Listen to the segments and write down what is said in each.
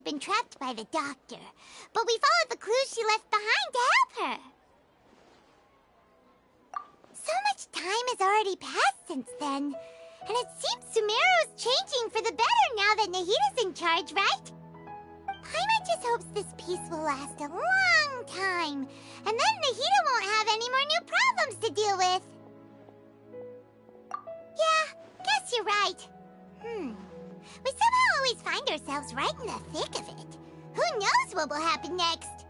been trapped by the doctor, but we followed the clues she left behind to help her. So much time has already passed since then, and it seems Sumeru's changing for the better now that Nahita's in charge, right? Paimon just hopes this peace will last a long time, and then Nahita won't have any more new problems to deal with. Yeah, guess you're right. We somehow always find ourselves right in the thick of it. Who knows what will happen next?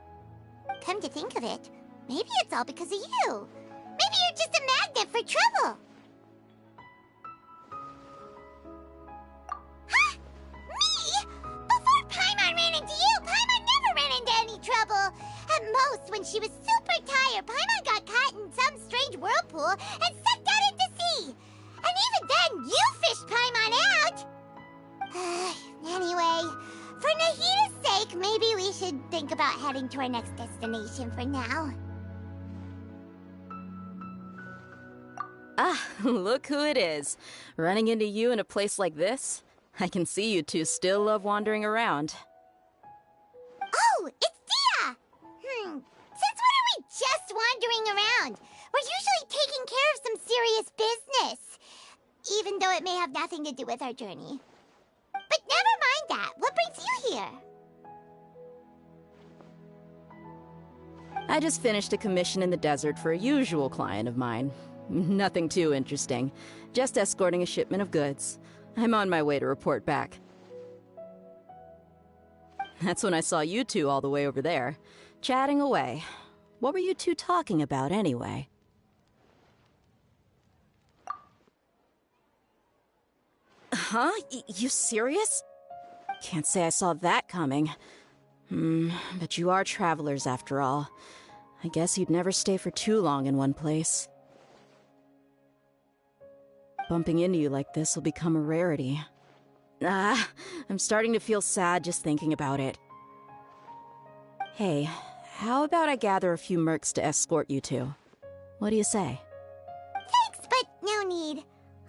Come to think of it, maybe it's all because of you. Maybe you're just a magnet for trouble. Huh? Me? Before Paimon ran into you, Paimon never ran into any trouble. At most, when she was super tired, Paimon got caught in some strange whirlpool and sucked out into sea. And even then, you fished Paimon out. Anyway, for Nahita's sake, maybe we should think about heading to our next destination for now. Ah, look who it is. Running into you in a place like this? I can see you two still love wandering around. Oh, it's Dia! Since when are we just wandering around? We're usually taking care of some serious business. Even though it may have nothing to do with our journey. But never mind that. What brings you here? I just finished a commission in the desert for a usual client of mine. Nothing too interesting. Just escorting a shipment of goods. I'm on my way to report back. That's when I saw you two all the way over there, chatting away. What were you two talking about anyway? Huh? You serious? Can't say I saw that coming. But you are travelers after all. I guess you'd never stay for too long in one place. Bumping into you like this will become a rarity. I'm starting to feel sad just thinking about it. Hey, how about I gather a few mercs to escort you two? What do you say? Thanks, but no need.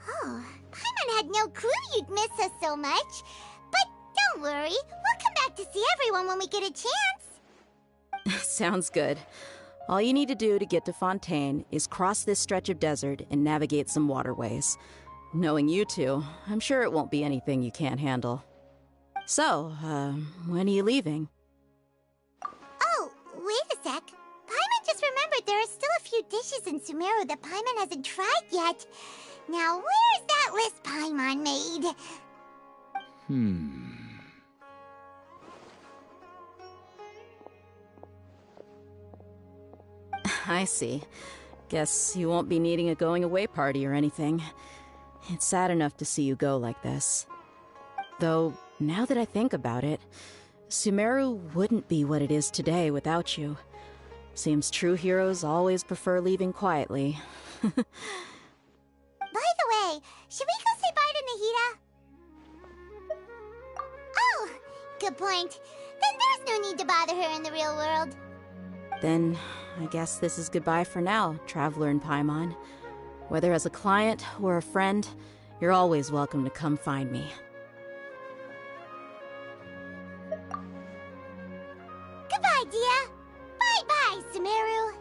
Oh, Paimon had no clue you'd miss us so much. But don't worry, we'll come back to see everyone when we get a chance. Sounds good. All you need to do to get to Fontaine is cross this stretch of desert and navigate some waterways. Knowing you two, I'm sure it won't be anything you can't handle. So, when are you leaving? Oh, wait a sec. Paimon just remembered there are still a few dishes in Sumeru that Paimon hasn't tried yet. Now, where's that list Paimon made? I see. Guess you won't be needing a going-away party or anything. It's sad enough to see you go like this. Though, now that I think about it, Sumeru wouldn't be what it is today without you. Seems true heroes always prefer leaving quietly. By the way, should we go say bye to Nahita? Oh, good point. Then there's no need to bother her in the real world. Then, I guess this is goodbye for now, Traveler in Paimon. Whether as a client or a friend, you're always welcome to come find me. Goodbye, Dia. Bye-bye, Sumeru.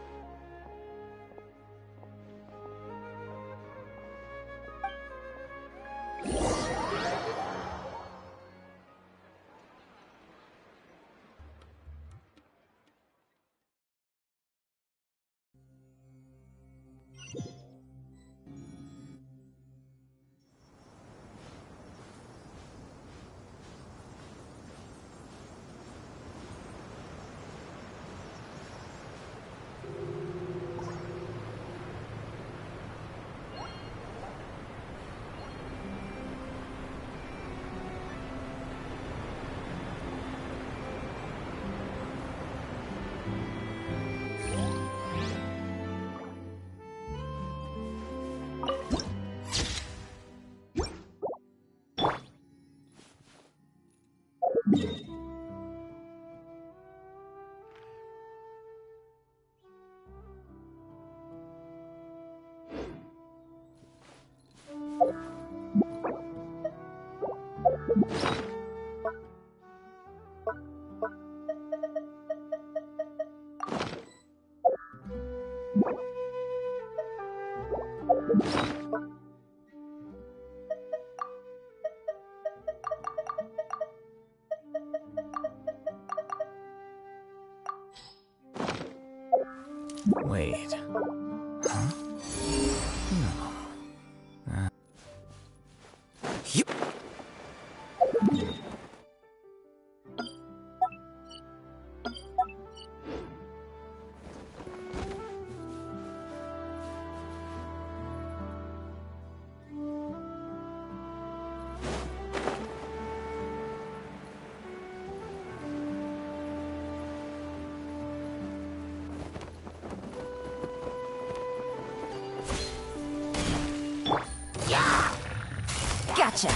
Wait. Huh? No. Yep. Gotcha!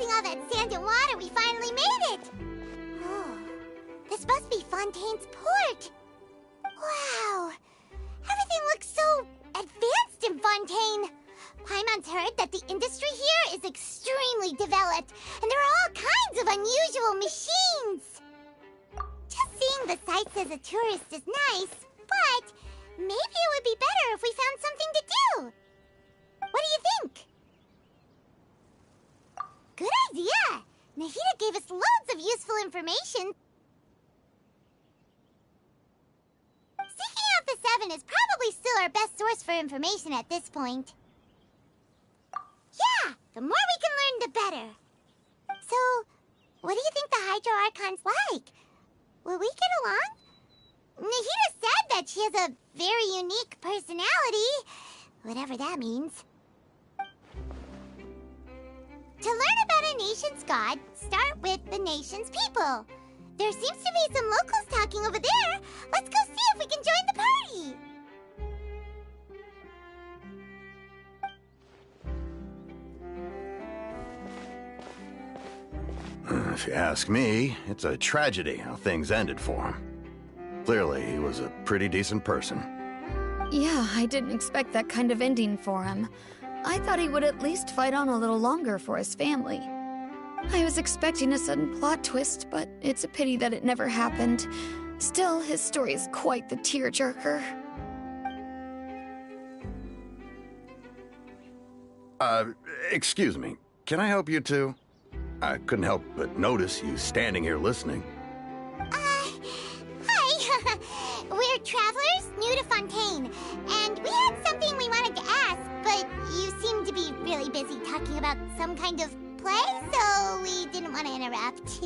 All that sand and water, we finally made it! Oh, this must be Fontaine's port. Wow, everything looks so advanced in Fontaine. Paimon's heard that the industry here is extremely developed, and there are all kinds of unusual machines. Just seeing the sights as a tourist is nice, but maybe it would be better if we found something to do. What do you think? Good idea! Nahida gave us loads of useful information. Seeking out the Seven is probably still our best source for information at this point. Yeah, the more we can learn, the better. So, what do you think the Hydro Archon's like? Will we get along? Nahida said that she has a very unique personality, whatever that means. To learn about a nation's god, start with the nation's people. There seems to be some locals talking over there. Let's go see if we can join the party. If you ask me, it's a tragedy how things ended for him. Clearly, he was a pretty decent person. Yeah, I didn't expect that kind of ending for him. I thought he would at least fight on a little longer for his family. I was expecting a sudden plot twist, but it's a pity that it never happened. Still, his story is quite the tearjerker. Excuse me. Can I help you two? I couldn't help but notice you standing here listening. Hi. We're travelers new to Fontaine, and we had something we wanted to ask, but you seem to be really busy talking about some kind of play, so we didn't want to interrupt.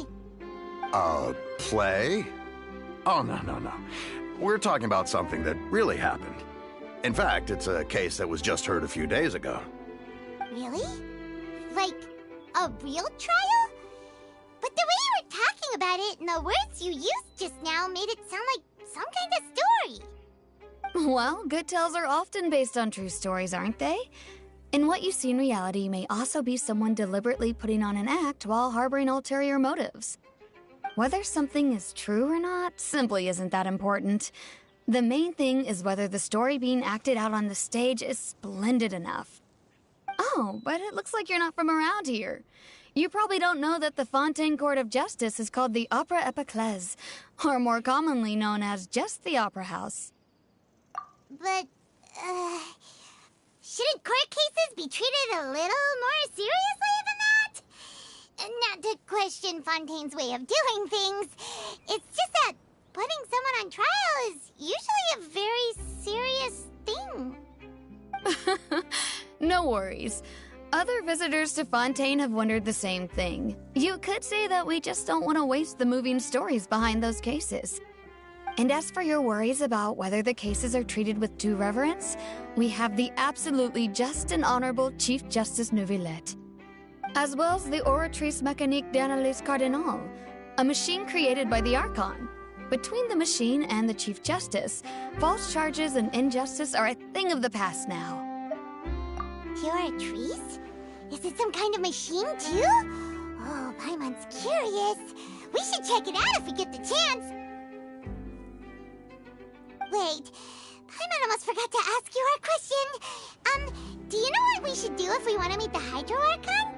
Play? Oh, no. We're talking about something that really happened. In fact, it's a case that was just heard a few days ago. Really? Like, a real trial? But the way you were talking about it and the words you used just now made it sound like some kind of story. Well, good tales are often based on true stories, aren't they? And what you see in reality may also be someone deliberately putting on an act while harboring ulterior motives. Whether something is true or not simply isn't that important. The main thing is whether the story being acted out on the stage is splendid enough. Oh, but it looks like you're not from around here. You probably don't know that the Fontaine Court of Justice is called the Opera Epiclese, or more commonly known as just the Opera House. But, shouldn't court cases be treated a little more seriously than that? Not to question Fontaine's way of doing things. It's just that putting someone on trial is usually a very serious thing. No worries. Other visitors to Fontaine have wondered the same thing. You could say that we just don't want to waste the moving stories behind those cases. And as for your worries about whether the cases are treated with due reverence, we have the absolutely just and honorable Chief Justice Neuvillette, as well as the Oratrice Mécanique d'Analyse Cardinal, a machine created by the Archon. Between the machine and the Chief Justice, false charges and injustice are a thing of the past now. Oratrice? Is it some kind of machine, too? Oh, Paimon's curious. We should check it out if we get the chance. Wait, Paimon almost forgot to ask you our question. Do you know what we should do if we want to meet the Hydro Archon?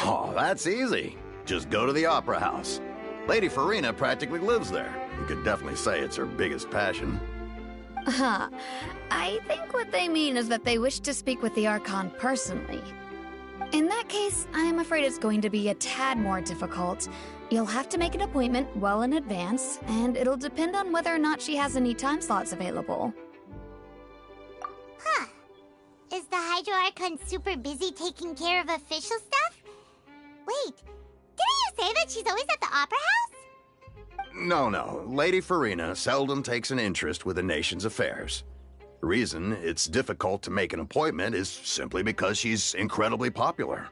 Oh, that's easy. Just go to the Opera House. Lady Farina practically lives there. You could definitely say it's her biggest passion. I think what they mean is that they wish to speak with the Archon personally. In that case, I'm afraid it's going to be a tad more difficult. You'll have to make an appointment well in advance, and it'll depend on whether or not she has any time slots available. Huh. Is the Hydro Archon super busy taking care of official stuff? Wait, didn't you say that she's always at the Opera House? No. Lady Farina seldom takes an interest with the nation's affairs. The reason it's difficult to make an appointment is simply because she's incredibly popular.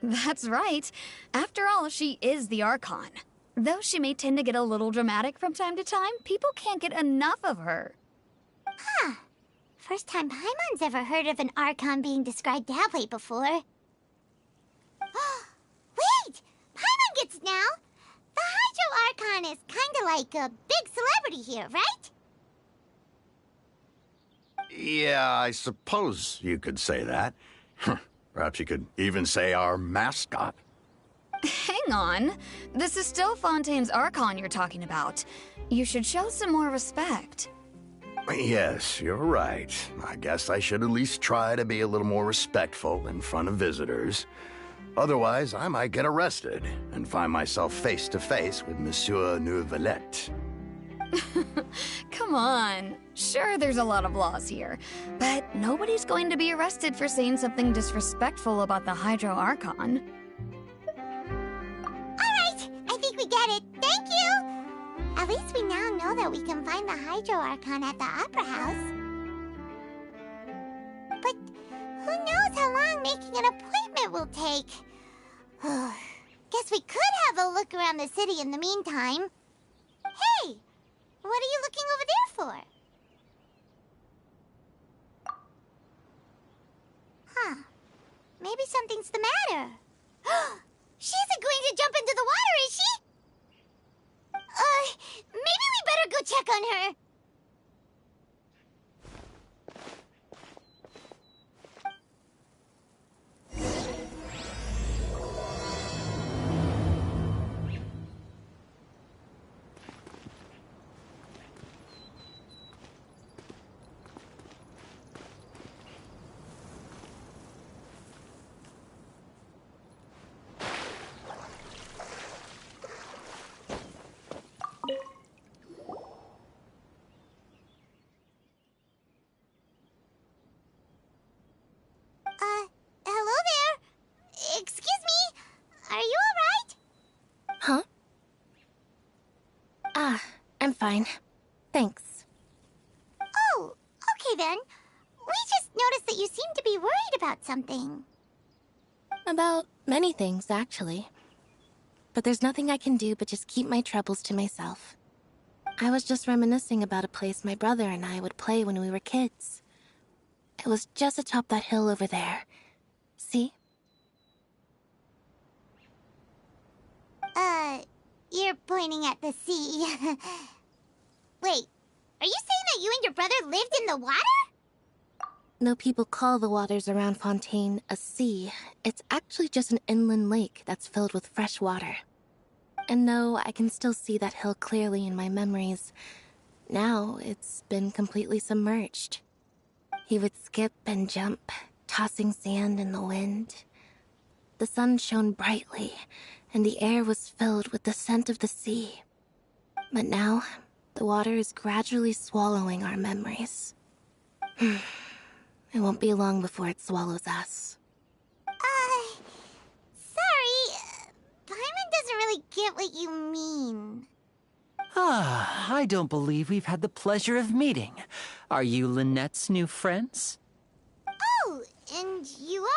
That's right. After all, she is the Archon. Though she may tend to get a little dramatic from time to time, people can't get enough of her. Huh. First time Paimon's ever heard of an Archon being described that way before. Wait! Paimon gets now! The Hydro Archon is kinda like a big celebrity here, right? Yeah, I suppose you could say that. Perhaps you could even say our mascot. Hang on. This is still Fontaine's Archon you're talking about. You should show some more respect. Yes, you're right. I guess I should at least try to be a little more respectful in front of visitors. Otherwise, I might get arrested and find myself face to face with Monsieur Neuvillette. Come on. Sure, there's a lot of laws here, but nobody's going to be arrested for saying something disrespectful about the Hydro Archon. Alright, I think we get it. Thank you! At least we now know that we can find the Hydro Archon at the Opera House. But who knows how long making an appointment will take? Guess we could have a look around the city in the meantime. Hey! What are you looking over there for? Huh. Maybe something's the matter. She isn't going to jump into the water, is she? check on her. Hello there. Excuse me. Are you alright? Huh? Ah, I'm fine. Thanks. Oh, okay then. We just noticed that you seem to be worried about something. About many things, actually. But there's nothing I can do but just keep my troubles to myself. I was just reminiscing about a place my brother and I would play when we were kids. It was just atop that hill over there. See? You're pointing at the sea. Wait, are you saying that you and your brother lived in the water? No, people call the waters around Fontaine a sea. It's actually just an inland lake that's filled with fresh water. And no, I can still see that hill clearly in my memories. Now, it's been completely submerged. He would skip and jump, tossing sand in the wind. The sun shone brightly, and the air was filled with the scent of the sea. But now, the water is gradually swallowing our memories. It won't be long before it swallows us. Sorry. Paimon doesn't really get what you mean. Ah, I don't believe we've had the pleasure of meeting. Are you Lynette's new friends? Oh, and you are?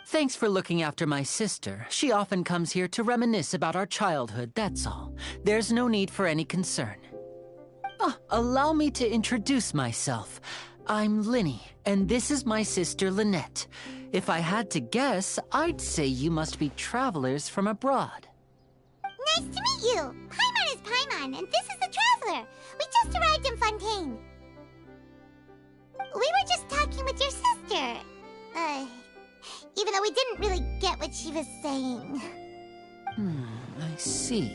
Thanks for looking after my sister. She often comes here to reminisce about our childhood, that's all. There's no need for any concern. Allow me to introduce myself. I'm Linny, and this is my sister Lynette. If I had to guess, I'd say you must be travelers from abroad. Nice to meet you. Paimon is Paimon, and this is the Traveler. We just arrived in Fontaine. We were just talking with your sister. Even though we didn't really get what she was saying. I see.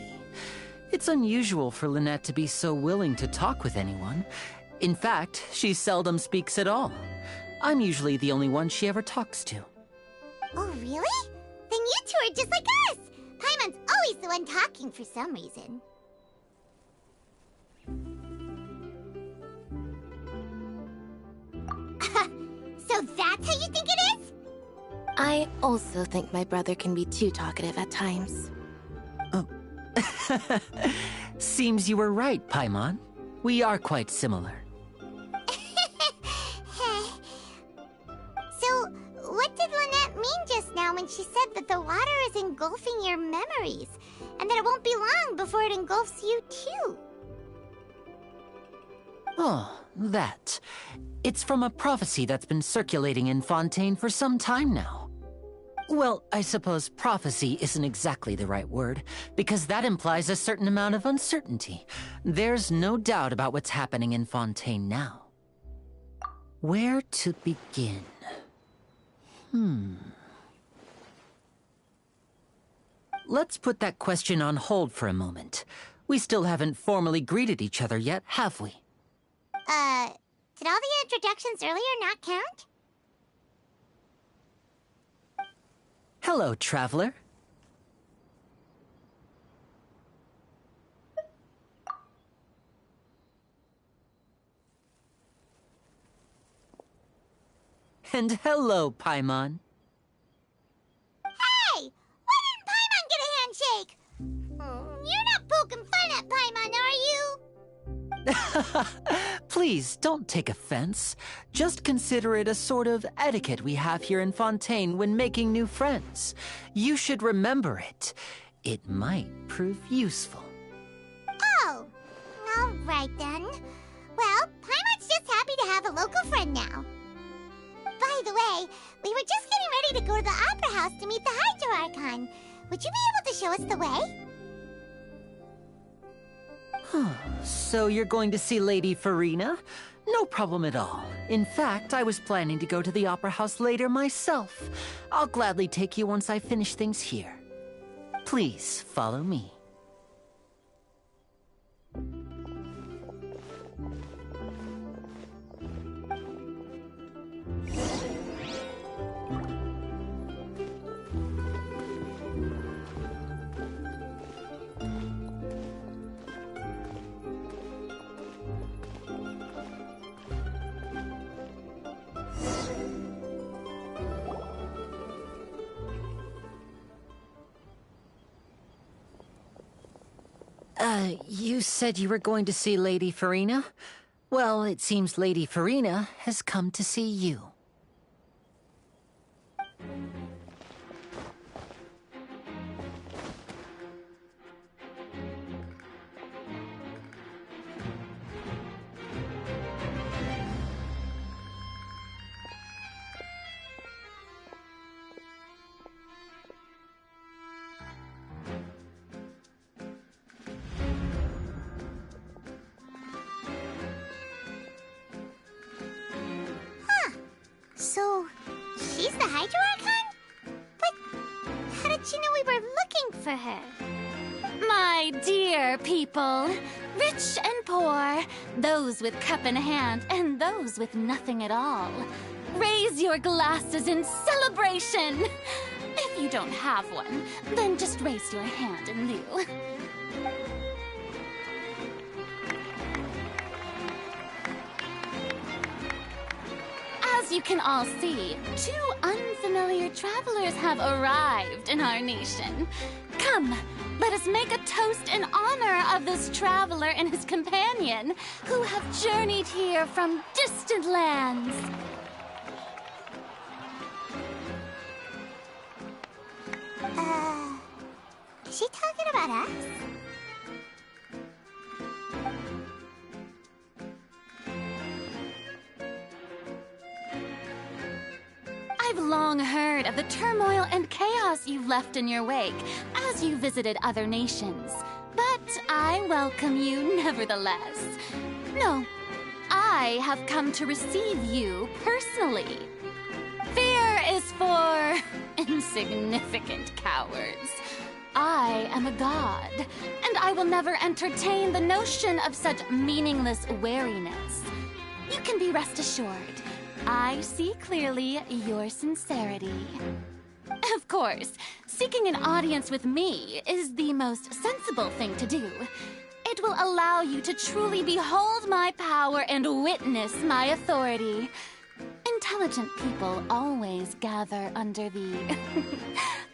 It's unusual for Lynette to be so willing to talk with anyone. In fact, she seldom speaks at all. I'm usually the only one she ever talks to. Oh, really? Then you two are just like us. Paimon's always the one talking for some reason. So that's how you think it is? I also think my brother can be too talkative at times. Oh. Seems you were right, Paimon. We are quite similar. So, what did Lynette mean just now when she said that the water is engulfing your memories, and that it won't be long before it engulfs you too? Oh, that. It's from a prophecy that's been circulating in Fontaine for some time now. Well, I suppose prophecy isn't exactly the right word, because that implies a certain amount of uncertainty. There's no doubt about what's happening in Fontaine now. Where to begin? Let's put that question on hold for a moment. We still haven't formally greeted each other yet, have we? Did all the introductions earlier not count? Hello, Traveler. And hello, Paimon. Hey! Why didn't Paimon get a handshake? You're not poking fun at Paimon, are you? Please, don't take offense. Just consider it a sort of etiquette we have here in Fontaine when making new friends. You should remember it. It might prove useful. Oh, all right then. Well, Paimon's just happy to have a local friend now. By the way, we were just getting ready to go to the Opera House to meet the Hydro Archon. Would you be able to show us the way? So you're going to see Lady Farina? No problem at all. In fact, I was planning to go to the Opera House later myself. I'll gladly take you once I finish things here. Please follow me. You said you were going to see Lady Farina? Well, it seems Lady Farina has come to see you. So, she's the Hydro Archon? But how did she know we were looking for her? My dear people, rich and poor, those with cup in hand and those with nothing at all, raise your glasses in celebration! If you don't have one, then just raise your hand in lieu. As you can all see, two unfamiliar travelers have arrived in our nation. Come, let us make a toast in honor of this traveler and his companion, who have journeyed here from distant lands. Is she talking about us? I've long heard of the turmoil and chaos you've left in your wake as you visited other nations. But I welcome you nevertheless. No, I have come to receive you personally. Fear is for insignificant cowards. I am a god, and I will never entertain the notion of such meaningless wariness. You can be rest assured. I see clearly your sincerity. Of course, seeking an audience with me is the most sensible thing to do. It will allow you to truly behold my power and witness my authority. Intelligent people always gather under the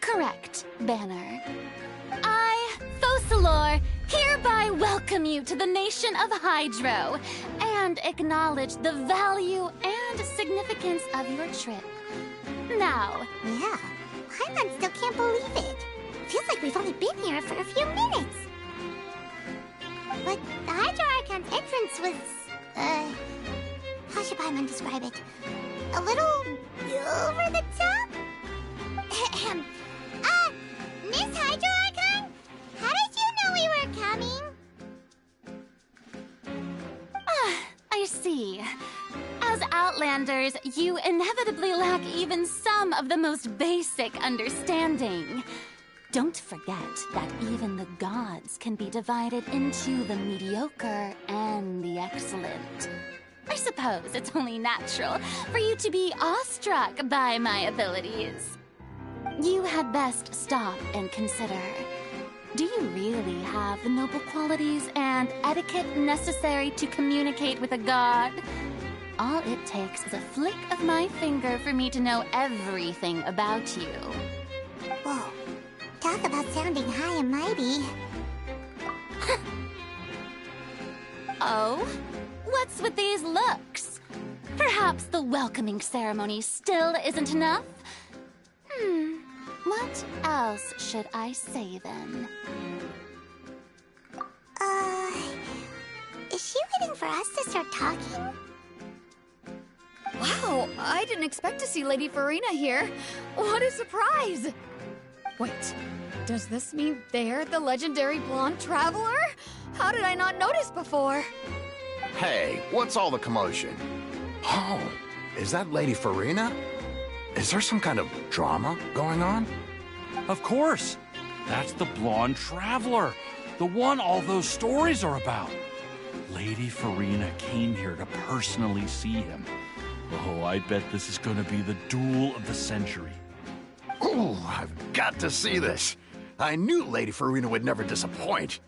correct banner. I, Focalor, hereby welcome you to the nation of Hydro and acknowledge the value and significance of your trip. Now, Yeah, Paimon still can't believe it. Feels like we've only been here for a few minutes. But the Hydro Archon's entrance was, how should Paimon describe it? A little over the top? Miss Hydro Archon? How did you know we were coming? I see. As Outlanders, you inevitably lack even some of the most basic understanding. Don't forget that even the gods can be divided into the mediocre and the excellent. I suppose it's only natural for you to be awestruck by my abilities. You had best stop and consider. Do you really have the noble qualities and etiquette necessary to communicate with a god? All it takes is a flick of my finger for me to know everything about you. Whoa, talk about sounding high and mighty. Oh? What's with these looks? Perhaps the welcoming ceremony still isn't enough? What else should I say then? Is she waiting for us to start talking? Wow, I didn't expect to see Lady Farina here. What a surprise! Wait, does this mean they're the legendary blonde traveler? How did I not notice before? Hey, what's all the commotion? Oh, is that Lady Farina? Is there some kind of drama going on? Of course. That's the blonde traveler. The one all those stories are about. Lady Farina came here to personally see him. Oh, I bet this is gonna be the duel of the century. Ooh, I've got to see this. I knew Lady Farina would never disappoint.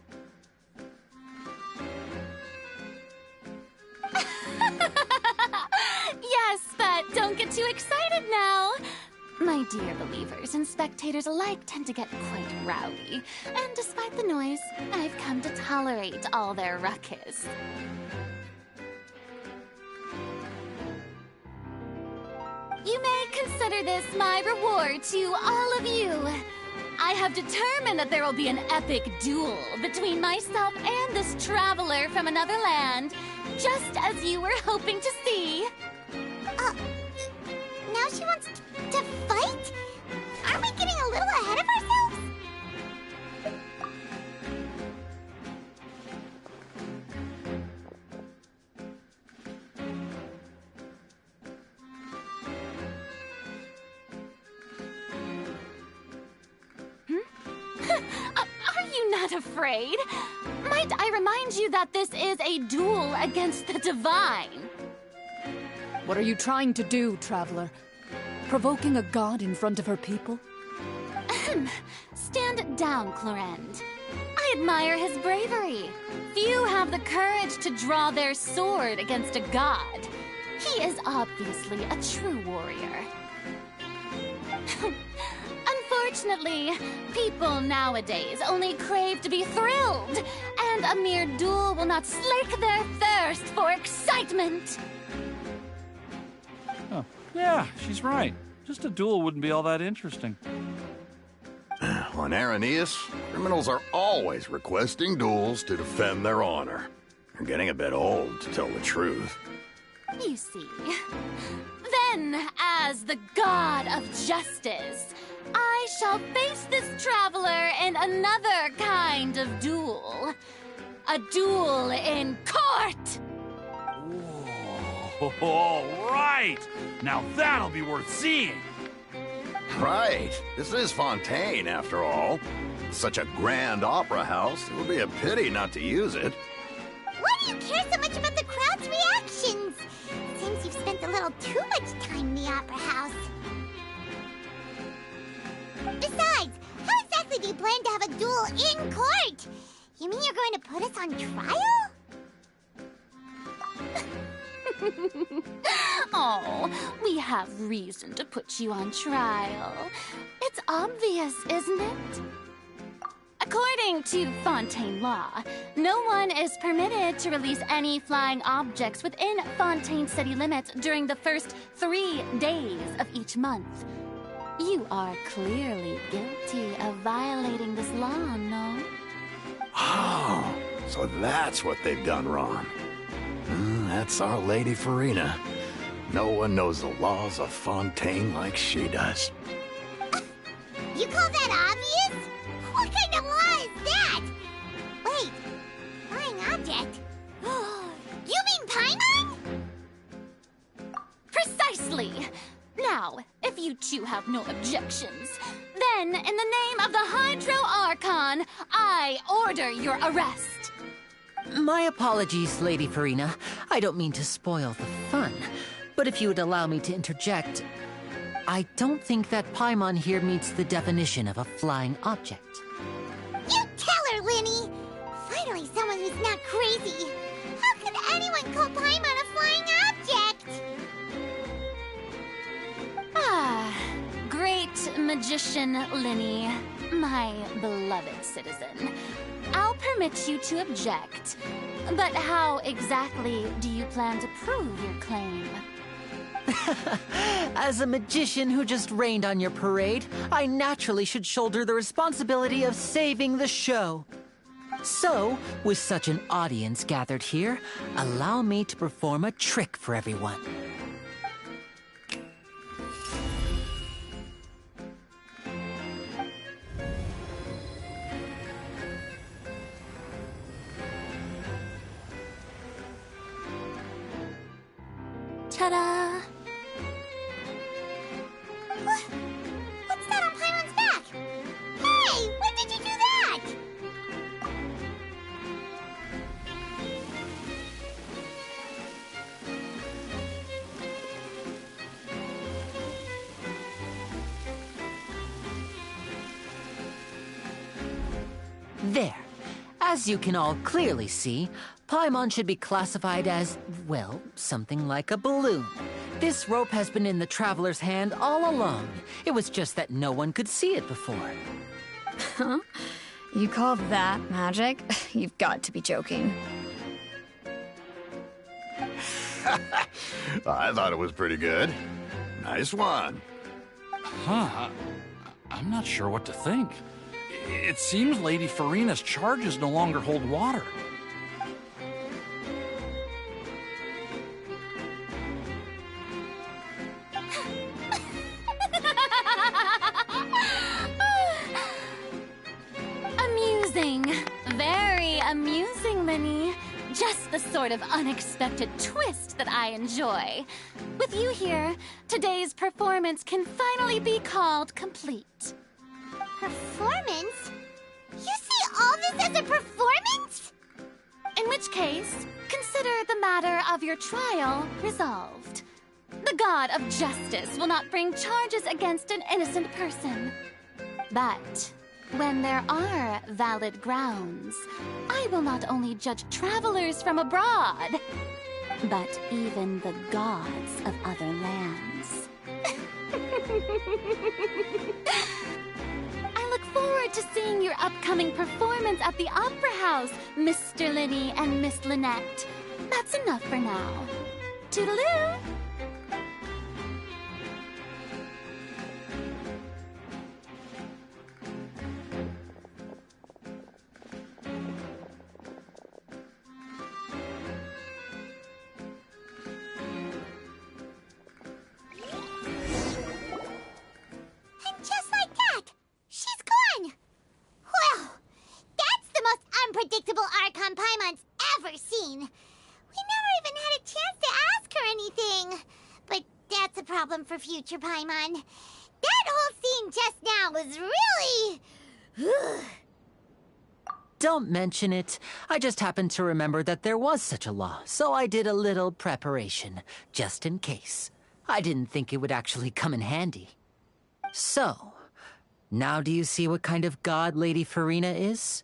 Yes, but don't get too excited now. My dear believers and spectators alike tend to get quite rowdy. And despite the noise, I've come to tolerate all their ruckus. You may consider this my reward to all of you. I have determined that there will be an epic duel between myself and this traveler from another land, just as you were hoping to see. Now she wants to fight? Aren't we getting a little ahead of ourselves? Are you not afraid? Might I remind you that this is a duel against the divine? What are you trying to do, traveler? Provoking a god in front of her people? Stand down, Clorend. I admire his bravery. Few have the courage to draw their sword against a god. He is obviously a true warrior. Unfortunately, people nowadays only crave to be thrilled, and a mere duel will not slake their thirst for excitement. Oh, yeah, she's right. Just a duel wouldn't be all that interesting. On Araneus, criminals are always requesting duels to defend their honor. They're getting a bit old, to tell the truth. You see. Then, as the god of justice, I shall face this traveler in another kind of duel. A duel in court! Whoa, all right! Now that'll be worth seeing! Right. This is Fontaine, after all. Such a grand opera house, it would be a pity not to use it. Why do you care so much about the crowd's reactions? Seems you've spent a little too much time in the opera house. Besides, how exactly do you plan to have a duel in court? You mean you're going to put us on trial? Oh, we have reason to put you on trial. It's obvious, isn't it? According to Fontaine law, no one is permitted to release any flying objects within Fontaine city limits during the first 3 days of each month. You are clearly guilty of violating this law, no? Oh, so that's what they've done wrong. That's our Lady Farina. No one knows the laws of Fontaine like she does. You call that obvious? What kind of law is that? Wait, flying object? You mean Paimon? Precisely! Now, if you two have no objections, then in the name of the Hydro Archon, I order your arrest. My apologies, Lady Farina. I don't mean to spoil the fun. But if you would allow me to interject, I don't think that Paimon here meets the definition of a flying object. You tell her, Linny! Finally someone who's not crazy. How could anyone call Paimon a flying object? Ah, great magician Linny, my beloved citizen. I'll permit you to object. But how exactly do you plan to prove your claim? As a magician who just rained on your parade, I naturally should shoulder the responsibility of saving the show. So, with such an audience gathered here, allow me to perform a trick for everyone. Ta-da! What's that on Paimon's back? Hey, when did you do that? There. As you can all clearly see, Paimon should be classified as, well, something like a balloon. This rope has been in the Traveler's hand all along. It was just that no one could see it before. Huh? You call that magic? You've got to be joking. I thought it was pretty good. Nice one. Huh? I'm not sure what to think. It seems Lady Farina's charges no longer hold water. Amusing. Very amusing, Linny. Just the sort of unexpected twist that I enjoy. With you here, today's performance can finally be called complete. Performance? You see all this as a performance? In which case, consider the matter of your trial resolved. The god of justice will not bring charges against an innocent person. But when there are valid grounds, I will not only judge travelers from abroad, but even the gods of other lands. I look forward to seeing your upcoming performance at the Opera House, Mr. Linny and Miss Lynette. That's enough for now. Toodaloo! Unpredictable Archon Paimon's ever seen. We never even had a chance to ask her anything. But that's a problem for future Paimon. That whole scene just now was really... Don't mention it. I just happened to remember that there was such a law, so I did a little preparation, just in case. I didn't think it would actually come in handy. So, now do you see what kind of god Lady Farina is?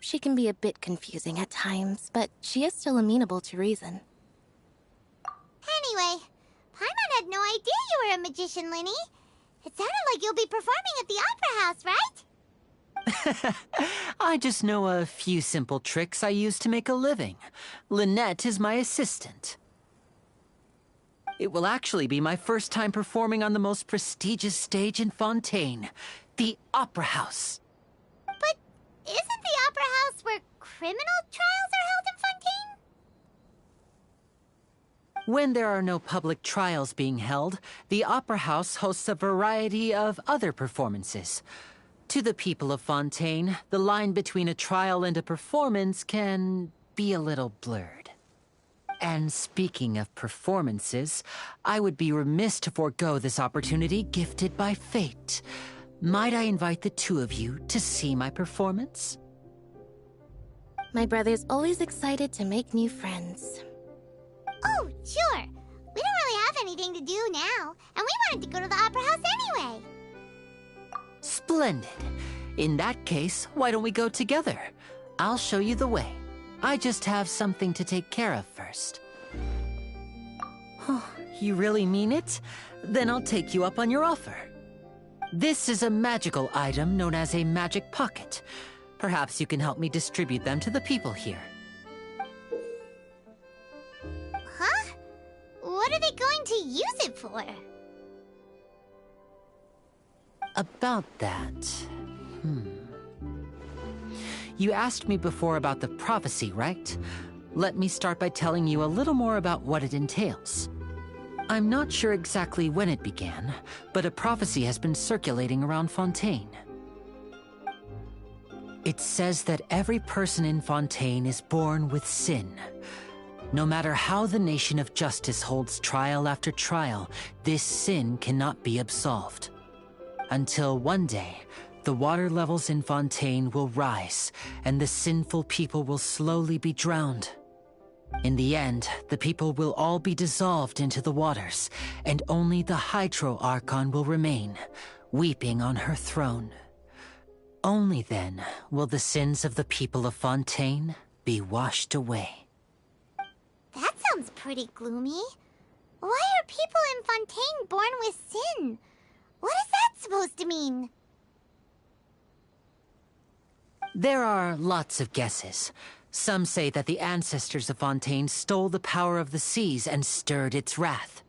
She can be a bit confusing at times, but she is still amenable to reason. Anyway, Paimon had no idea you were a magician, Linny. It sounded like you'll be performing at the Opera House, right? I just know a few simple tricks I use to make a living. Lynette is my assistant. It will actually be my first time performing on the most prestigious stage in Fontaine, the Opera House. But isn't the Opera House where criminal trials are held in Fontaine? When there are no public trials being held, the Opera House hosts a variety of other performances. To the people of Fontaine, the line between a trial and a performance can be a little blurred. And speaking of performances, I would be remiss to forego this opportunity gifted by fate. Might I invite the two of you to see my performance? My brother's always excited to make new friends. Oh, sure. We don't really have anything to do now, and we wanted to go to the Opera House anyway. Splendid. In that case, why don't we go together? I'll show you the way. I just have something to take care of first. You really mean it? Then I'll take you up on your offer. This is a magical item known as a magic pocket. Perhaps you can help me distribute them to the people here. Huh? What are they going to use it for? About that... You asked me before about the prophecy, right? Let me start by telling you a little more about what it entails. I'm not sure exactly when it began, but a prophecy has been circulating around Fontaine. It says that every person in Fontaine is born with sin. No matter how the Nation of Justice holds trial after trial, this sin cannot be absolved. Until one day, the water levels in Fontaine will rise, and the sinful people will slowly be drowned. In the end, the people will all be dissolved into the waters, and only the Hydro Archon will remain, weeping on her throne. Only then will the sins of the people of Fontaine be washed away. That sounds pretty gloomy. Why are people in Fontaine born with sin? What is that supposed to mean? There are lots of guesses. Some say that the ancestors of Fontaine stole the power of the seas and stirred its wrath.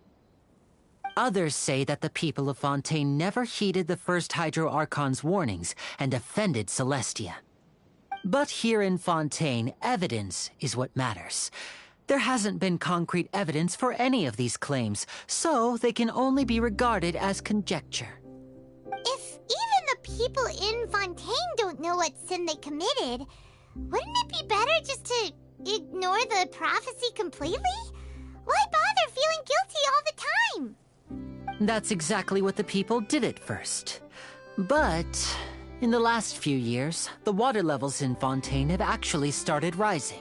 Others say that the people of Fontaine never heeded the first Hydro Archon's warnings and offended Celestia. But here in Fontaine, evidence is what matters. There hasn't been concrete evidence for any of these claims, so they can only be regarded as conjecture. If even the people in Fontaine don't know what sin they committed, wouldn't it be better just to ignore the prophecy completely? Why bother feeling guilty all the time? That's exactly what the people did at first. But in the last few years, the water levels in Fontaine have actually started rising.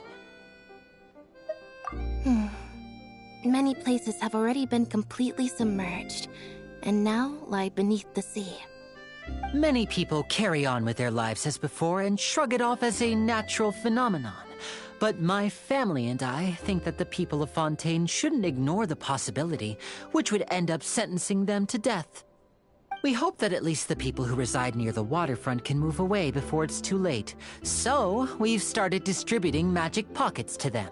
Many places have already been completely submerged, and now lie beneath the sea. Many people carry on with their lives as before and shrug it off as a natural phenomenon. But my family and I think that the people of Fontaine shouldn't ignore the possibility, which would end up sentencing them to death. We hope that at least the people who reside near the waterfront can move away before it's too late. So, we've started distributing magic pockets to them.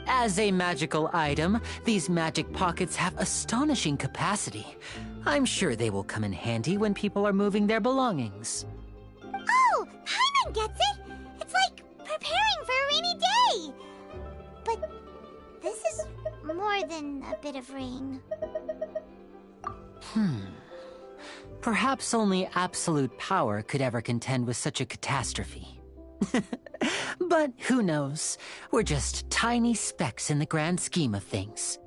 As a magical item, these magic pockets have astonishing capacity. I'm sure they will come in handy when people are moving their belongings. Oh, Paimon gets it! It's like preparing for a rainy day! But this is more than a bit of rain. Perhaps only absolute power could ever contend with such a catastrophe. But who knows? We're just tiny specks in the grand scheme of things.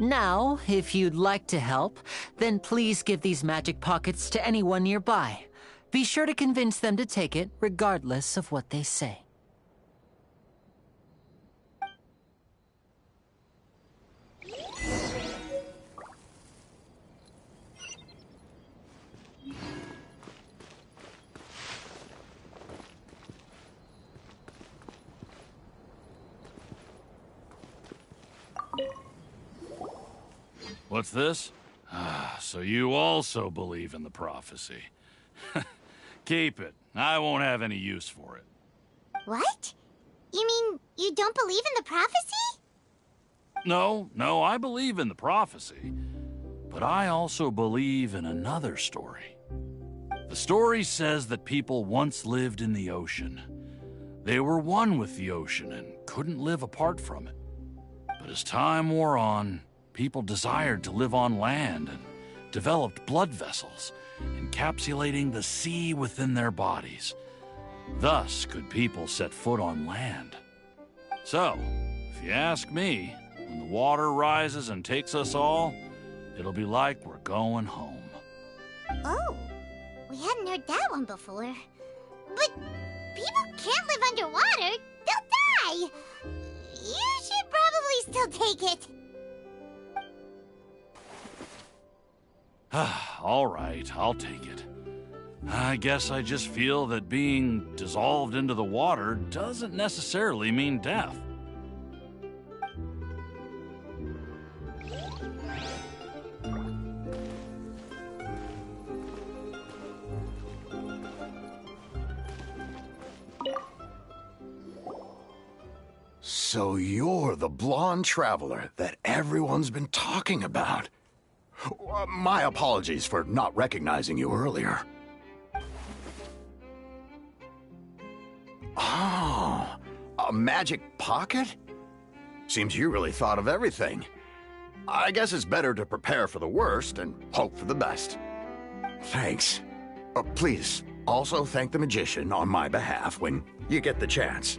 Now, if you'd like to help, then please give these magic pockets to anyone nearby. Be sure to convince them to take it, regardless of what they say. What's this? So you also believe in the prophecy. Keep it. I won't have any use for it. What? You mean you don't believe in the prophecy? No, I believe in the prophecy. But I also believe in another story. The story says that people once lived in the ocean. They were one with the ocean and couldn't live apart from it. But as time wore on, people desired to live on land and developed blood vessels, encapsulating the sea within their bodies. Thus could people set foot on land. So, if you ask me, when the water rises and takes us all, it'll be like we're going home. Oh, we hadn't heard that one before. But people can't live underwater. They'll die. You should probably still take it. All right, I'll take it. I guess I just feel that being dissolved into the water doesn't necessarily mean death. So you're the blonde traveler that everyone's been talking about. My apologies for not recognizing you earlier. Oh, a magic pocket? Seems you really thought of everything. I guess it's better to prepare for the worst and hope for the best. Thanks. Please, also thank the magician on my behalf when you get the chance.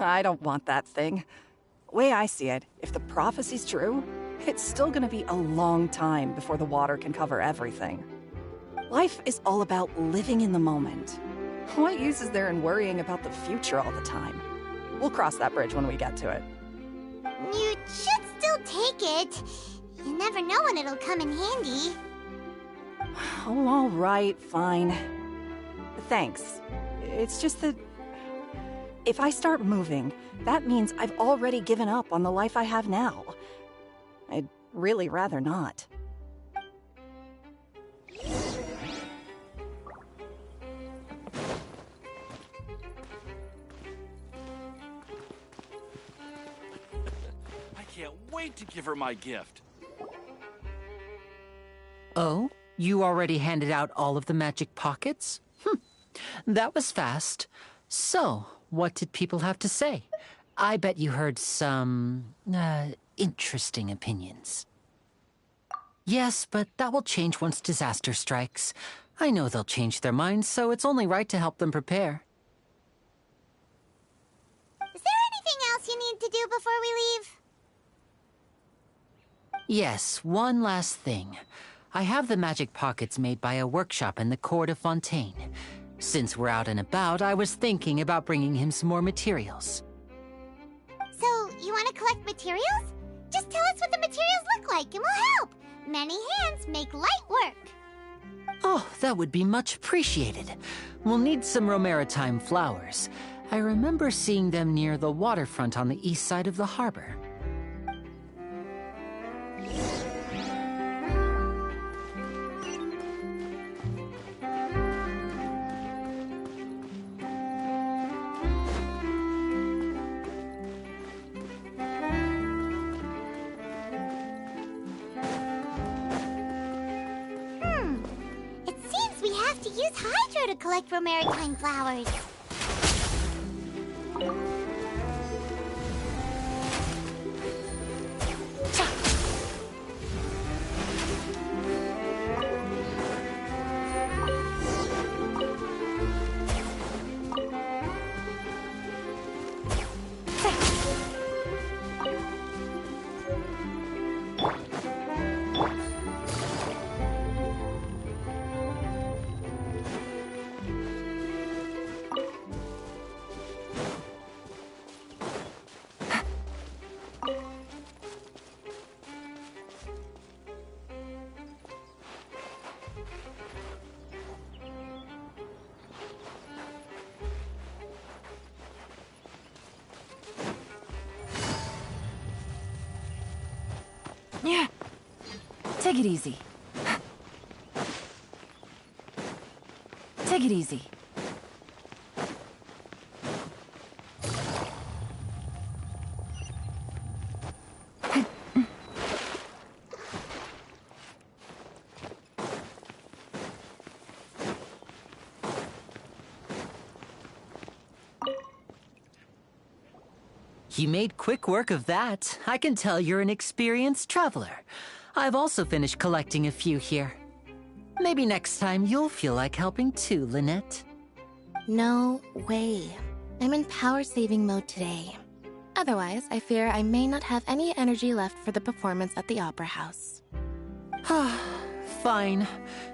I don't want that thing. Way I see it, if the prophecy's true, it's still gonna be a long time before the water can cover everything. Life is all about living in the moment. What use is there in worrying about the future all the time? We'll cross that bridge when we get to it. You should still take it. You never know when it'll come in handy. Oh, all right, fine. Thanks. It's just that if I start moving, that means I've already given up on the life I have now. I'd really rather not. I can't wait to give her my gift. Oh? You already handed out all of the magic pockets? That was fast. So, what did people have to say? I bet you heard some, interesting opinions. Yes, but that will change once disaster strikes. I know they'll change their minds, so it's only right to help them prepare. Is there anything else you need to do before we leave? Yes, one last thing. I have the magic pockets made by a workshop in the court of Fontaine. Since we're out and about, I was thinking about bringing him some more materials. So, you want to collect materials? Just tell us what the materials look like and we'll help. Many hands make light work. Oh, that would be much appreciated. We'll need some Romaritime flowers. I remember seeing them near the waterfront on the east side of the harbor. To collect Romaritime flowers. Yeah. Take it easy. Take it easy. You made quick work of that. I can tell you're an experienced traveler. I've also finished collecting a few here. Maybe next time you'll feel like helping too, Lynette. No way. I'm in power-saving mode today. Otherwise, I fear I may not have any energy left for the performance at the Opera House. Fine.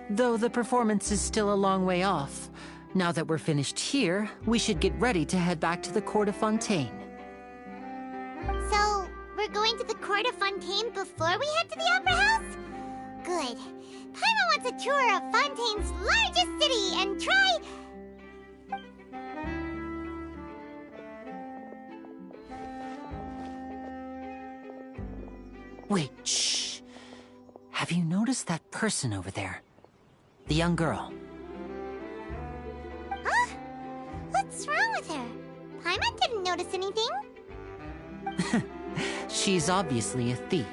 Though the performance is still a long way off. Now that we're finished here, we should get ready to head back to the Court of Fontaine. So, we're going to the Court of Fontaine before we head to the Opera House? Good. Paimon wants a tour of Fontaine's largest city and try... Wait, shh. Have you noticed that person over there? The young girl. Huh? What's wrong with her? Paimon didn't notice anything. She's obviously a thief.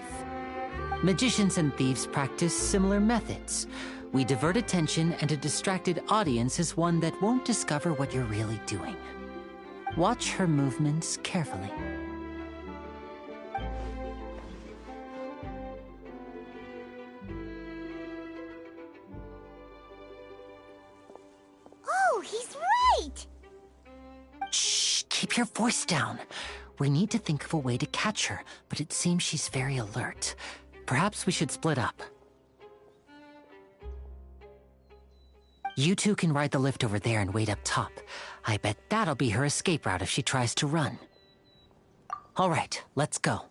Magicians and thieves practice similar methods. We divert attention, and a distracted audience is one that won't discover what you're really doing. Watch her movements carefully. Oh, he's right! Shh, keep your voice down. We need to think of a way to catch her, but it seems she's very alert. Perhaps we should split up. You two can ride the lift over there and wait up top. I bet that'll be her escape route if she tries to run. All right, let's go.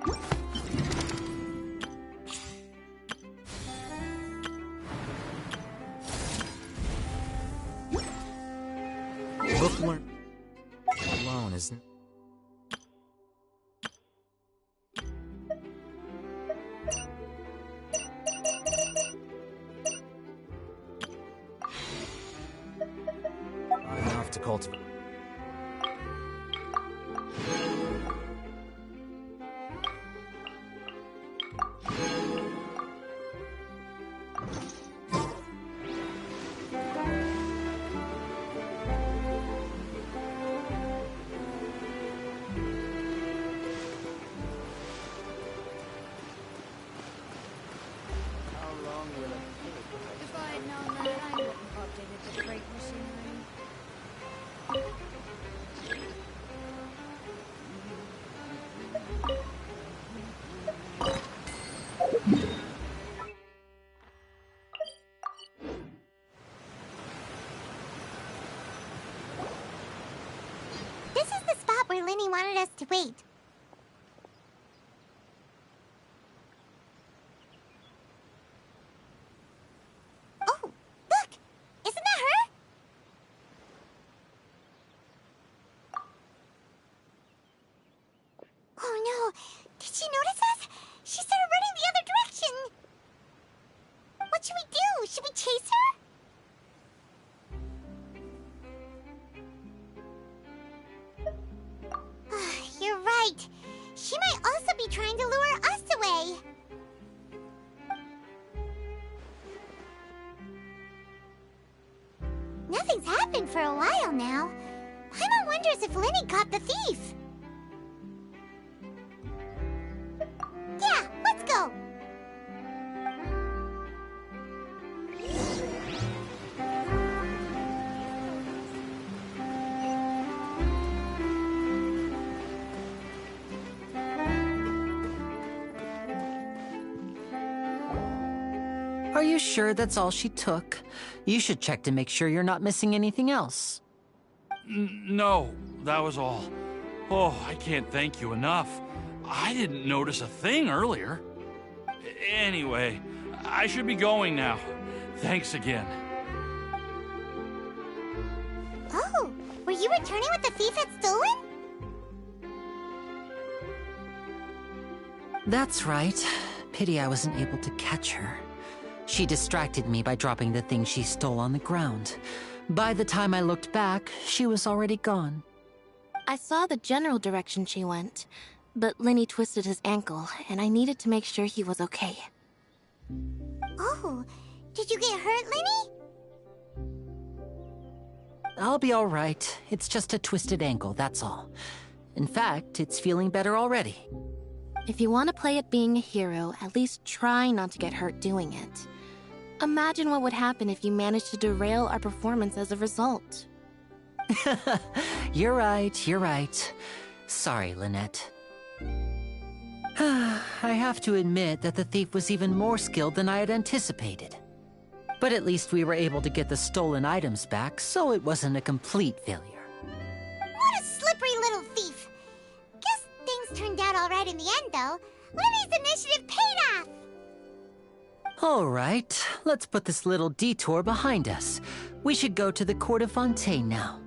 Book learn alone, isn't it? Enough to cultivate. If I had known that, I wouldn't have updated the freight machinery. This is the spot where Linny wanted us to wait. Oh, look! Isn't that her? Oh no! Did she notice us? She started running the other direction! What should we do? Should we chase her? You're right. She might also be trying to lure us away. Nothing's happened for a while now. Paimon wonders if Linny caught the thief. Yeah, let's go. Are you sure that's all she took? You should check to make sure you're not missing anything else. No, that was all. Oh, I can't thank you enough. I didn't notice a thing earlier. Anyway, I should be going now. Thanks again. Oh, were you returning what the thief had stolen? That's right. Pity I wasn't able to catch her. She distracted me by dropping the thing she stole on the ground. By the time I looked back, she was already gone. I saw the general direction she went, but Linny twisted his ankle, and I needed to make sure he was okay. Oh, did you get hurt, Linny? I'll be all right. It's just a twisted ankle, that's all. In fact, it's feeling better already. If you want to play at being a hero, at least try not to get hurt doing it. Imagine what would happen if you managed to derail our performance as a result. You're right. Sorry, Lynette. I have to admit that the thief was even more skilled than I had anticipated. But at least we were able to get the stolen items back, so it wasn't a complete failure. What a slippery little thief! Guess things turned out all right in the end, though. Linny's initiative paid off! All right, let's put this little detour behind us. We should go to the Court of Fontaine now.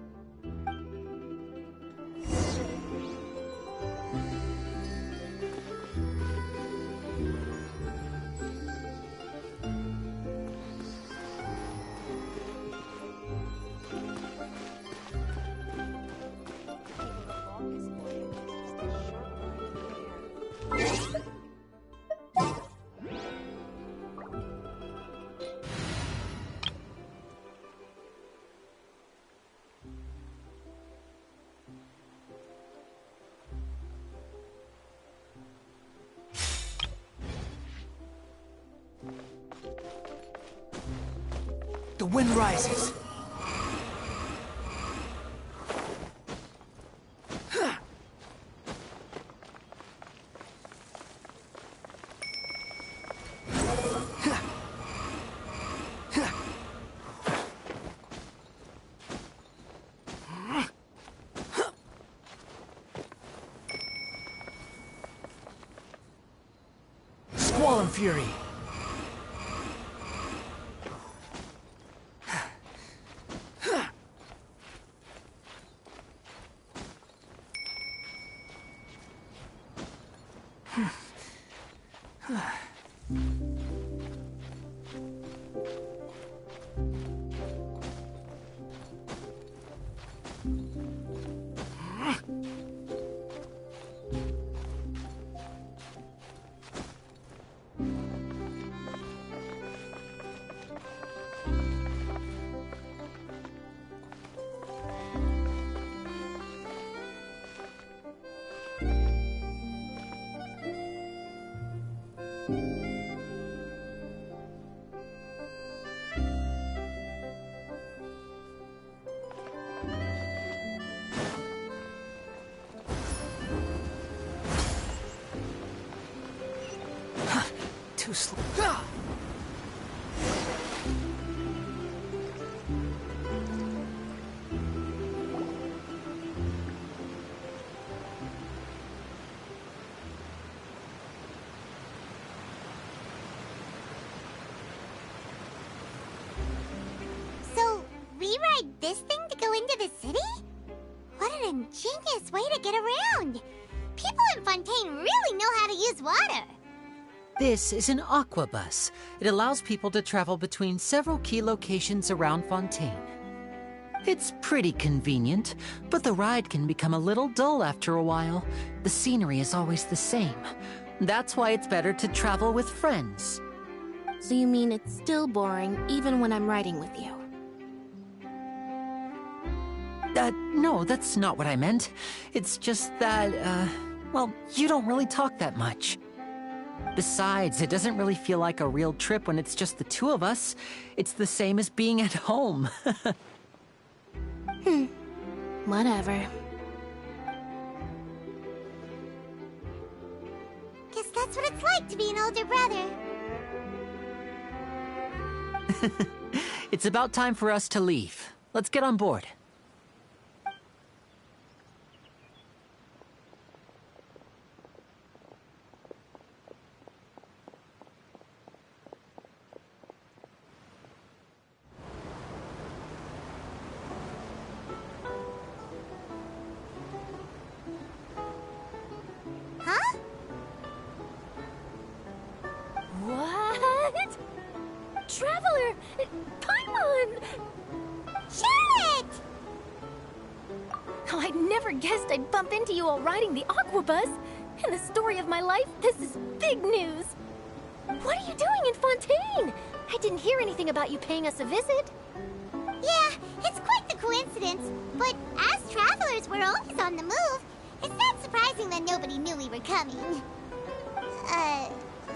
The wind rises. Cyclone Fury. Too slow. So, we ride this thing to go into the city? What an ingenious way to get around! People in Fontaine really know how to use water! This is an aqua bus. It allows people to travel between several key locations around Fontaine. It's pretty convenient, but the ride can become a little dull after a while. The scenery is always the same. That's why it's better to travel with friends. So you mean it's still boring even when I'm riding with you? No, that's not what I meant. It's just that, well, you don't really talk that much. Besides, it doesn't really feel like a real trip when it's just the two of us. It's the same as being at home. Whatever. Guess that's what it's like to be an older brother. It's about time for us to leave. Let's get on board. Huh? What? Traveler! Paimon! Charlotte! Oh, I'd never guessed I'd bump into you all riding the aqua bus. In the story of my life, this is big news. What are you doing in Fontaine? I didn't hear anything about you paying us a visit. Yeah, it's quite the coincidence, but as travelers, we're always on the move. It's not surprising that nobody knew we were coming.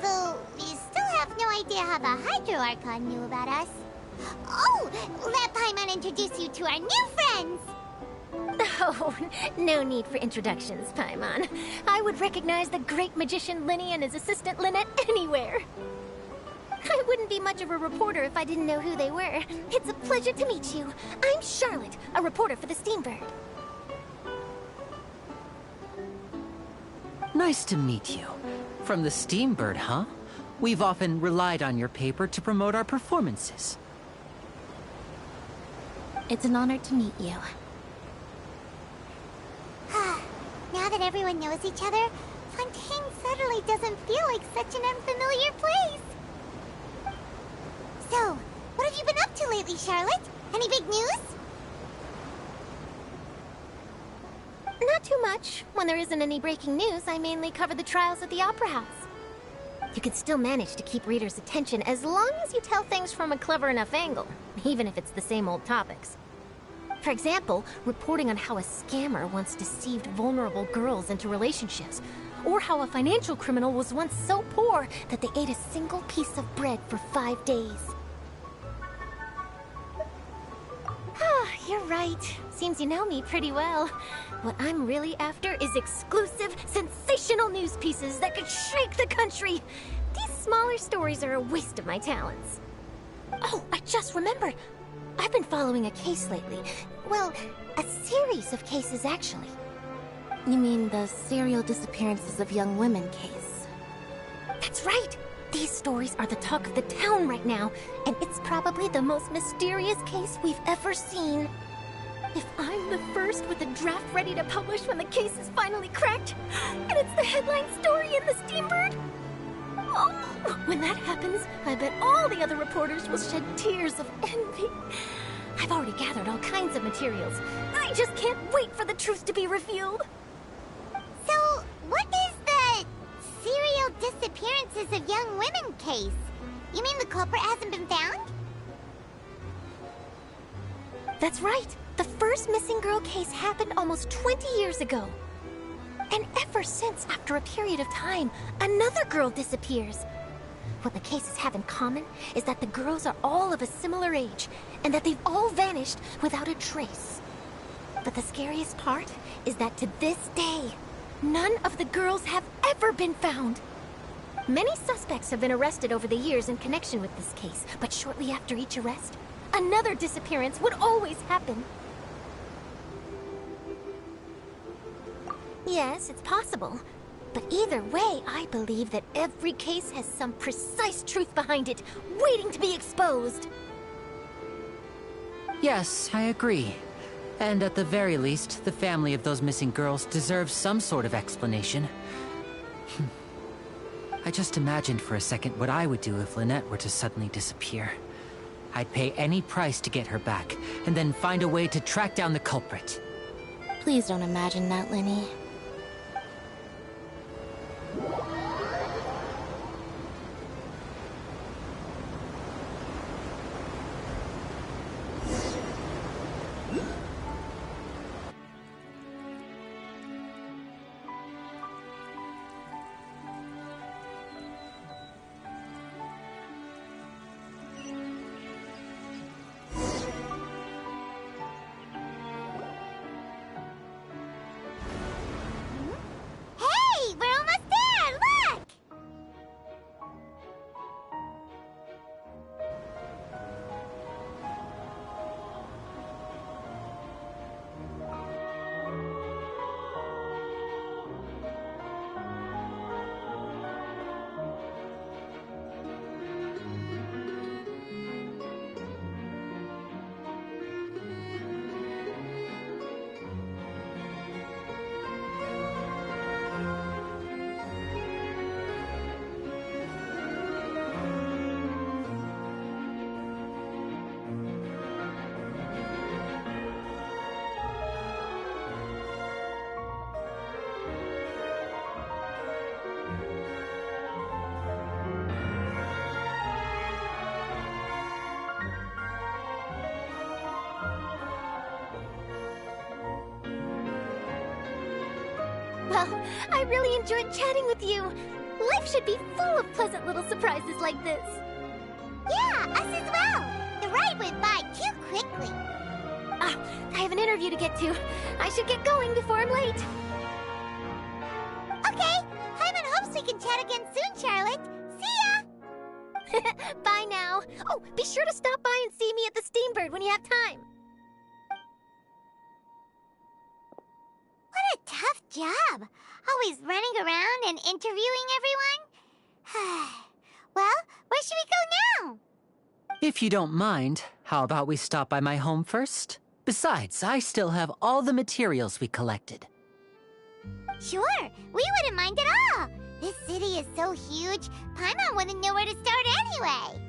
Though we still have no idea how the Hydro Archon knew about us. Oh, let Paimon introduce you to our new friends! Oh, no need for introductions, Paimon. I would recognize the great magician Linny and his assistant Lynette anywhere. I wouldn't be much of a reporter if I didn't know who they were. It's a pleasure to meet you. I'm Charlotte, a reporter for the Steambird. Nice to meet you. From the Steambird, huh? We've often relied on your paper to promote our performances. It's an honor to meet you. Now that everyone knows each other, Fontaine suddenly doesn't feel like such an unfamiliar place. So, what have you been up to lately, Charlotte? Any big news? Not too much. When there isn't any breaking news, I mainly cover the trials at the Opera House. You can still manage to keep readers' attention as long as you tell things from a clever enough angle, even if it's the same old topics. For example, reporting on how a scammer once deceived vulnerable girls into relationships, or how a financial criminal was once so poor that they ate a single piece of bread for 5 days. You're right. Seems you know me pretty well. What I'm really after is exclusive, sensational news pieces that could shake the country. These smaller stories are a waste of my talents. Oh, I just remembered. I've been following a case lately. Well, a series of cases, actually. You mean the serial disappearances of young women case? That's right. These stories are the talk of the town right now, and it's probably the most mysterious case we've ever seen. If I'm the first with a draft ready to publish when the case is finally cracked, and it's the headline story in the Steambird, oh, when that happens, I bet all the other reporters will shed tears of envy. I've already gathered all kinds of materials. I just can't wait for the truth to be revealed. So, what is the serial disappearances of young women case? You mean the culprit hasn't been found? That's right. The first missing girl case happened almost 20 years ago. And ever since, after a period of time, another girl disappears. What the cases have in common is that the girls are all of a similar age, and that they've all vanished without a trace. But the scariest part is that to this day, none of the girls have ever been found. Many suspects have been arrested over the years in connection with this case, but shortly after each arrest, another disappearance would always happen. Yes, it's possible. But either way, I believe that every case has some precise truth behind it, waiting to be exposed. Yes, I agree. And at the very least, the family of those missing girls deserves some sort of explanation. I just imagined for a second what I would do if Lynette were to suddenly disappear. I'd pay any price to get her back, and then find a way to track down the culprit. Please don't imagine that, Linny. Hey, we're almost there! Look! Well, I really enjoyed chatting with you. Life should be full of pleasant little surprises like this. Yeah, us as well. The ride went by too quickly. Ah, I have an interview to get to. I should get going before I'm late. Okay, Hyman hopes we can chat again soon, Charlotte. See ya! Bye now. Oh, be sure to stop by and see me at the Steambird when you have time. What a tough job. Always running around and interviewing everyone. Well, where should we go now? If you don't mind, how about we stop by my home first? Besides, I still have all the materials we collected. Sure, we wouldn't mind at all. This city is so huge, Paimon wouldn't know where to start anyway.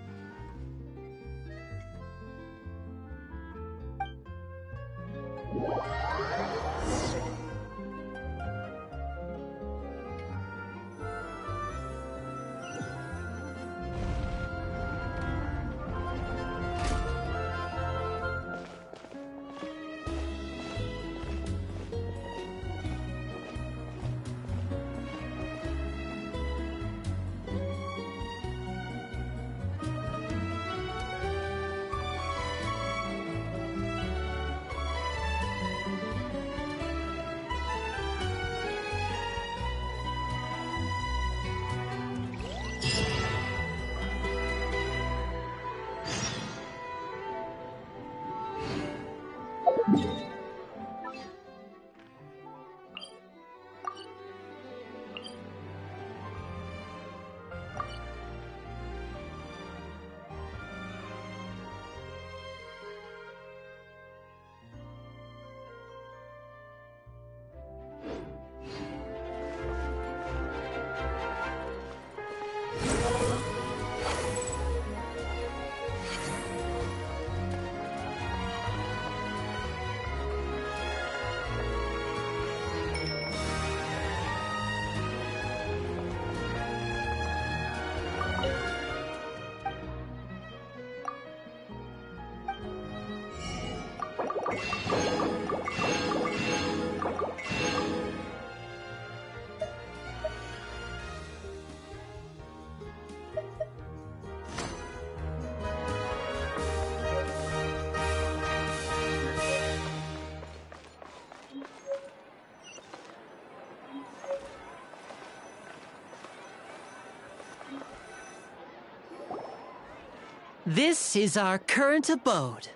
This is our current abode.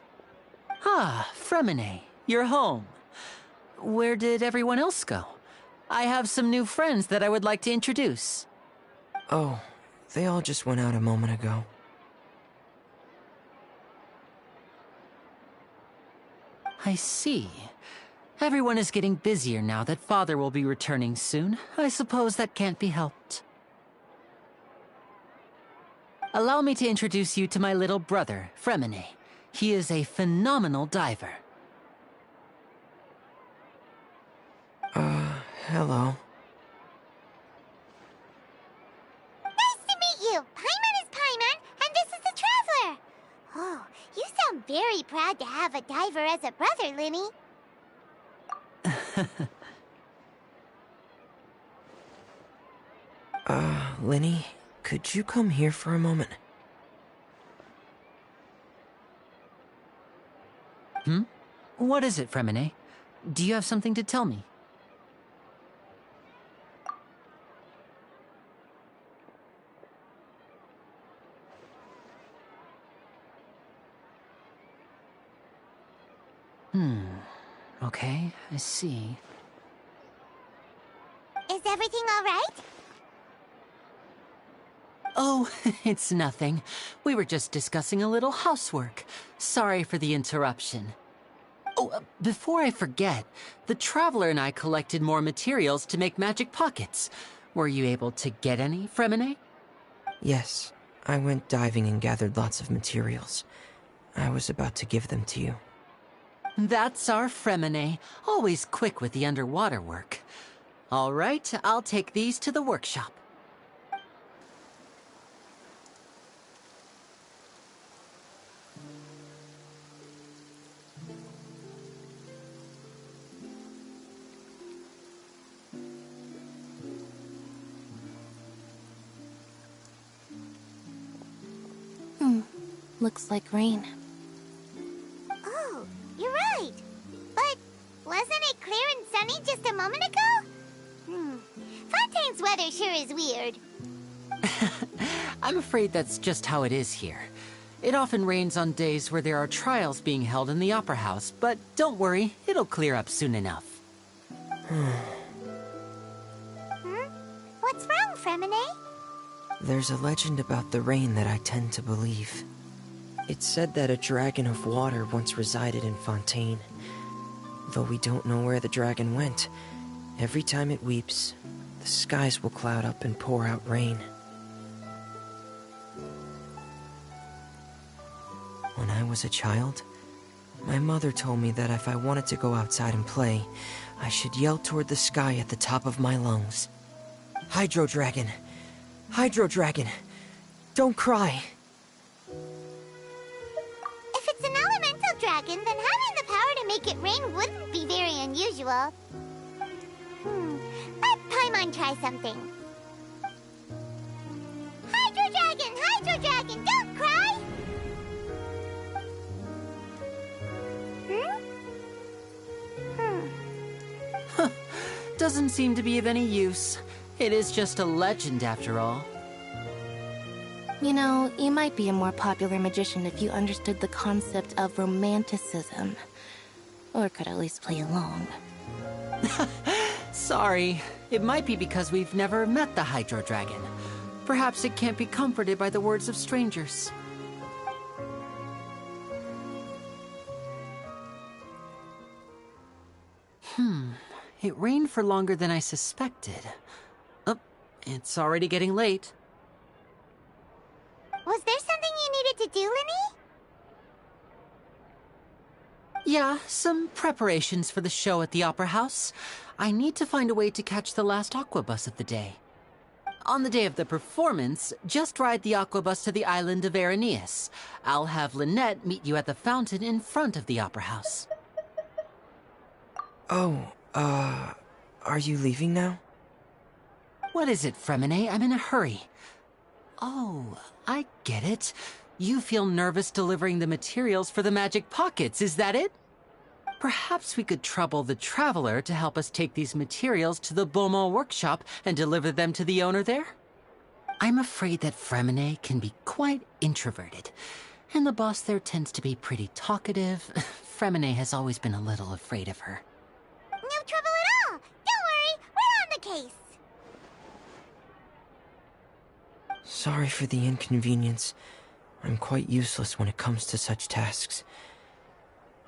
Ah, Fremine, you're home. Where did everyone else go? I have some new friends that I would like to introduce. Oh, they all just went out a moment ago. I see. Everyone is getting busier now that Father will be returning soon. I suppose that can't be helped. Allow me to introduce you to my little brother, Fremine. He is a phenomenal diver. Hello. Nice to meet you! Paimon is Paimon, and this is the Traveler! Oh, you sound very proud to have a diver as a brother, Linny. Linny, could you come here for a moment? What is it, Fremine? Do you have something to tell me? Okay, I see. Is everything all right? Oh, it's nothing. We were just discussing a little housework. Sorry for the interruption. Oh, before I forget, the Traveler and I collected more materials to make magic pockets. Were you able to get any, Fremine? Yes, I went diving and gathered lots of materials. I was about to give them to you. That's our Fremine, always quick with the underwater work. All right, I'll take these to the workshop. Looks like rain. Oh, you're right. But wasn't it clear and sunny just a moment ago? Fontaine's weather sure is weird. I'm afraid that's just how it is here. It often rains on days where there are trials being held in the Opera House, but don't worry, it'll clear up soon enough. What's wrong, Fremine? There's a legend about the rain that I tend to believe. It's said that a dragon of water once resided in Fontaine. Though we don't know where the dragon went, every time it weeps, the skies will cloud up and pour out rain. When I was a child, my mother told me that if I wanted to go outside and play, I should yell toward the sky at the top of my lungs. Hydro Dragon! Hydro Dragon! Don't cry! If it's an elemental dragon, then having the power to make it rain wouldn't be very unusual. Let Paimon try something. Hydro Dragon! Hydro Dragon! Don't cry! Doesn't seem to be of any use. It is just a legend after all. You know, you might be a more popular magician if you understood the concept of romanticism. Or could at least play along. Sorry. It might be because we've never met the Hydro Dragon. Perhaps it can't be comforted by the words of strangers. It rained for longer than I suspected. Oh, it's already getting late. Was there something you needed to do, Linny? Yeah, some preparations for the show at the Opera House. I need to find a way to catch the last aqua bus of the day. On the day of the performance, just ride the aqua bus to the island of Araneus. I'll have Lynette meet you at the fountain in front of the Opera House. Oh, are you leaving now? What is it, Fremine? I'm in a hurry. Oh, I get it. You feel nervous delivering the materials for the magic pockets, is that it? Perhaps we could trouble the Traveler to help us take these materials to the Beaumont workshop and deliver them to the owner there? I'm afraid that Fremine can be quite introverted, And the boss there tends to be pretty talkative. Fremine has always been a little afraid of her. No trouble at all. Don't worry, we're on the case. Sorry for the inconvenience. I'm quite useless when it comes to such tasks.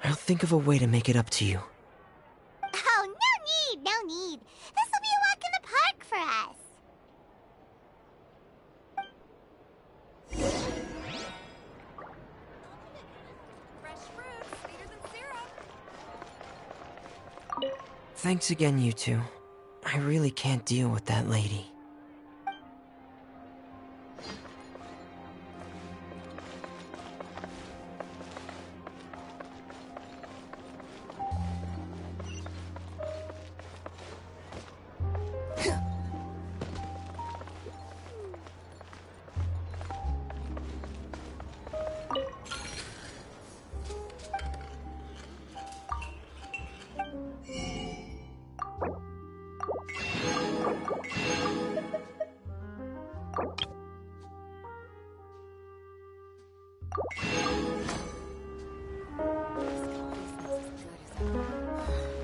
I'll think of a way to make it up to you. Oh, no need, no need. This will be a walk in the park for us. Thanks again, you two. I really can't deal with that lady.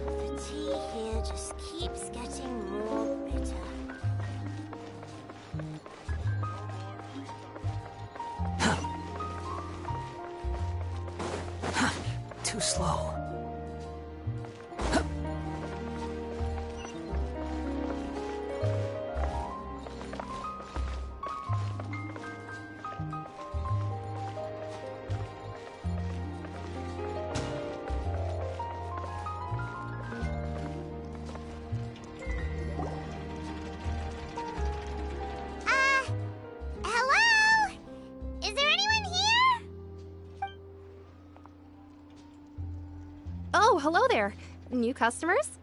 The tea here just keeps getting more bitter. Too slow. Hello? Is there anyone here? Oh, hello there. New customers?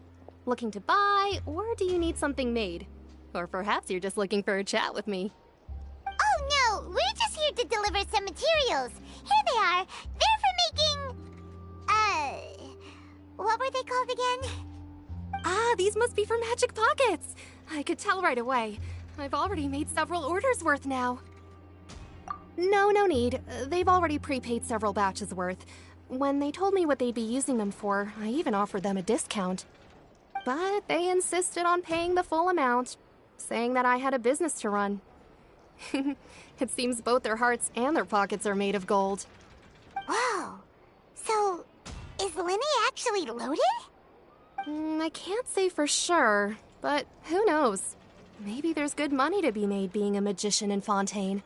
Looking to buy, or do you need something made? Or perhaps you're just looking for a chat with me. Oh no, we're just here to deliver some materials. Here they are. They're for making... what were they called again? Ah, these must be for magic pockets. I could tell right away. I've already made several orders worth now. No need. They've already prepaid several batches worth. When they told me what they'd be using them for, I even offered them a discount. But they insisted on paying the full amount, saying that I had a business to run. It seems both their hearts and their pockets are made of gold. Whoa. So, is Linny actually loaded? I can't say for sure, but who knows? Maybe there's good money to be made being a magician in Fontaine.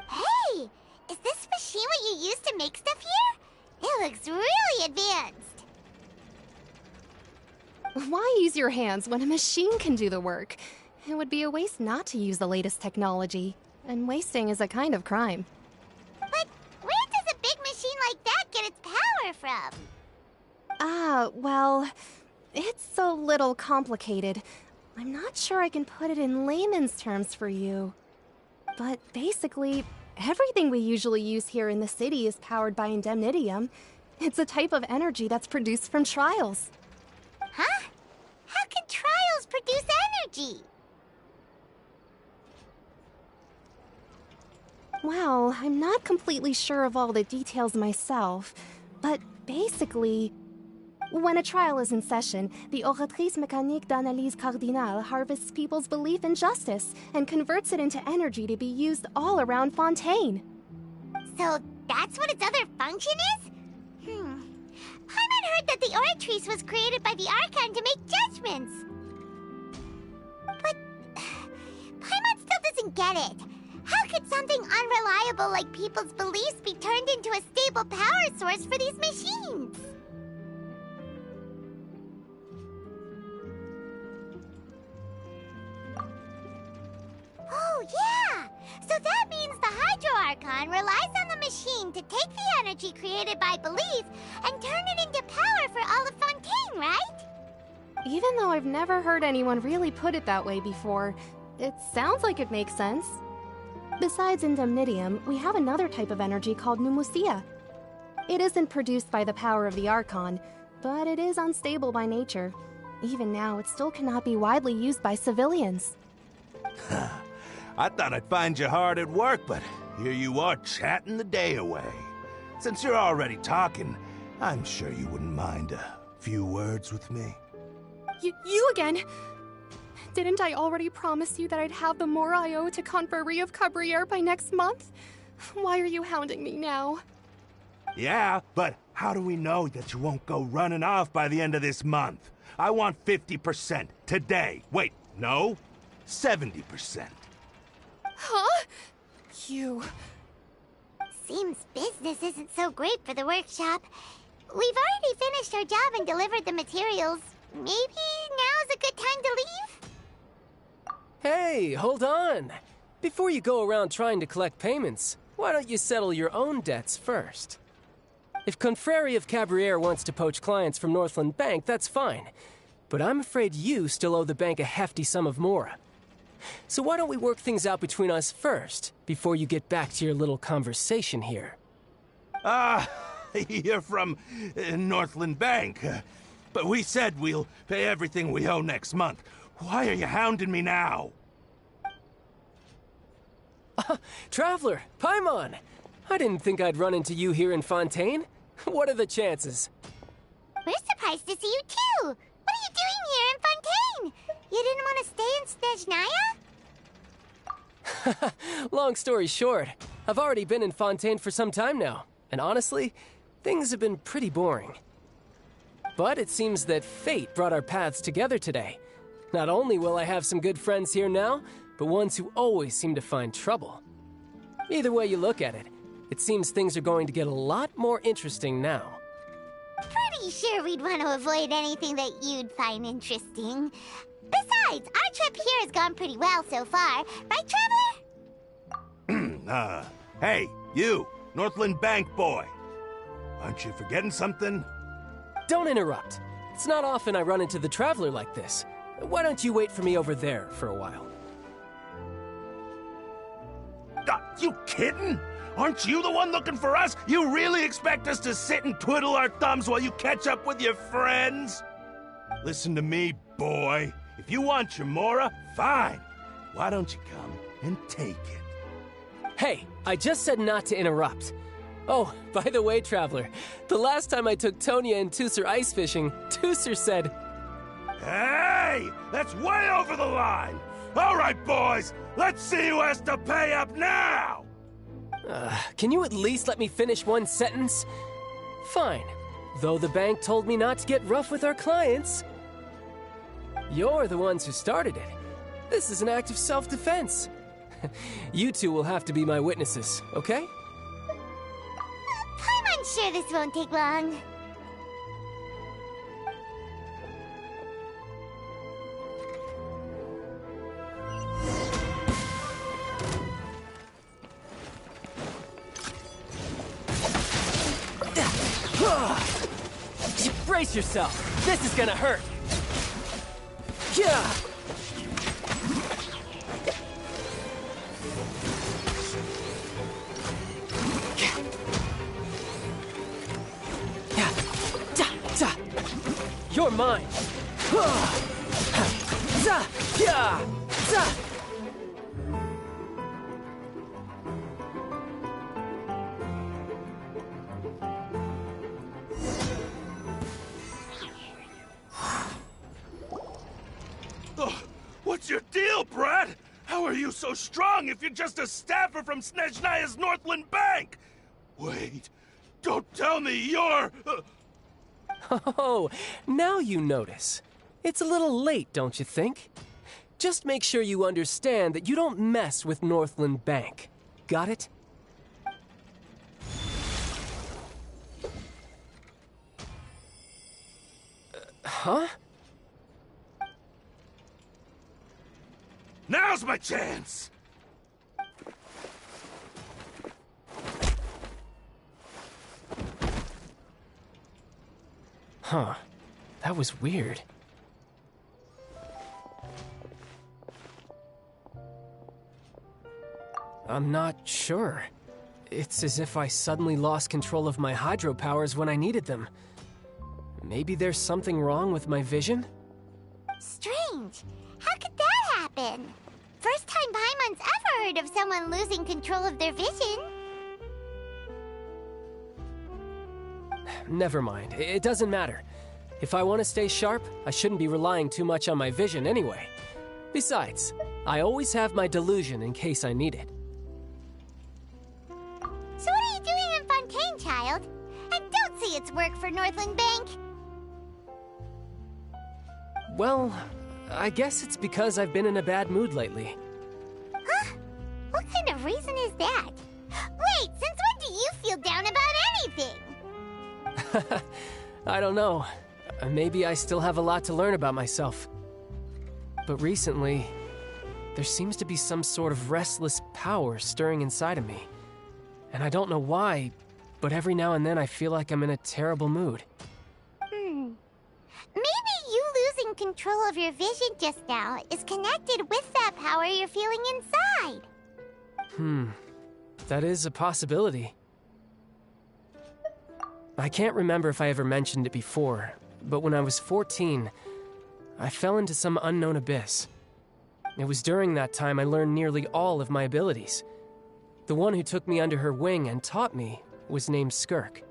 Hey! Is this machine what you use to make stuff here? It looks really advanced. Why use your hands when a machine can do the work? It would be a waste not to use the latest technology, and wasting is a kind of crime. But where does a big machine like that get its power from? Well, it's a little complicated. I'm not sure I can put it in layman's terms for you. But basically, everything we usually use here in the city is powered by indemnitium. It's a type of energy that's produced from trials. Huh? How can trials produce energy? Well, I'm not completely sure of all the details myself, but basically, when a trial is in session, the Oratrice Mécanique d'Analyse Cardinale harvests people's belief in justice and converts it into energy to be used all around Fontaine. So that's what its other function is? Paimon heard that the Oratrice was created by the Archon to make judgments. But Paimon still doesn't get it. How could something unreliable like people's beliefs be turned into a stable power source for these machines? Oh, yeah! So that means the Hydro Archon relies on the machine to take the energy created by belief and turn it into power for all of Fontaine, right? Even though I've never heard anyone really put it that way before, it sounds like it makes sense. Besides indemnitium, we have another type of energy called pneumosia. It isn't produced by the power of the Archon, but it is unstable by nature. Even now, it still cannot be widely used by civilians. I thought I'd find you hard at work, but here you are chatting the day away. since you're already talking, I'm sure you wouldn't mind a few words with me. You again? Didn't I already promise you that I'd have the more I owe to Confrérie of Cabriere by next month? Why are you hounding me now? Yeah, but how do we know that you won't go running off by the end of this month? I want 50% today. Wait, no, 70%. Huh? You... Seems business isn't so great for the workshop. We've already finished our job and delivered the materials. Maybe now's a good time to leave? Hey, hold on. Before you go around trying to collect payments, why don't you settle your own debts first? If Confrérie of Cabriere wants to poach clients from Northland Bank, that's fine. But I'm afraid you still owe the bank a hefty sum of mora. So why don't we work things out between us first, before you get back to your little conversation here? You're from Northland Bank. But we said we'll pay everything we owe next month. Why are you hounding me now? Traveler, Paimon! I didn't think I'd run into you here in Fontaine. What are the chances? We're surprised to see you too! What are you doing here in Fontaine? You didn't want to stay in Snezhnaya? Long story short, I've already been in Fontaine for some time now, and honestly, things have been pretty boring. But it seems that fate brought our paths together today. Not only will I have some good friends here now, but ones who always seem to find trouble. Either way you look at it, it seems things are going to get a lot more interesting now. Pretty sure we'd want to avoid anything that you'd find interesting. Besides, our trip here has gone pretty well so far. Right, Traveler? Hey, you, Northland Bank boy. Aren't you forgetting something? Don't interrupt. It's not often I run into the Traveler like this. Why don't you wait for me over there for a while? You kidding? Aren't you the one looking for us? You really expect us to sit and twiddle our thumbs while you catch up with your friends? Listen to me, boy. If you want your mora, fine. Why don't you come and take it? Hey, I just said not to interrupt. Oh, by the way, Traveler, the last time I took Tonya and Tusser ice fishing, Tusser said... Hey! That's way over the line! All right, boys, let's see who has to pay up now! Can you at least let me finish one sentence? Fine. Though the bank told me not to get rough with our clients. You're the ones who started it. This is an act of self-defense. You two will have to be my witnesses, okay? I'm sure this won't take long. Brace yourself. This is gonna hurt. Yeah. You're mine. What's your deal, Brad? How are you so strong if you're just a staffer from Snezhnaya's Northland Bank? Wait, don't tell me you're... Oh, now you notice. It's a little late, don't you think? Just make sure you understand that you don't mess with Northland Bank. Got it? Huh? Now's my chance! Huh. That was weird. I'm not sure. It's as if I suddenly lost control of my hydro powers when I needed them. Maybe there's something wrong with my vision? Strange. How could that happen? First time Paimon's ever heard of someone losing control of their vision. never mind. It doesn't matter. If I want to stay sharp, I shouldn't be relying too much on my vision anyway. Besides, I always have my delusion in case I need it. So what are you doing in Fontaine, child? And don't say it's work for Northland Bank. Well, I guess it's because I've been in a bad mood lately. Huh? What kind of reason is that? Wait, since when do you feel down about anything? I don't know. Maybe I still have a lot to learn about myself. But recently, there seems to be some sort of restless power stirring inside of me. And I don't know why, but every now and then I feel like I'm in a terrible mood. Maybe you losing control of your vision just now is connected with that power you're feeling inside. That is a possibility. I can't remember if I ever mentioned it before, but when I was 14, I fell into some unknown abyss. It was during that time I learned nearly all of my abilities. The one who took me under her wing and taught me was named Skirk.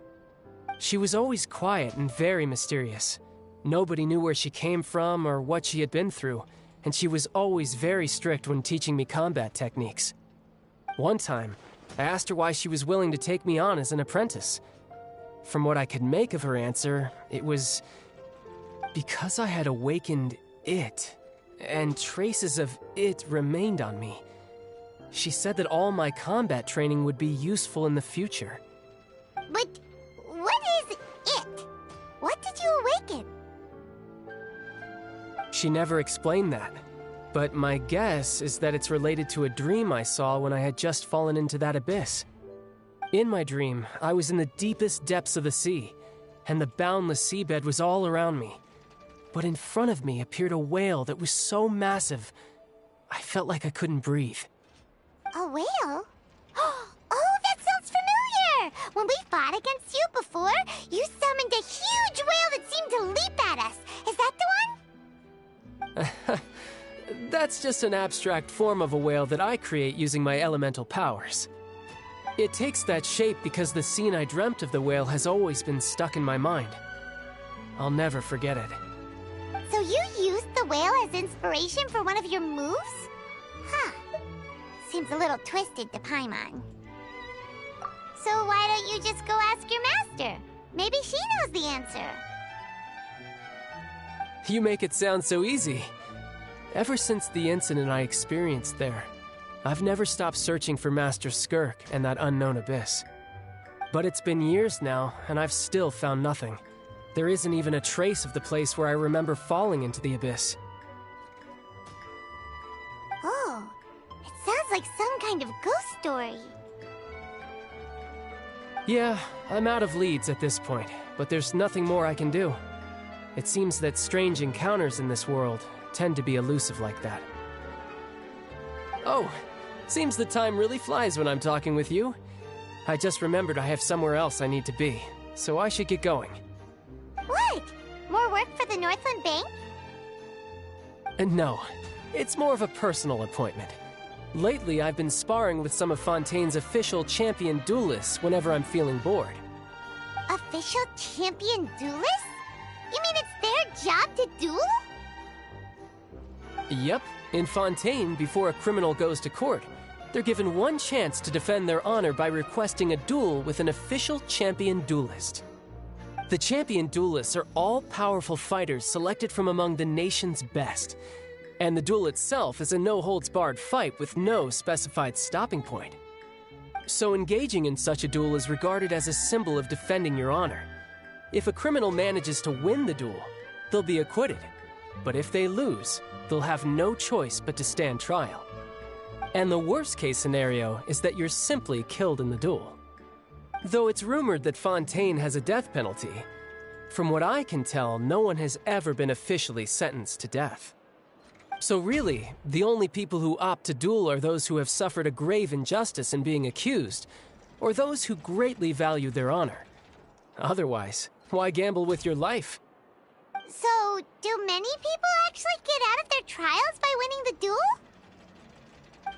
She was always quiet and very mysterious. Nobody knew where she came from or what she had been through, and she was always very strict when teaching me combat techniques. One time, I asked her why she was willing to take me on as an apprentice. From what I could make of her answer, it was because I had awakened it, and traces of it remained on me. She said that all my combat training would be useful in the future. But what is it? What did you awaken? She never explained that, but my guess is that it's related to a dream I saw when I had just fallen into that abyss. In my dream, I was in the deepest depths of the sea, and the boundless seabed was all around me. But in front of me appeared a whale that was so massive, I felt like I couldn't breathe. A whale? Oh, that sounds familiar! When we fought against you before, you summoned a huge whale that seemed to leap at us. Is that the one? That's just an abstract form of a whale that I create using my elemental powers. It takes that shape because the scene I dreamt of the whale has always been stuck in my mind. I'll never forget it. So you used the whale as inspiration for one of your moves? Huh. Seems a little twisted to Paimon. So why don't you just go ask your master? Maybe she knows the answer. You make it sound so easy. Ever since the incident I experienced there, I've never stopped searching for Master Skirk and that unknown abyss. But it's been years now, and I've still found nothing. There isn't even a trace of the place where I remember falling into the abyss. Oh, it sounds like some kind of ghost story. Yeah, I'm out of leads at this point, but there's nothing more I can do. It seems that strange encounters in this world tend to be elusive like that. Oh, seems the time really flies when I'm talking with you. I just remembered I have somewhere else I need to be, so I should get going. What? More work for the Northland Bank? No, it's more of a personal appointment. Lately, I've been sparring with some of Fontaine's official champion duelists whenever I'm feeling bored. Official champion duelists? You mean it's their job to duel? Yep. In Fontaine, before a criminal goes to court, they're given one chance to defend their honor by requesting a duel with an official champion duelist. The champion duelists are all-powerful fighters selected from among the nation's best, and the duel itself is a no-holds-barred fight with no specified stopping point. So engaging in such a duel is regarded as a symbol of defending your honor. If a criminal manages to win the duel, they'll be acquitted. But if they lose, they'll have no choice but to stand trial. And the worst-case scenario is that you're simply killed in the duel. Though it's rumored that Fontaine has a death penalty, from what I can tell, no one has ever been officially sentenced to death. So really, the only people who opt to duel are those who have suffered a grave injustice in being accused, or those who greatly value their honor. Otherwise, why gamble with your life? So, do many people actually get out of their trials by winning the duel?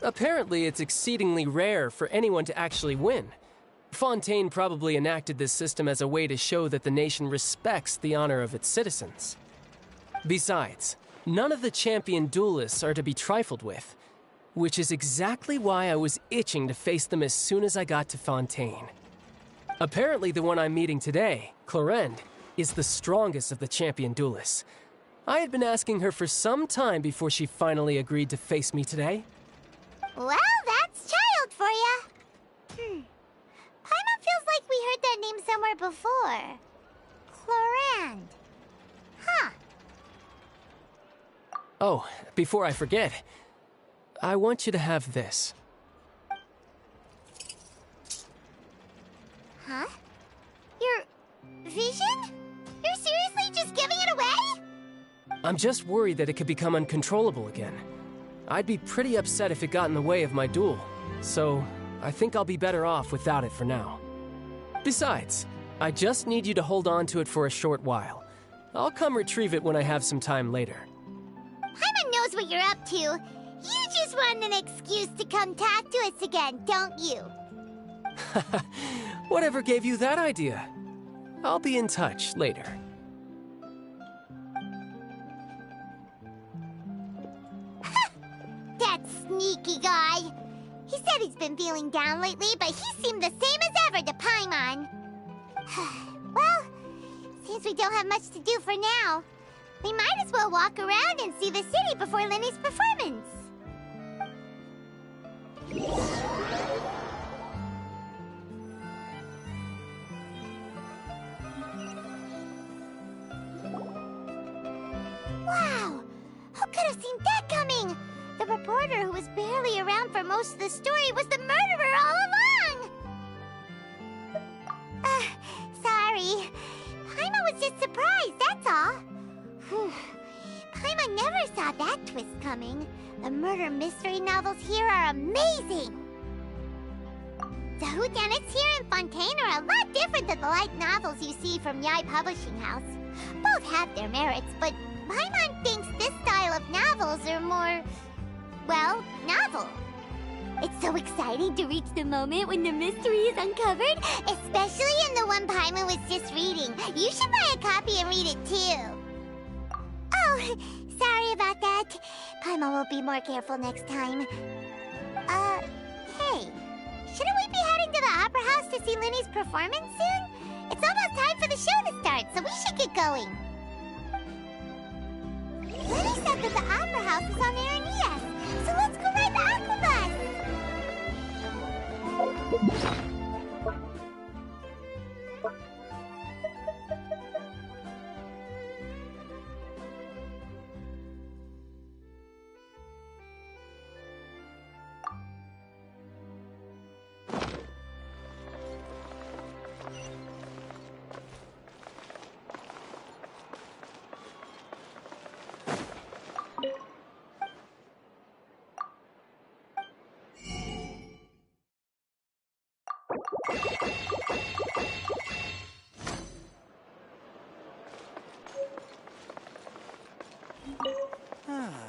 Apparently, it's exceedingly rare for anyone to actually win. Fontaine probably enacted this system as a way to show that the nation respects the honor of its citizens. Besides, none of the champion duelists are to be trifled with, which is exactly why I was itching to face them as soon as I got to Fontaine. Apparently the one I'm meeting today, Clorinde, is the strongest of the champion duelists. I had been asking her for some time before she finally agreed to face me today. Well, that's child for ya. Paimon feels like we heard that name somewhere before. Clorinde. Huh. Oh, before I forget, I want you to have this. Huh? Your vision? You're seriously just giving it away? I'm just worried that it could become uncontrollable again. I'd be pretty upset if it got in the way of my duel, so I think I'll be better off without it for now. Besides, I just need you to hold on to it for a short while. I'll come retrieve it when I have some time later. Paimon knows what you're up to. You just want an excuse to come talk to us again, don't you? Whatever gave you that idea? I'll be in touch later. That sneaky guy. He said he's been feeling down lately, but he seemed the same as ever to Paimon. Well, seems we don't have much to do for now. We might as well walk around and see the city before Lenny's performance. Wow! Who could have seen that coming? The reporter who was barely around for most of the story was the murderer all along! Sorry. Paimon was just surprised, that's all. Paimon never saw that twist coming. The murder mystery novels here are amazing! The whodunits here in Fontaine are a lot different than the light novels you see from Yai Publishing House. Both have their merits, but Paimon thinks this style of novels are more, well, novel. It's so exciting to reach the moment when the mystery is uncovered, especially in the one Paimon was just reading. You should buy a copy and read it too. Oh, sorry about that. Paimon will be more careful next time. Hey, shouldn't we be heading to the Opera House to see Lenny's performance soon? It's almost time for the show to start, so we should get going. Lenny said that the Opera House is on Aranias, so let's go ride the Aqua Bus!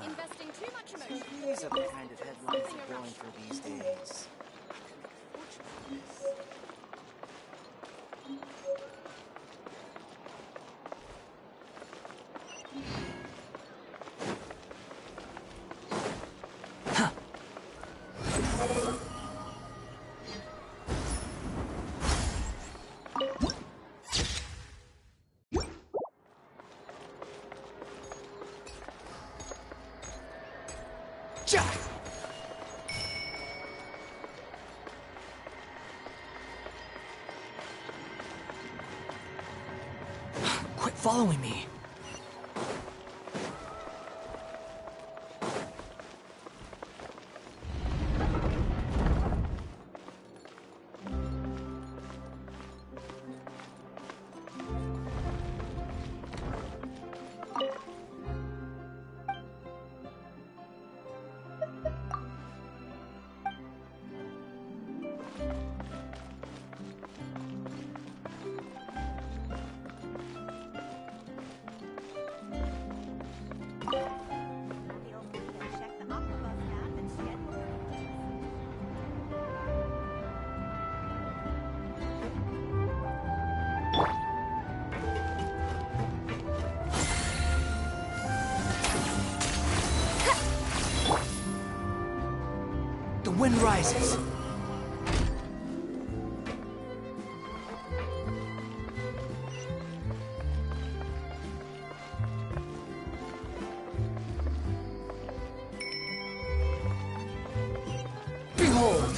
Investing too much emotion. These are the kind of headlines you're going for these days. Quit following me. wind rises. Behold!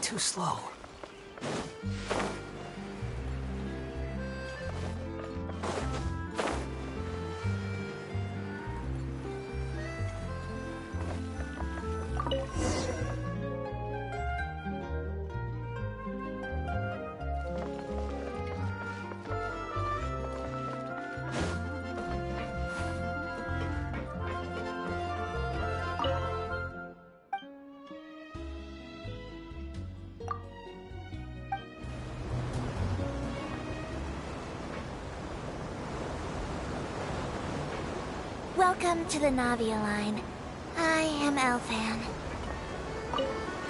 Too slow. Welcome to the Navia line. I am Elfan.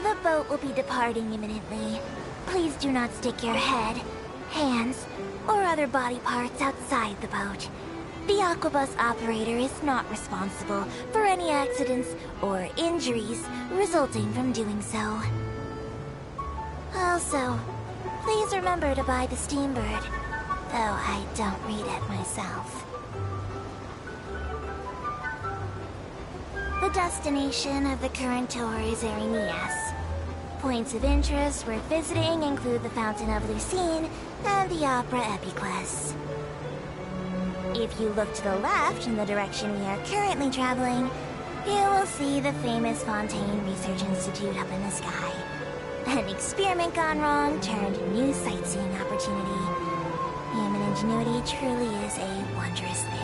The boat will be departing imminently. Please do not stick your head, hands, or other body parts outside the boat. The Aquabus operator is not responsible for any accidents or injuries resulting from doing so. Also, please remember to buy the Steambird, though I don't read it myself. The destination of the current tour is Erinias. Points of interest worth visiting include the Fountain of Lucine and the Opera Epiclese. If you look to the left in the direction we are currently traveling, you will see the famous Fontaine Research Institute up in the sky. An experiment gone wrong turned a new sightseeing opportunity. Human ingenuity truly is a wondrous thing.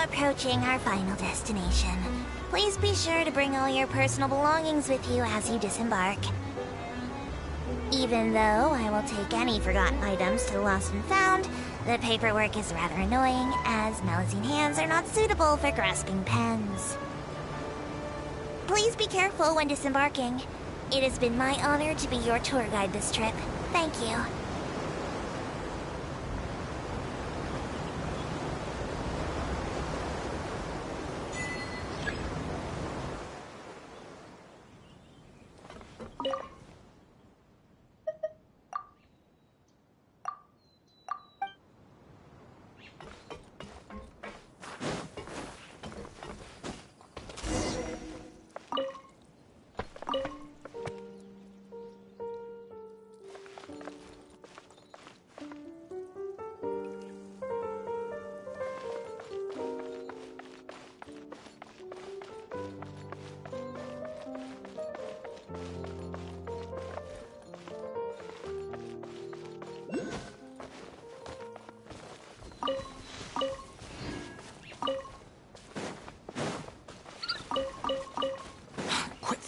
Approaching our final destination. Please be sure to bring all your personal belongings with you as you disembark. Even though I will take any forgotten items to the lost and found, the paperwork is rather annoying, as Melusine hands are not suitable for grasping pens. Please be careful when disembarking. It has been my honor to be your tour guide this trip. Thank you.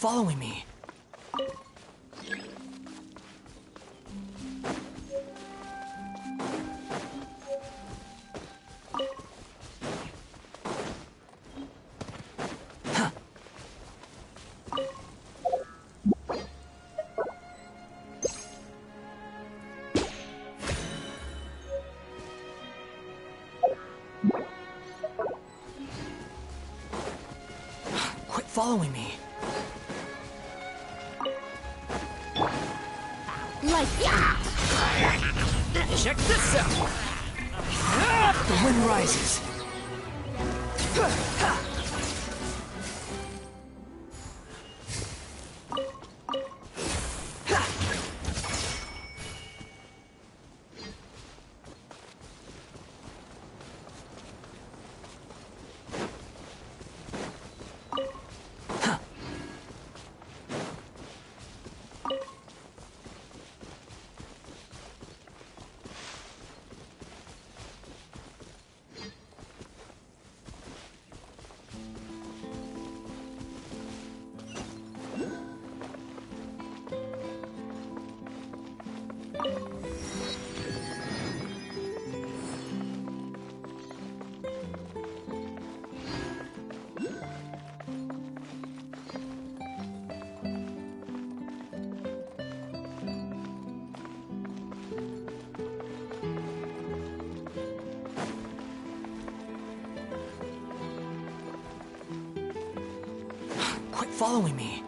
following me. Quit following me. Check this out! The wind rises. Quit following me.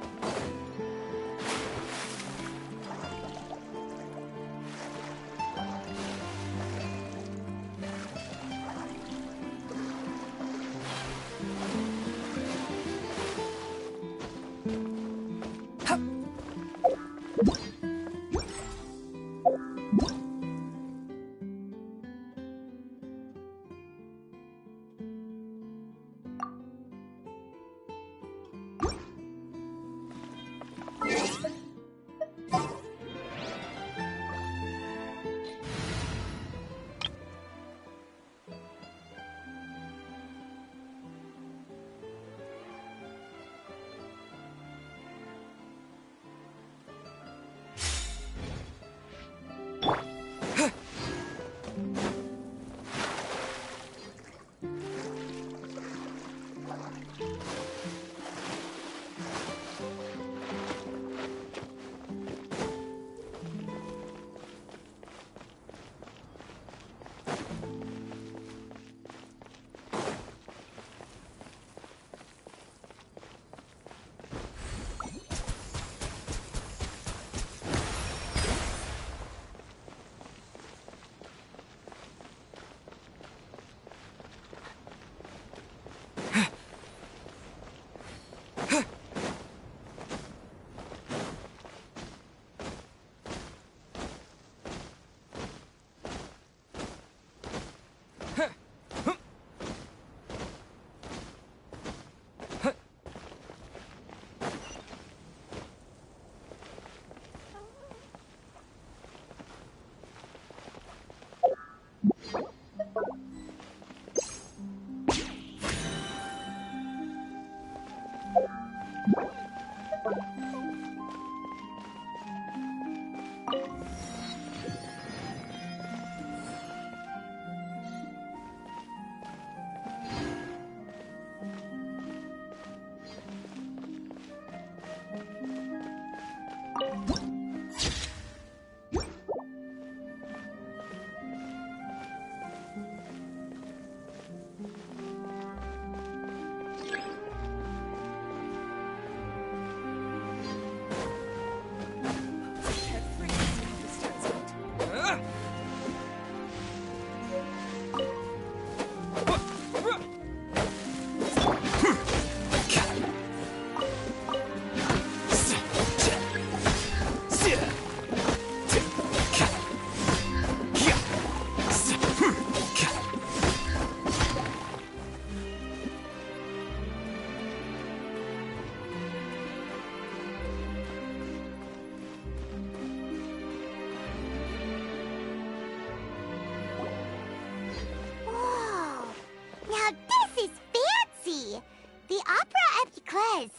The Opera Epiclese.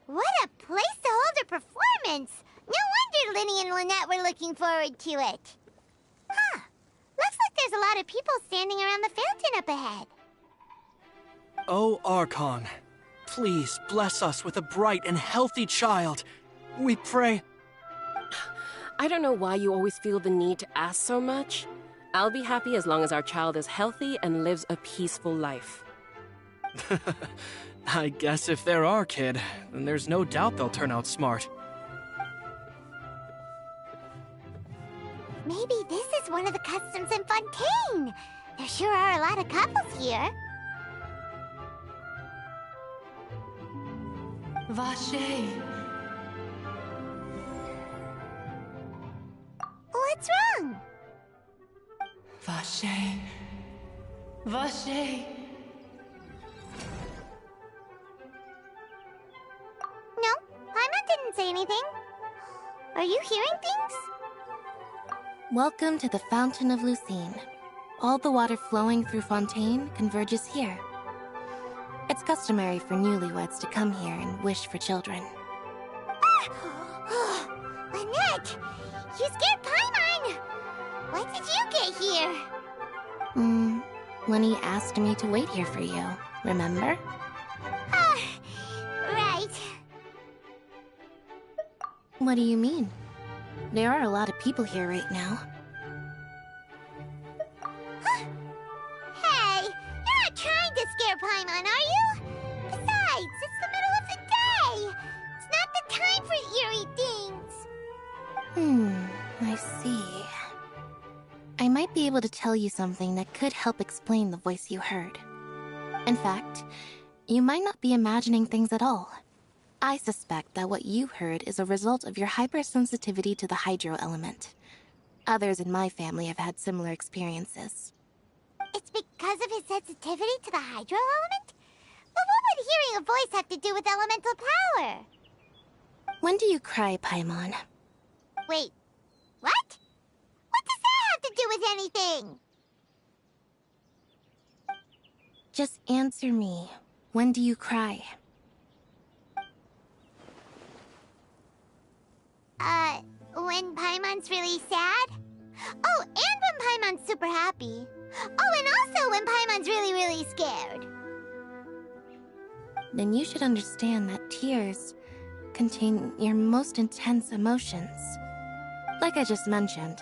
What a place performance. No wonder Linny and Lynette were looking forward to it. Huh. Looks like there's a lot of people standing around the fountain up ahead. Oh, Archon, please bless us with a bright and healthy child. We pray. I don't know why you always feel the need to ask so much. I'll be happy as long as our child is healthy and lives a peaceful life. I guess if they're our kid, then there's no doubt they'll turn out smart. Maybe this is one of the customs in Fontaine. There sure are a lot of couples here. Vache. What's wrong? Vache. Vache. No, Paimon didn't say anything. Are you hearing things? Welcome to the Fountain of Lucine. All the water flowing through Fontaine converges here. It's customary for newlyweds to come here and wish for children. Lynette! You scared Paimon! When did you get here? Lenny asked me to wait here for you, remember? Right. What do you mean? There are a lot of people here right now. Hey, you're not trying to scare Paimon, are you? Besides, it's the middle of the day. It's not the time for eerie things. I see. I might be able to tell you something that could help explain the voice you heard. In fact, you might not be imagining things at all. I suspect that what you heard is a result of your hypersensitivity to the hydro element. Others in my family have had similar experiences. It's because of his sensitivity to the hydro element? But what would hearing a voice have to do with elemental power? When do you cry, Paimon? Wait, what? What does that have to do with anything? Just answer me. When do you cry? When Paimon's really sad? Oh, and when Paimon's super happy. Oh, and also when Paimon's really, really scared. Then you should understand that tears contain your most intense emotions. Like I just mentioned,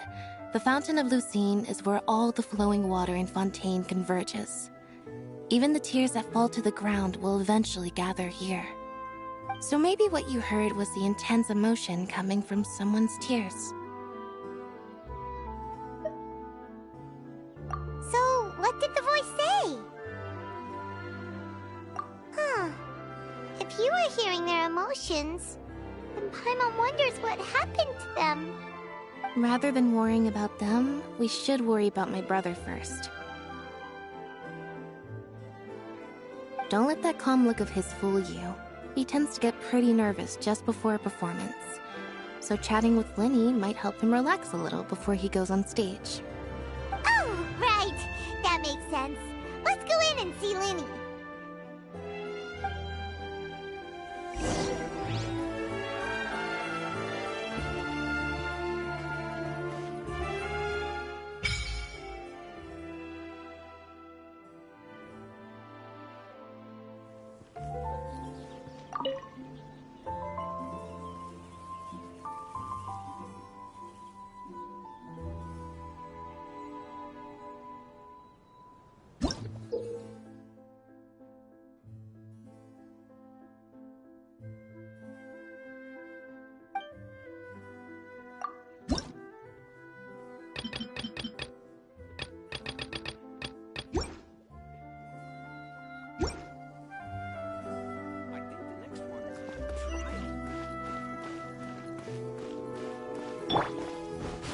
the Fountain of Lucine is where all the flowing water in Fontaine converges. Even the tears that fall to the ground will eventually gather here. So maybe what you heard was the intense emotion coming from someone's tears. So, what did the voice say? If you were hearing their emotions, then Paimon wonders what happened to them. Rather than worrying about them, we should worry about my brother first. Don't let that calm look of his fool you. He tends to get pretty nervous just before a performance. So chatting with Linny might help him relax a little before he goes on stage. Oh, right. That makes sense. Let's go in and see Linny.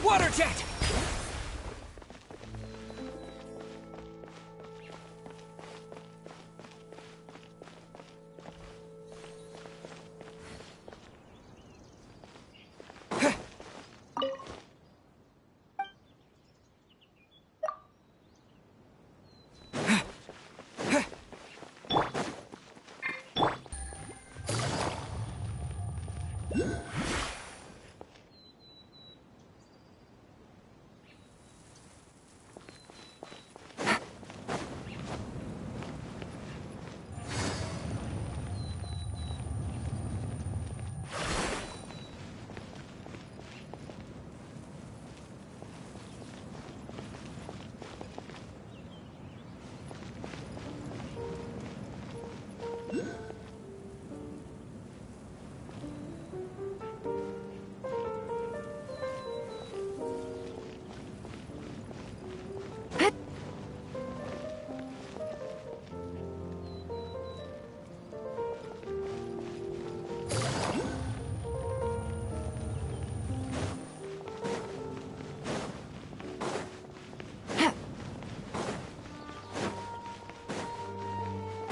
Water jet!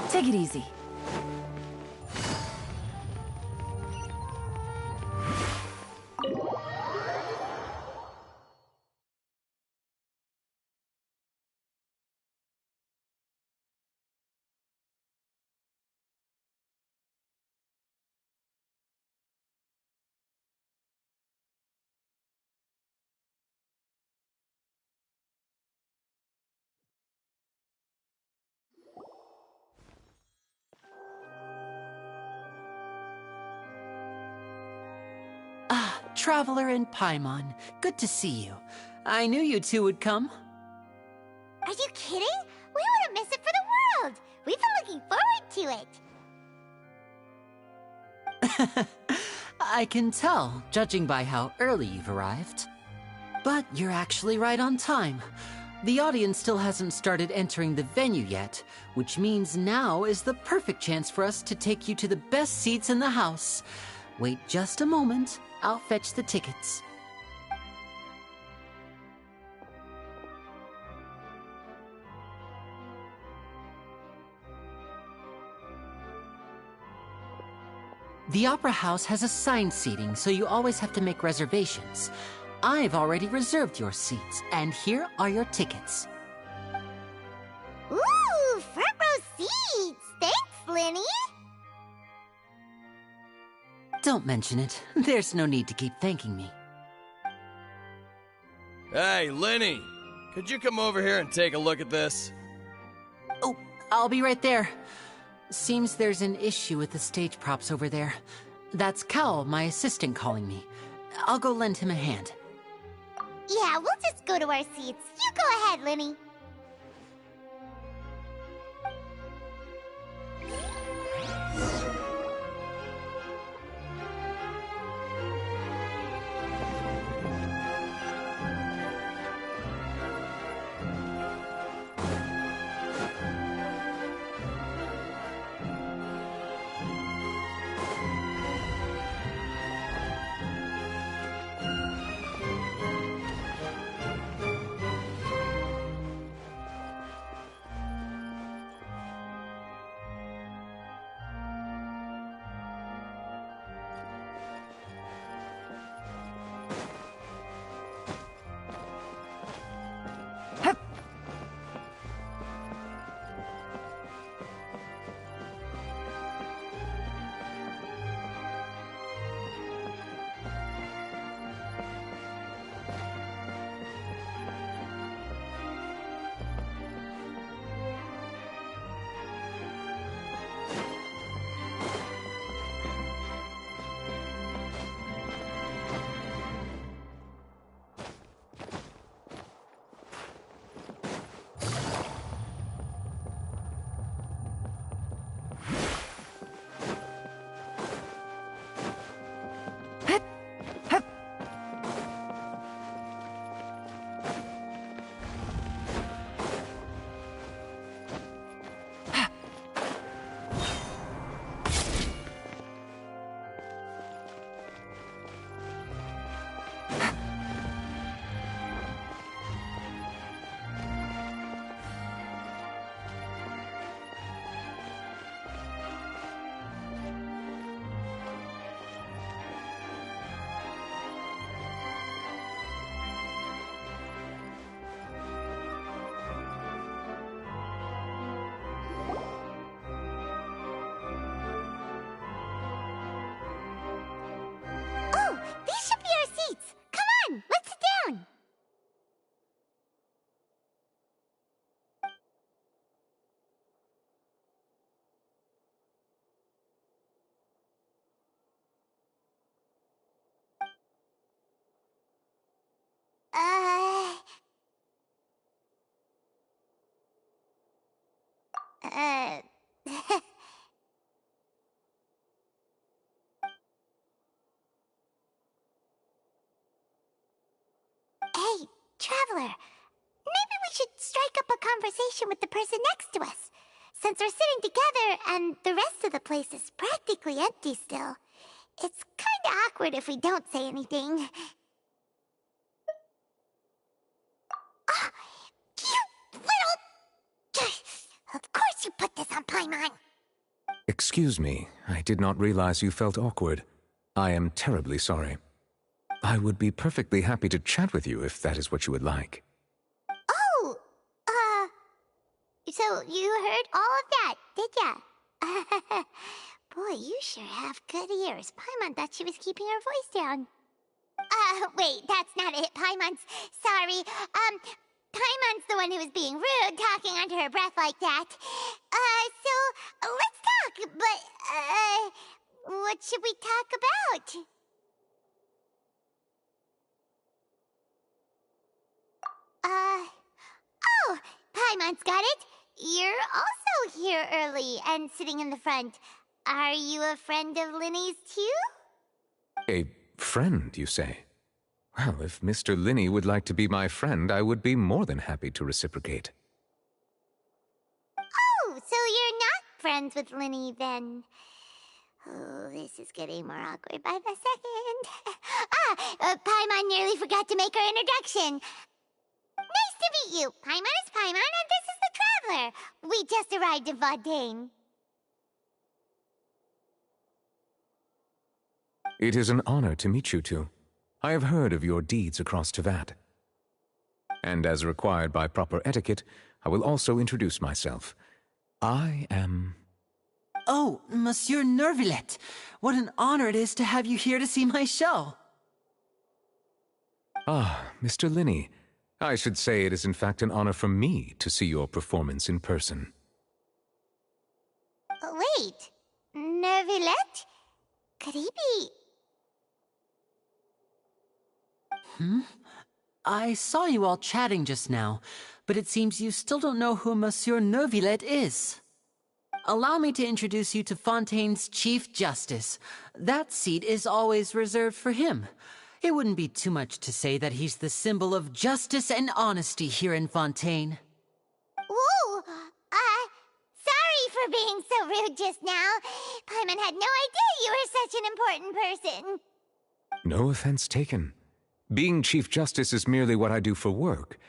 Take it easy. Ah, Traveler and Paimon. Good to see you. I knew you two would come. Are you kidding? We wouldn't miss it for the world! We've been looking forward to it! I can tell, judging by how early you've arrived. But you're actually right on time. The audience still hasn't started entering the venue yet, which means now is the perfect chance for us to take you to the best seats in the house. Wait just a moment. I'll fetch the tickets. The Opera House has assigned seating, so you always have to make reservations. I've already reserved your seats, and here are your tickets. Ooh, front row seats! Thanks, Linny! Don't mention it. There's no need to keep thanking me. Hey, Linny! Could you come over here and take a look at this? Oh, I'll be right there. Seems there's an issue with the stage props over there. That's Cal, my assistant, calling me. I'll go lend him a hand. Yeah, we'll just go to our seats. You go ahead, Linny. Uh... Hey, Traveler. Maybe we should strike up a conversation with the person next to us. Since we're sitting together and the rest of the place is practically empty still, it's kinda awkward if we don't say anything. Oh, you little... Of course you put this on Paimon? Excuse me, I did not realize you felt awkward. I am terribly sorry. I would be perfectly happy to chat with you if that is what you would like. Oh, so you heard all of that, did ya? Boy, you sure have good ears. Paimon thought she was keeping her voice down. Wait, that's not it. Paimon's sorry. Paimon's the one who was being rude, talking under her breath like that. So let's talk, but, what should we talk about? Oh, Paimon's got it. You're also here early and sitting in the front. Are you a friend of Linny's too? A friend, you say? Well, if Mr. Linney would like to be my friend, I would be more than happy to reciprocate. Oh, so you're not friends with Linny then? Oh, this is getting more awkward by the second. Paimon nearly forgot to make her introduction. Nice to meet you. Paimon is Paimon, and this is the Traveler. We just arrived in Fontaine. It is an honor to meet you two. I have heard of your deeds across Tevat. And as required by proper etiquette, I will also introduce myself. I am... Oh, Monsieur Nervillet. What an honor it is to have you here to see my show. Ah, Mr. Linney. I should say it is in fact an honor for me to see your performance in person. Wait, Nervillet? Could he be... I saw you all chatting just now, but it seems you still don't know who Monsieur Nervillet is. Allow me to introduce you to Fontaine's Chief Justice. That seat is always reserved for him. It wouldn't be too much to say that he's the symbol of justice and honesty here in Fontaine. Whoa! Sorry for being so rude just now. Paimon had no idea you were such an important person. No offense taken. Being Chief Justice is merely what I do for work.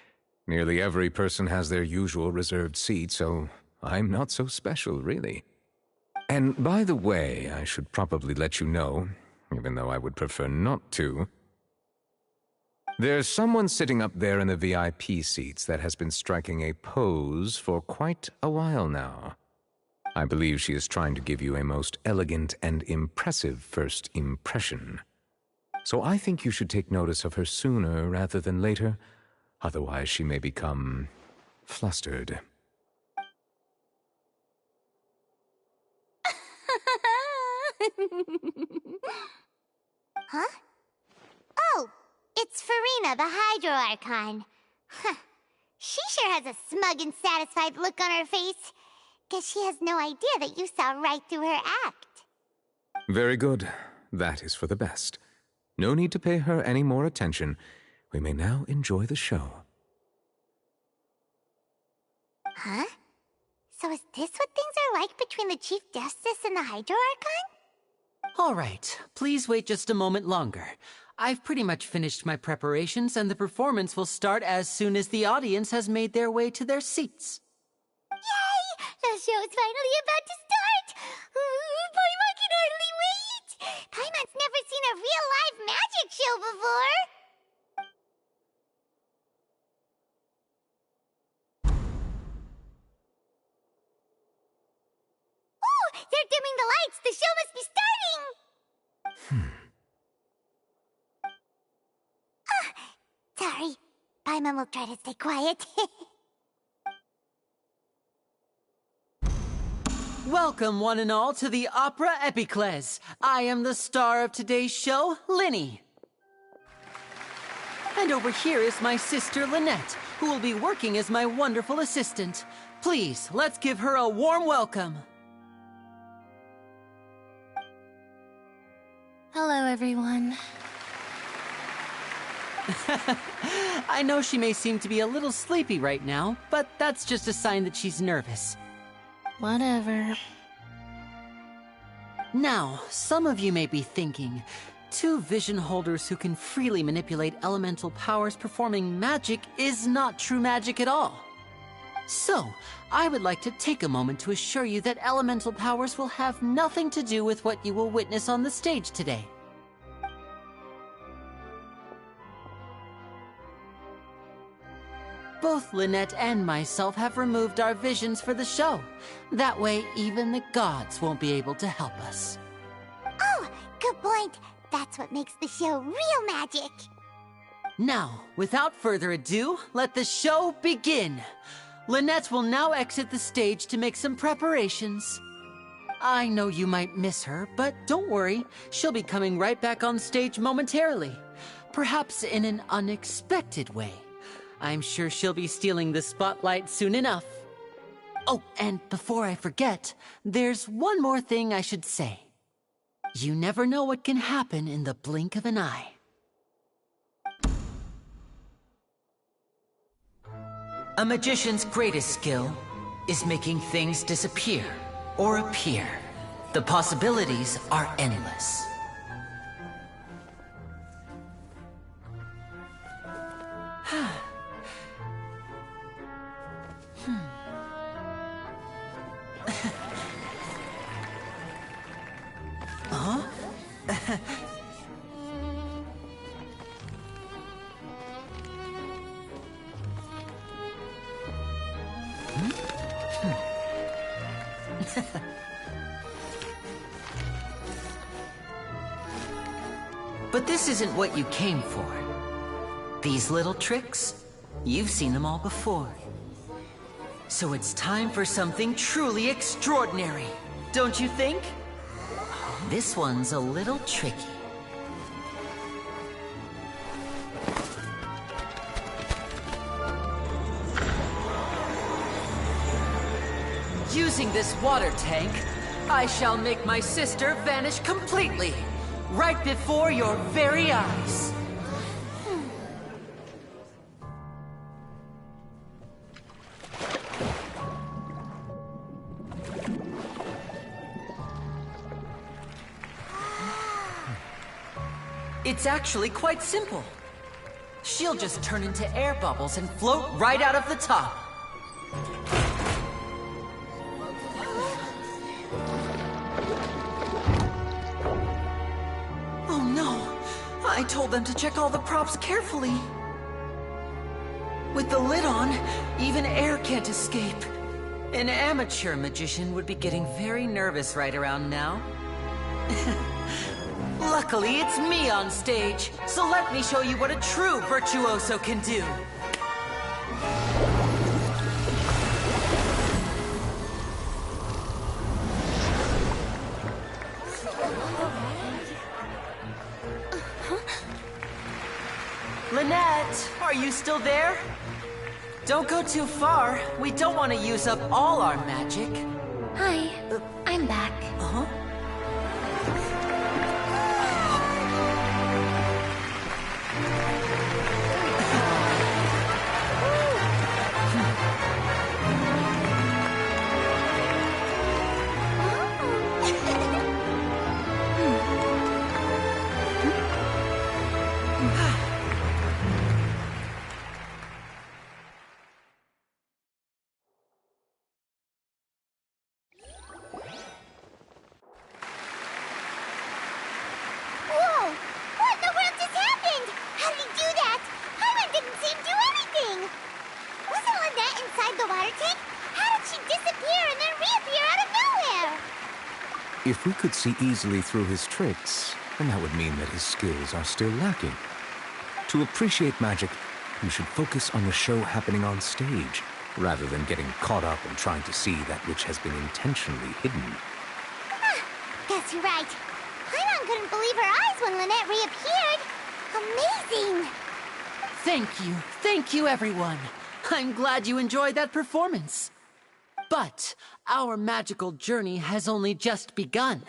Nearly every person has their usual reserved seat, so I'm not so special, really. And by the way, I should probably let you know, even though I would prefer not to, there's someone sitting up there in the VIP seats that has been striking a pose for quite a while now. I believe she is trying to give you a most elegant and impressive first impression. So I think you should take notice of her sooner rather than later, otherwise she may become flustered. Huh? Oh, it's Farina, the Hydro Archon. Huh. She sure has a smug and satisfied look on her face. Guess she has no idea that you saw right through her act. Very good. That is for the best. No need to pay her any more attention. We may now enjoy the show. Huh? So is this what things are like between the Chief Justice and the Hydro Archon? All right, please wait just a moment longer. I've pretty much finished my preparations, and the performance will start as soon as the audience has made their way to their seats. Yay! The show is finally about to start! Paimon can hardly wait! Paimon's never seen a real live magic show before! Oh! They're dimming the lights! The show must be starting! Sorry. Paimon will try to stay quiet. Welcome, one and all, to the Opera Epiclese. I am the star of today's show, Linny. And over here is my sister, Lynette, who will be working as my wonderful assistant. Please, let's give her a warm welcome. Hello, everyone. I know she may seem to be a little sleepy right now, but that's just a sign that she's nervous. Whatever. Now, some of you may be thinking, two vision holders who can freely manipulate elemental powers performing magic is not true magic at all. So, I would like to take a moment to assure you that elemental powers will have nothing to do with what you will witness on the stage today. Both Lynette and myself have removed our visions for the show. That way, even the gods won't be able to help us. Oh, good point. That's what makes the show real magic. Now, without further ado, let the show begin. Lynette will now exit the stage to make some preparations. I know you might miss her, but don't worry. She'll be coming right back on stage momentarily. Perhaps in an unexpected way. I'm sure she'll be stealing the spotlight soon enough. Oh, and before I forget, there's one more thing I should say. You never know what can happen in the blink of an eye. A magician's greatest skill is making things disappear or appear. The possibilities are endless. Huh? But this isn't what you came for. These little tricks, you've seen them all before. So it's time for something truly extraordinary, don't you think? This one's a little tricky. Using this water tank, I shall make my sister vanish completely, right before your very eyes. It's actually quite simple. She'll just turn into air bubbles and float right out of the top. Oh no! I told them to check all the props carefully. With the lid on, even air can't escape. An amateur magician would be getting very nervous right around now. Luckily, it's me on stage, so let me show you what a true virtuoso can do. Lynette, are you still there? Don't go too far. We don't want to use up all our magic. Hi, I'm back. Uh-huh. Whoa! What in the world just happened? How did he do that? Paimon didn't see him do anything! Wasn't Lynette inside the water tank? How did she disappear and then reappear out of nowhere? If we could see easily through his tricks, then that would mean that his skills are still lacking. To appreciate magic, you should focus on the show happening on stage, rather than getting caught up in trying to see that which has been intentionally hidden. Guess you're right. Paimon couldn't believe her eyes when Lynette reappeared. Amazing! Thank you everyone. I'm glad you enjoyed that performance. But our magical journey has only just begun.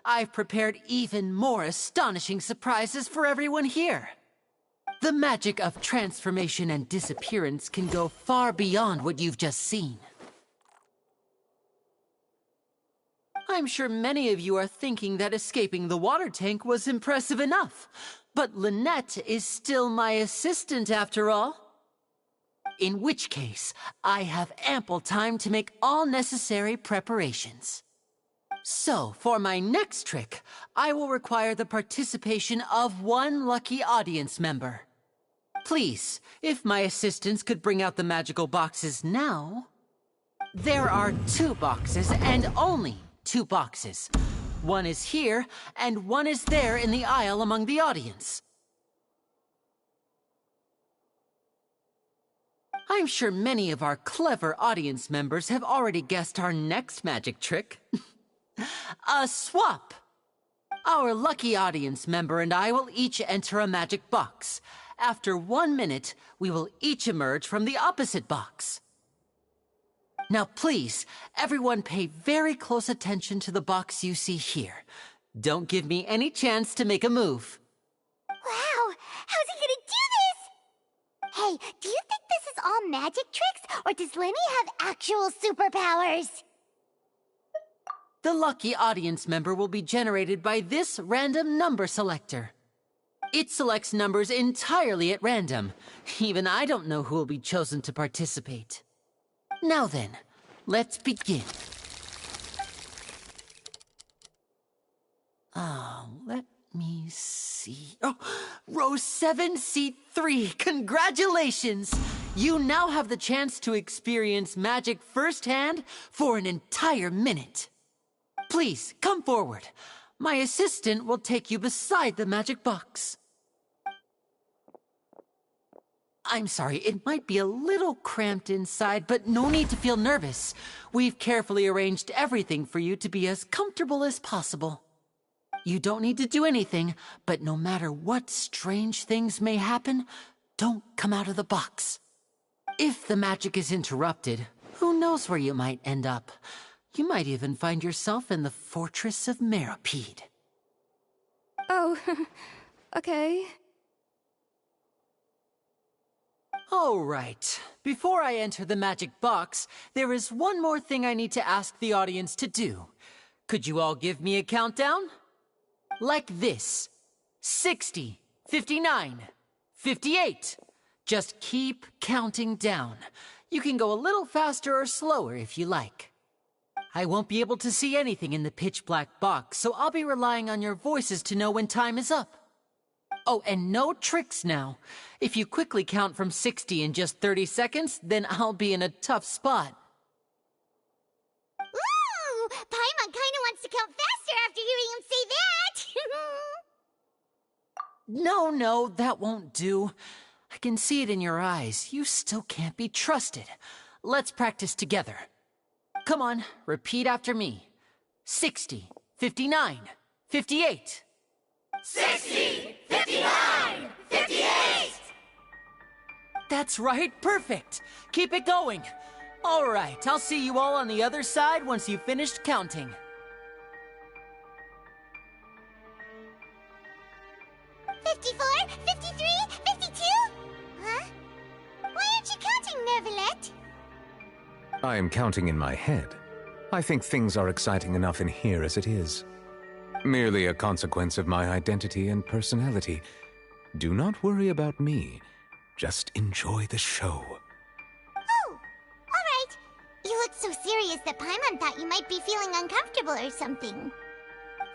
I've prepared even more astonishing surprises for everyone here. The magic of transformation and disappearance can go far beyond what you've just seen. I'm sure many of you are thinking that escaping the water tank was impressive enough. But Lynette is still my assistant after all. in which case, I have ample time to make all necessary preparations. So, for my next trick, I will require the participation of one lucky audience member. Please, if my assistants could bring out the magical boxes now. There are 2 boxes, and only 2 boxes. One is here, and one is there in the aisle among the audience. I'm sure many of our clever audience members have already guessed our next magic trick. A swap! Our lucky audience member and I will each enter a magic box. After 1 minute, we will each emerge from the opposite box. Now please, everyone pay very close attention to the box you see here. Don't give me any chance to make a move. Wow! How's he gonna do this? Hey, do you think this is all magic tricks, or does Lenny have actual superpowers? The lucky audience member will be generated by this random number selector. It selects numbers entirely at random. Even I don't know who will be chosen to participate. Now then, let's begin. Let me see. Oh, row 7, seat 3. Congratulations! You now have the chance to experience magic firsthand for an entire minute. Please, come forward. My assistant will take you beside the magic box. I'm sorry, it might be a little cramped inside, but no need to feel nervous. We've carefully arranged everything for you to be as comfortable as possible. You don't need to do anything, but no matter what strange things may happen, don't come out of the box. If the magic is interrupted, who knows where you might end up? You might even find yourself in the Fortress of Meropide. Oh, okay. All right. Before I enter the magic box, there is one more thing I need to ask the audience to do. Could you all give me a countdown? Like this. 60, 59, 58. Just keep counting down. You can go a little faster or slower if you like. I won't be able to see anything in the pitch-black box, so I'll be relying on your voices to know when time is up. Oh, and no tricks now. If you quickly count from 60 in just 30 seconds, then I'll be in a tough spot. Ooh! Paimon kinda wants to count faster after hearing him say that! No, that won't do. I can see it in your eyes. You still can't be trusted. Let's practice together. Come on, repeat after me. 60, 59, 58. 60, 59, 58! That's right, perfect. Keep it going. All right, I'll see you all on the other side once you've finished counting. $54, $53, $52? Huh? Why aren't you counting, Nervalet? I am counting in my head. I think things are exciting enough in here as it is. Merely a consequence of my identity and personality. Do not worry about me. Just enjoy the show. Oh, all right. You look so serious that Paimon thought you might be feeling uncomfortable or something.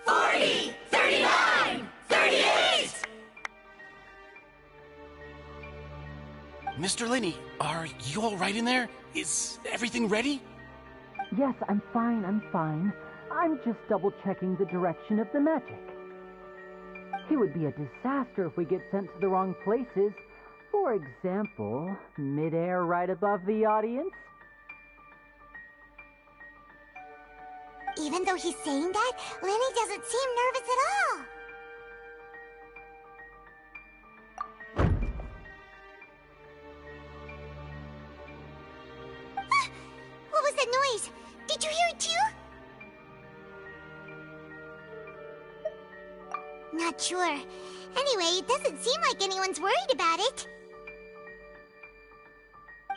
40, 39, 38! Mr. Linney, are you all right in there? Is everything ready? Yes, I'm fine. I'm just double-checking the direction of the magic. It would be a disaster if we get sent to the wrong places. For example, mid-air right above the audience. Even though he's saying that, Lenny doesn't seem nervous at all. What was that noise? Did you hear it too? Not sure. Anyway, it doesn't seem like anyone's worried about it.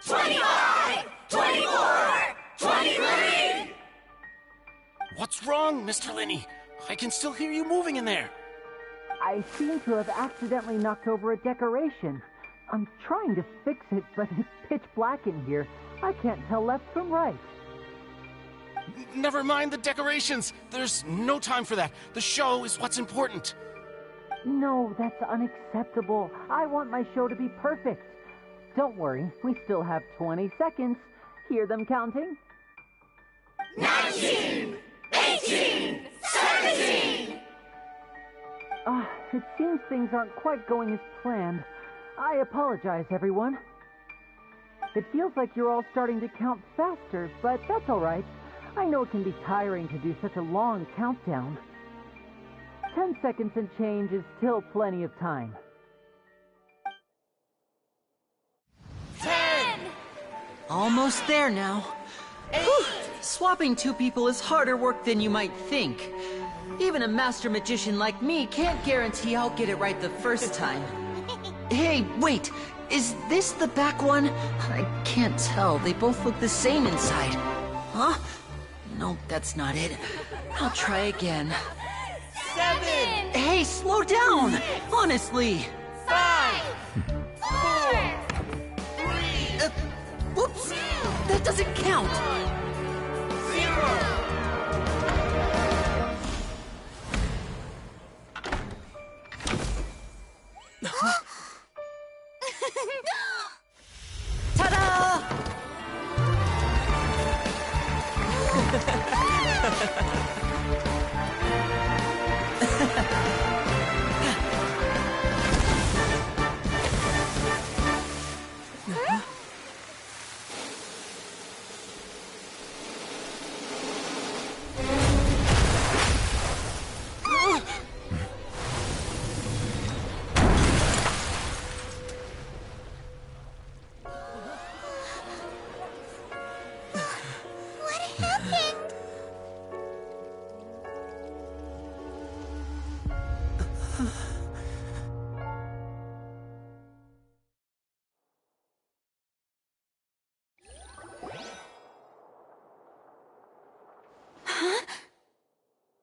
25, 24, 23! What's wrong, Mr. Linney? I can still hear you moving in there. I seem to have accidentally knocked over a decoration. I'm trying to fix it, but it's pitch black in here. I can't tell left from right. Never mind the decorations. There's no time for that. The show is what's important. No, that's unacceptable. I want my show to be perfect. Don't worry, we still have 20 seconds. Hear them counting? 19! 18! 17! It seems things aren't quite going as planned. I apologize, everyone. It feels like you're all starting to count faster, but that's all right. I know it can be tiring to do such a long countdown. 10 seconds and change is still plenty of time. 10! Almost there now. 8! Whew. Swapping two people is harder work than you might think. Even a master magician like me can't guarantee I'll get it right the first time. Hey, wait! Is this the back one? I can't tell. They both look the same inside. Huh? Nope, that's not it. I'll try again. 7! Hey, slow down! Honestly! 5! 4! 3! Whoops! That doesn't count! 0! Ta-da!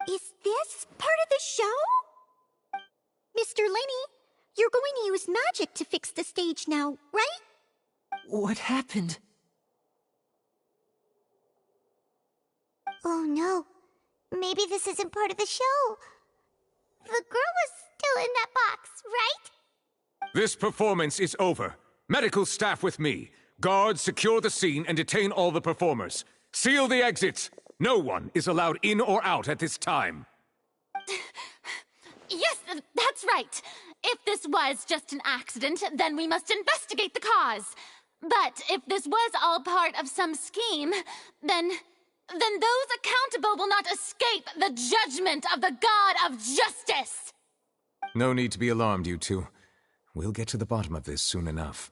Is this part of the show? Mr. Lenny, you're going to use magic to fix the stage now, right? What happened? Oh no. Maybe this isn't part of the show. The girl was still in that box, right? This performance is over. Medical staff with me. Guards, secure the scene and detain all the performers. Seal the exits. No one is allowed in or out at this time. Yes, that's right. If this was just an accident, then we must investigate the cause. But if this was all part of some scheme, then those accountable will not escape the judgment of the God of Justice! No need to be alarmed, you two. We'll get to the bottom of this soon enough.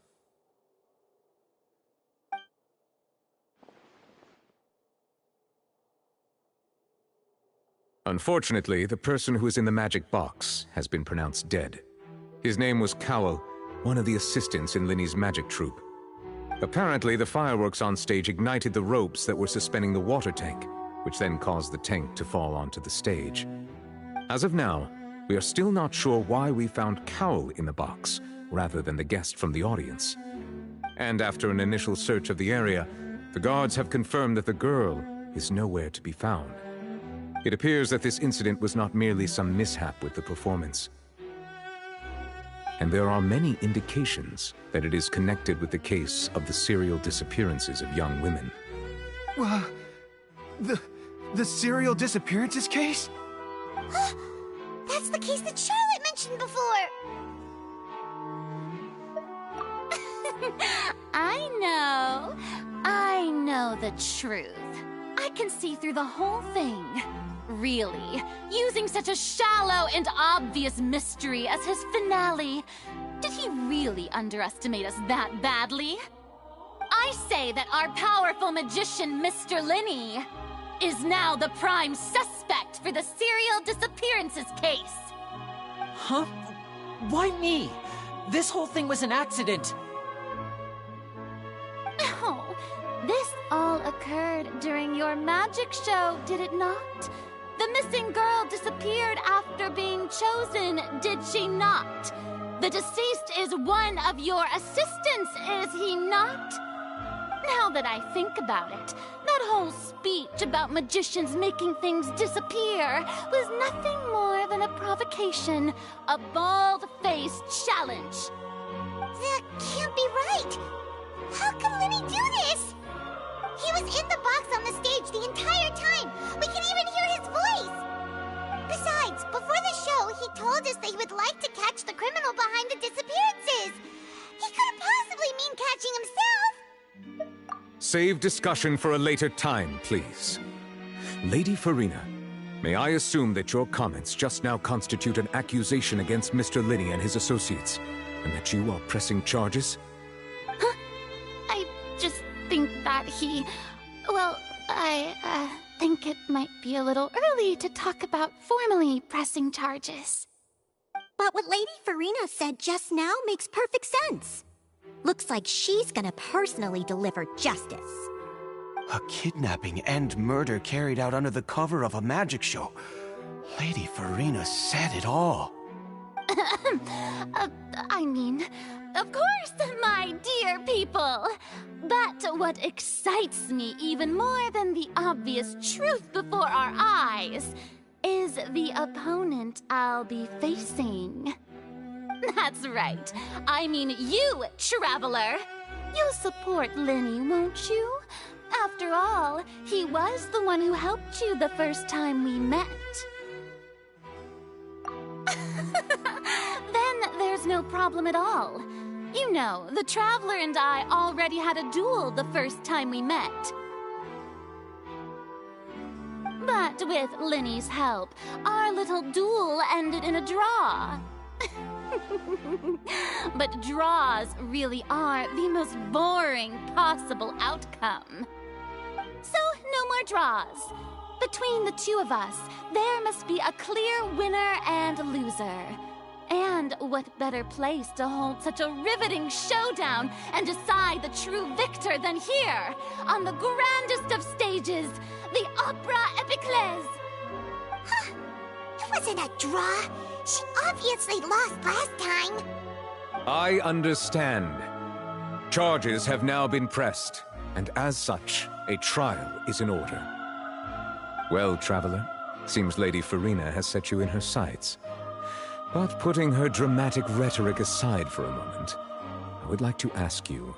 Unfortunately, the person who is in the magic box has been pronounced dead. His name was Cowell, one of the assistants in Linny's magic troupe. Apparently, the fireworks on stage ignited the ropes that were suspending the water tank, which then caused the tank to fall onto the stage. As of now, we are still not sure why we found Cowell in the box, rather than the guest from the audience. And after an initial search of the area, the guards have confirmed that the girl is nowhere to be found. It appears that this incident was not merely some mishap with the performance. And there are many indications that it is connected with the case of the serial disappearances of young women. The serial disappearances case? That's the case that Charlotte mentioned before! I know the truth. I can see through the whole thing. Really, using such a shallow and obvious mystery as his finale. Did he really underestimate us that badly? I say that our powerful magician, Mr. Linny, is now the prime suspect for the serial disappearances case. Huh? Why me? This whole thing was an accident. Oh, this all occurred during your magic show, did it not? The missing girl disappeared after being chosen, did she not? The deceased is one of your assistants, is he not? Now that I think about it, that whole speech about magicians making things disappear was nothing more than a provocation, a bald-faced challenge. That can't be right. How could Lenny do this? He was in the box on the stage the entire time. We can even hear his voice. Besides, before the show, he told us that he would like to catch the criminal behind the disappearances. He couldn't possibly mean catching himself. Save discussion for a later time, please. Lady Farina, may I assume that your comments just now constitute an accusation against Mr. Linney and his associates, and that you are pressing charges? Huh? I just think that he... Well, I think it might be a little early to talk about formally pressing charges. But what Lady Farina said just now makes perfect sense. Looks like she's gonna personally deliver justice. A kidnapping and murder carried out under the cover of a magic show. Lady Farina said it all. I mean, of course, my dear people. But what excites me even more than the obvious truth before our eyes is the opponent I'll be facing. That's right. I mean you, Traveler. You'll support Lenny, won't you? After all, he was the one who helped you the first time we met. Then there's no problem at all. You know, the Traveler and I already had a duel the first time we met. But with Lenny's help, our little duel ended in a draw. But draws really are the most boring possible outcome. So, no more draws. Between the two of us, there must be a clear winner and loser. And what better place to hold such a riveting showdown and decide the true victor than here, on the grandest of stages, the Opera Epiclese. Huh. It wasn't a draw. She obviously lost last time. I understand. Charges have now been pressed, and as such, a trial is in order. Well, Traveler, seems Lady Farina has set you in her sights. But putting her dramatic rhetoric aside for a moment, I would like to ask you,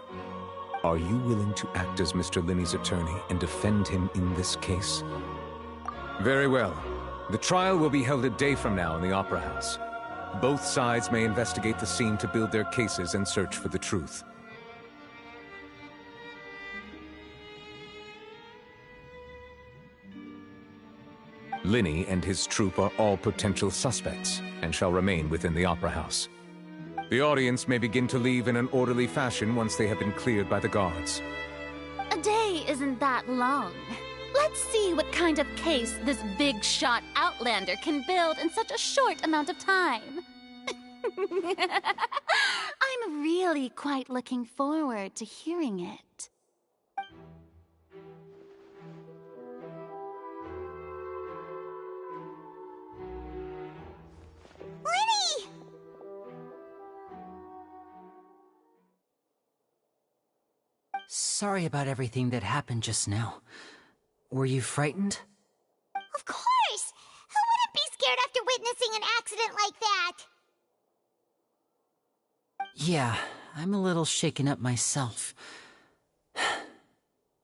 are you willing to act as Mr. Linney's attorney and defend him in this case? Very well. The trial will be held a day from now in the Opera House. Both sides may investigate the scene to build their cases and search for the truth. Linney and his troupe are all potential suspects and shall remain within the Opera House. The audience may begin to leave in an orderly fashion once they have been cleared by the guards. A day isn't that long. Let's see what kind of case this big-shot Outlander can build in such a short amount of time. I'm really quite looking forward to hearing it. Lenny! Sorry about everything that happened just now. Were you frightened? Of course! Who wouldn't be scared after witnessing an accident like that? Yeah, I'm a little shaken up myself.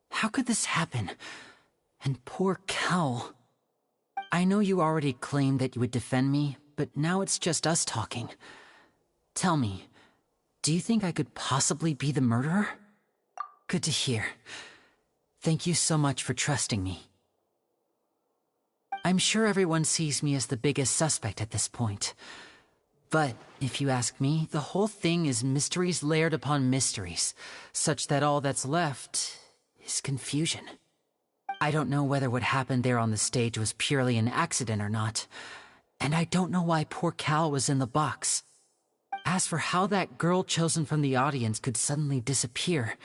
How could this happen? And poor Cal. I know you already claimed that you would defend me, but now it's just us talking. Tell me, do you think I could possibly be the murderer? Good to hear. Thank you so much for trusting me. I'm sure everyone sees me as the biggest suspect at this point. But, if you ask me, the whole thing is mysteries layered upon mysteries, such that all that's left is confusion. I don't know whether what happened there on the stage was purely an accident or not, and I don't know why poor Cal was in the box. As for how that girl chosen from the audience could suddenly disappear,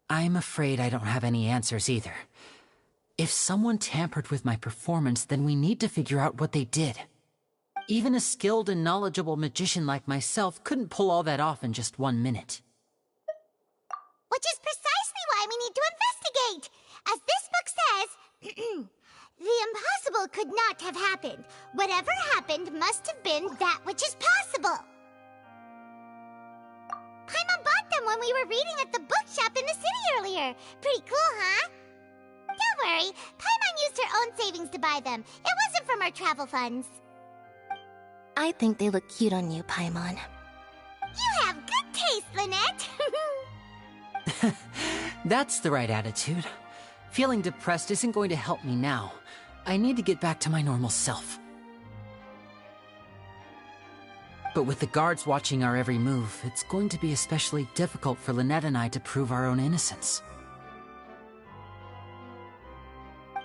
I'm afraid I don't have any answers either. If someone tampered with my performance, then we need to figure out what they did. Even a skilled and knowledgeable magician like myself couldn't pull all that off in just 1 minute. Which is precisely why we need to investigate! As this book says, the impossible could not have happened. Whatever happened must have been that which is possible. Paimon bought them when we were reading at the bookshop in the city earlier. Pretty cool, huh? Don't worry, Paimon used her own savings to buy them. It wasn't from our travel funds. I think they look cute on you, Paimon. You have good taste, Lynette! That's the right attitude. Feeling depressed isn't going to help me now. I need to get back to my normal self. But with the guards watching our every move, it's going to be especially difficult for Lynette and I to prove our own innocence.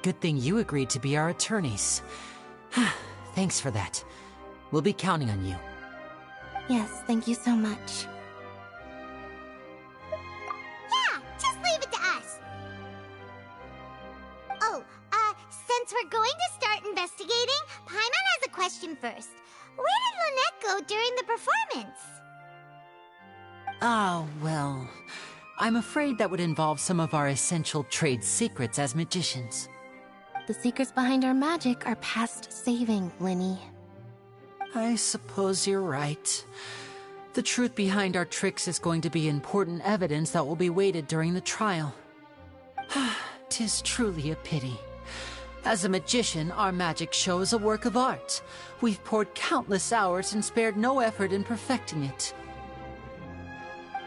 Good thing you agreed to be our attorneys. Thanks for that. We'll be counting on you. Yes, thank you so much. Yeah, just leave it to us. Oh, since we're going to start investigating, Paimon has a question first. Where did Lynette go during the performance? Oh, well, I'm afraid that would involve some of our essential trade secrets as magicians. The secrets behind our magic are past saving, Linny. I suppose you're right. The truth behind our tricks is going to be important evidence that will be weighted during the trial. 'Tis truly a pity. As a magician, our magic show is a work of art. We've poured countless hours and spared no effort in perfecting it.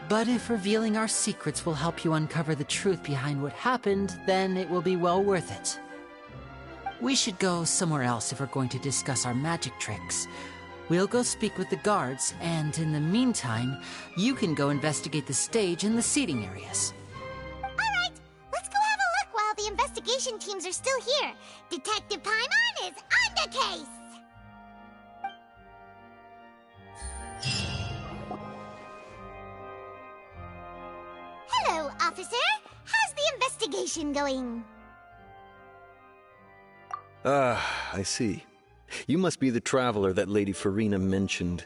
But if revealing our secrets will help you uncover the truth behind what happened, then it will be well worth it. We should go somewhere else if we're going to discuss our magic tricks. We'll go speak with the guards, and in the meantime, you can go investigate the stage and the seating areas. Alright, let's go have a look while the investigation teams are still here. Detective Paimon is on the case! Hello, officer. How's the investigation going? I see. You must be the traveler that Lady Farina mentioned.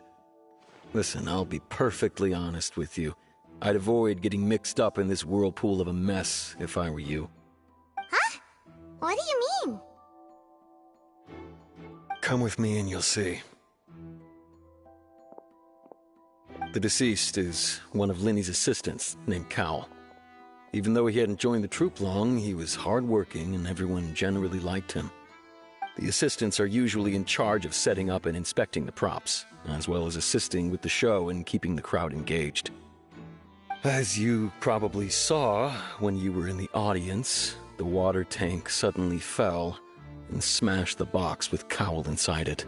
Listen, I'll be perfectly honest with you. I'd avoid getting mixed up in this whirlpool of a mess if I were you. Huh? What do you mean? Come with me and you'll see. The deceased is one of Linny's assistants, named Cal. Even though he hadn't joined the troupe long, he was hardworking and everyone generally liked him. The assistants are usually in charge of setting up and inspecting the props, as well as assisting with the show and keeping the crowd engaged. As you probably saw when you were in the audience, the water tank suddenly fell and smashed the box with Cowl inside it.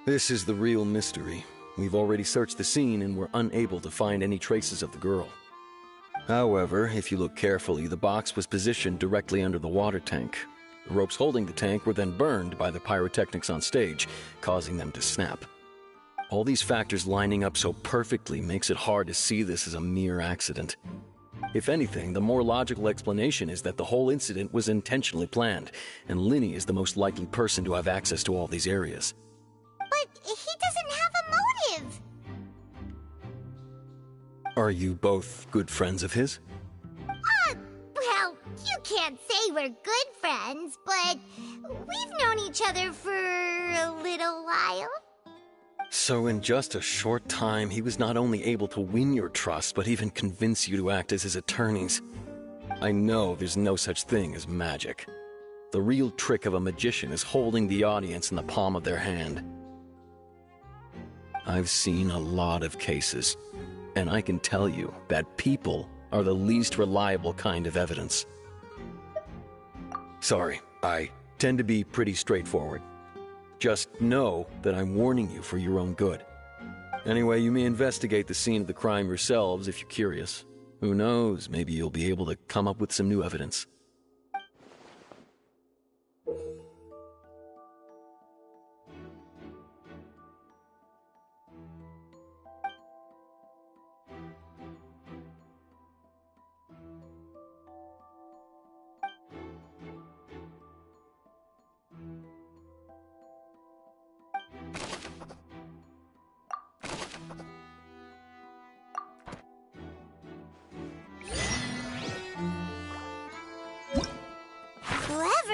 This is the real mystery. We've already searched the scene and were unable to find any traces of the girl. However, if you look carefully, the box was positioned directly under the water tank. The ropes holding the tank were then burned by the pyrotechnics on stage, causing them to snap. All these factors lining up so perfectly makes it hard to see this as a mere accident. If anything, the more logical explanation is that the whole incident was intentionally planned, and Linny is the most likely person to have access to all these areas. But he doesn't have a motive! Are you both good friends of his? Well, you can't say we're good friends, but we've known each other for a little while. So in just a short time, he was not only able to win your trust, but even convince you to act as his attorneys. I know there's no such thing as magic. The real trick of a magician is holding the audience in the palm of their hand. I've seen a lot of cases, and I can tell you that people are the least reliable kind of evidence. Sorry, I tend to be pretty straightforward. Just know that I'm warning you for your own good. Anyway, you may investigate the scene of the crime yourselves if you're curious. Who knows, maybe you'll be able to come up with some new evidence.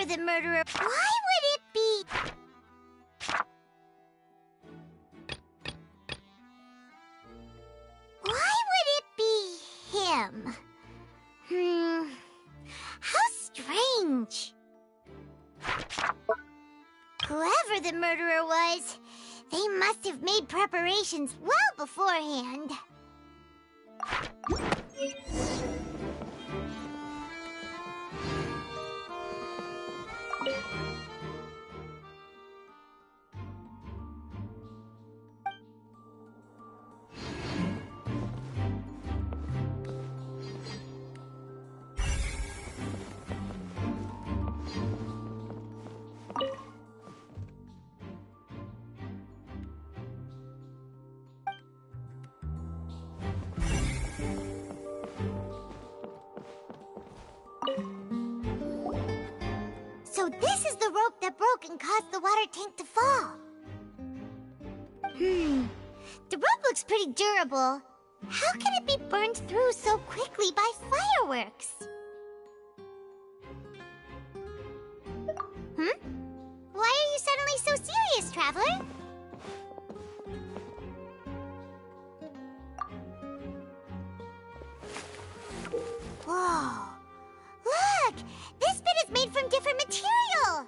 Whoever the murderer... Why would it be... Why would it be him? How strange. Whoever the murderer was, they must have made preparations well beforehand. So this is the rope that broke and caused the water tank to fall. The rope looks pretty durable. How can it be burned through so quickly by fireworks? Why are you suddenly so serious, Traveler? Whoa. Look! This bit is made from different material!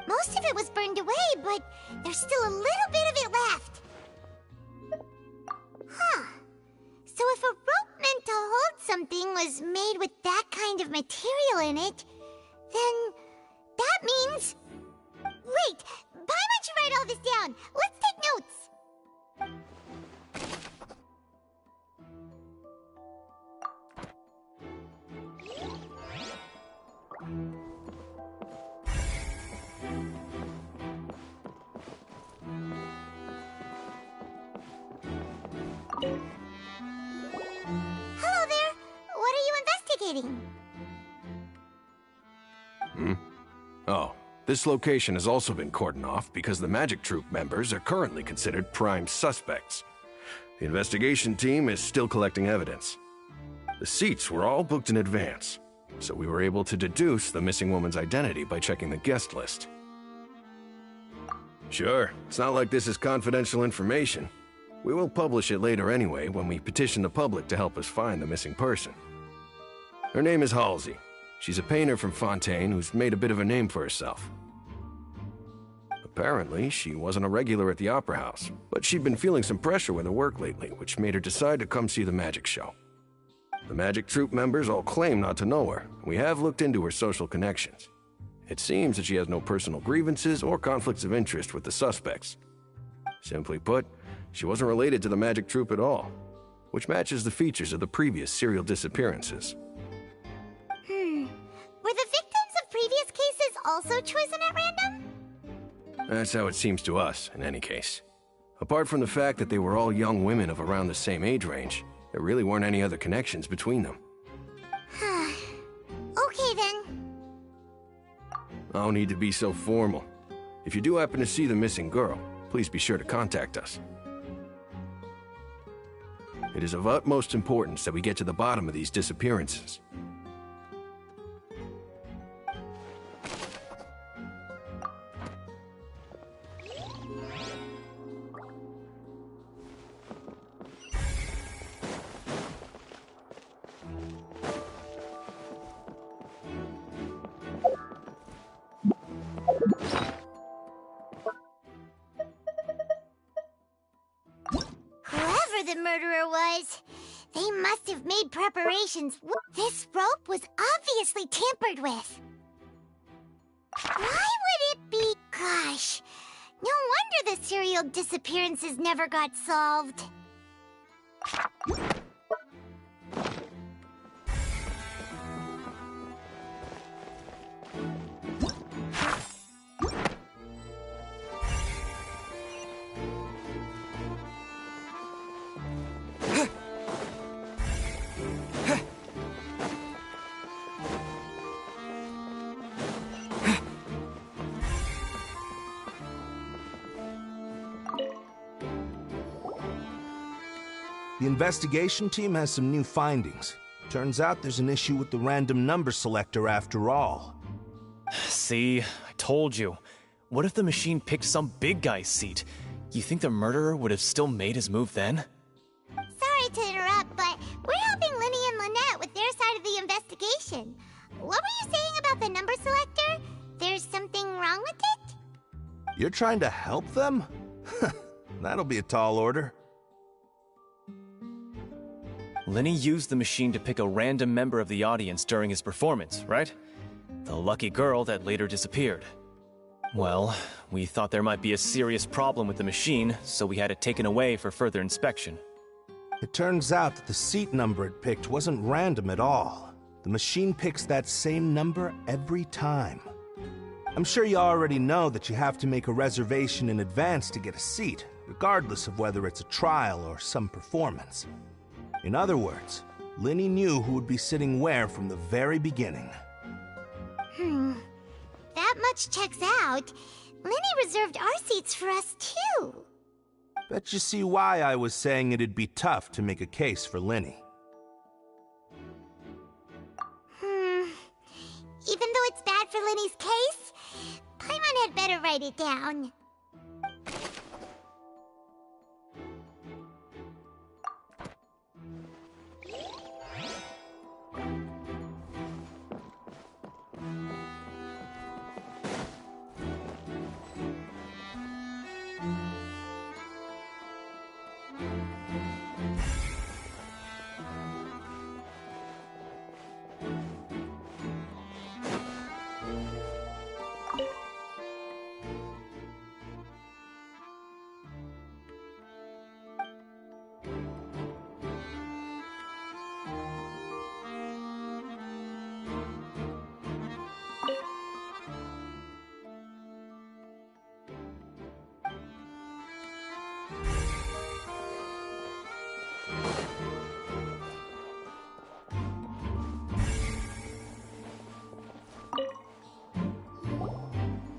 Most of it was burned away, but there's still a little bit of it left. Huh. So if a rope meant to hold something was made with that kind of material in it, then that means... Wait! Paimon should write all this down! Let's take notes! Hello there! What are you investigating? Oh, this location has also been cordoned off because the Magic Troop members are currently considered prime suspects. The investigation team is still collecting evidence. The seats were all booked in advance, so we were able to deduce the missing woman's identity by checking the guest list. Sure, it's not like this is confidential information. We will publish it later anyway when we petition the public to help us find the missing person. Her name is Halsey. She's a painter from Fontaine who's made a bit of a name for herself. Apparently, she wasn't a regular at the Opera House, but she'd been feeling some pressure with her work lately, which made her decide to come see the magic show. The Magic Troop members all claim not to know her. We have looked into her social connections. It seems that she has no personal grievances or conflicts of interest with the suspects. Simply put, she wasn't related to the Magic Troop at all, which matches the features of the previous serial disappearances. Were the victims of previous cases also chosen at random? That's how it seems to us, in any case. Apart from the fact that they were all young women of around the same age range, there really weren't any other connections between them. Okay then. No need to be so formal. If you do happen to see the missing girl, please be sure to contact us. It is of utmost importance that we get to the bottom of these disappearances. Whoever the murderer was, they must have made preparations. This rope was obviously tampered with. Why would it be? Gosh, no wonder the serial disappearances never got solved. The investigation team has some new findings. Turns out there's an issue with the random number selector after all. See, I told you. What if the machine picked some big guy's seat? You think the murderer would have still made his move then? Sorry to interrupt, but we're helping Linny and Lynette with their side of the investigation. What were you saying about the number selector? There's something wrong with it? You're trying to help them? That'll be a tall order. Linny used the machine to pick a random member of the audience during his performance, right? The lucky girl that later disappeared. Well, we thought there might be a serious problem with the machine, so we had it taken away for further inspection. It turns out that the seat number it picked wasn't random at all. The machine picks that same number every time. I'm sure you already know that you have to make a reservation in advance to get a seat, regardless of whether it's a trial or some performance. In other words, Linny knew who would be sitting where from the very beginning. That much checks out. Linny reserved our seats for us, too. Bet you see why I was saying it'd be tough to make a case for Linny. Even though it's bad for Linny's case, Paimon had better write it down.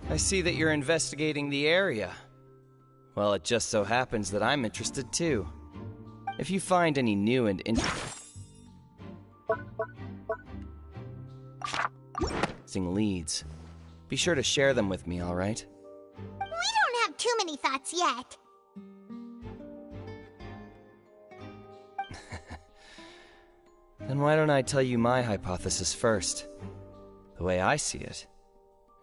I see that you're investigating the area. Well, it just so happens that I'm interested too. If you find any new and interesting leads, be sure to share them with me, all right? We don't have too many thoughts yet. Then why don't I tell you my hypothesis first? The way I see it.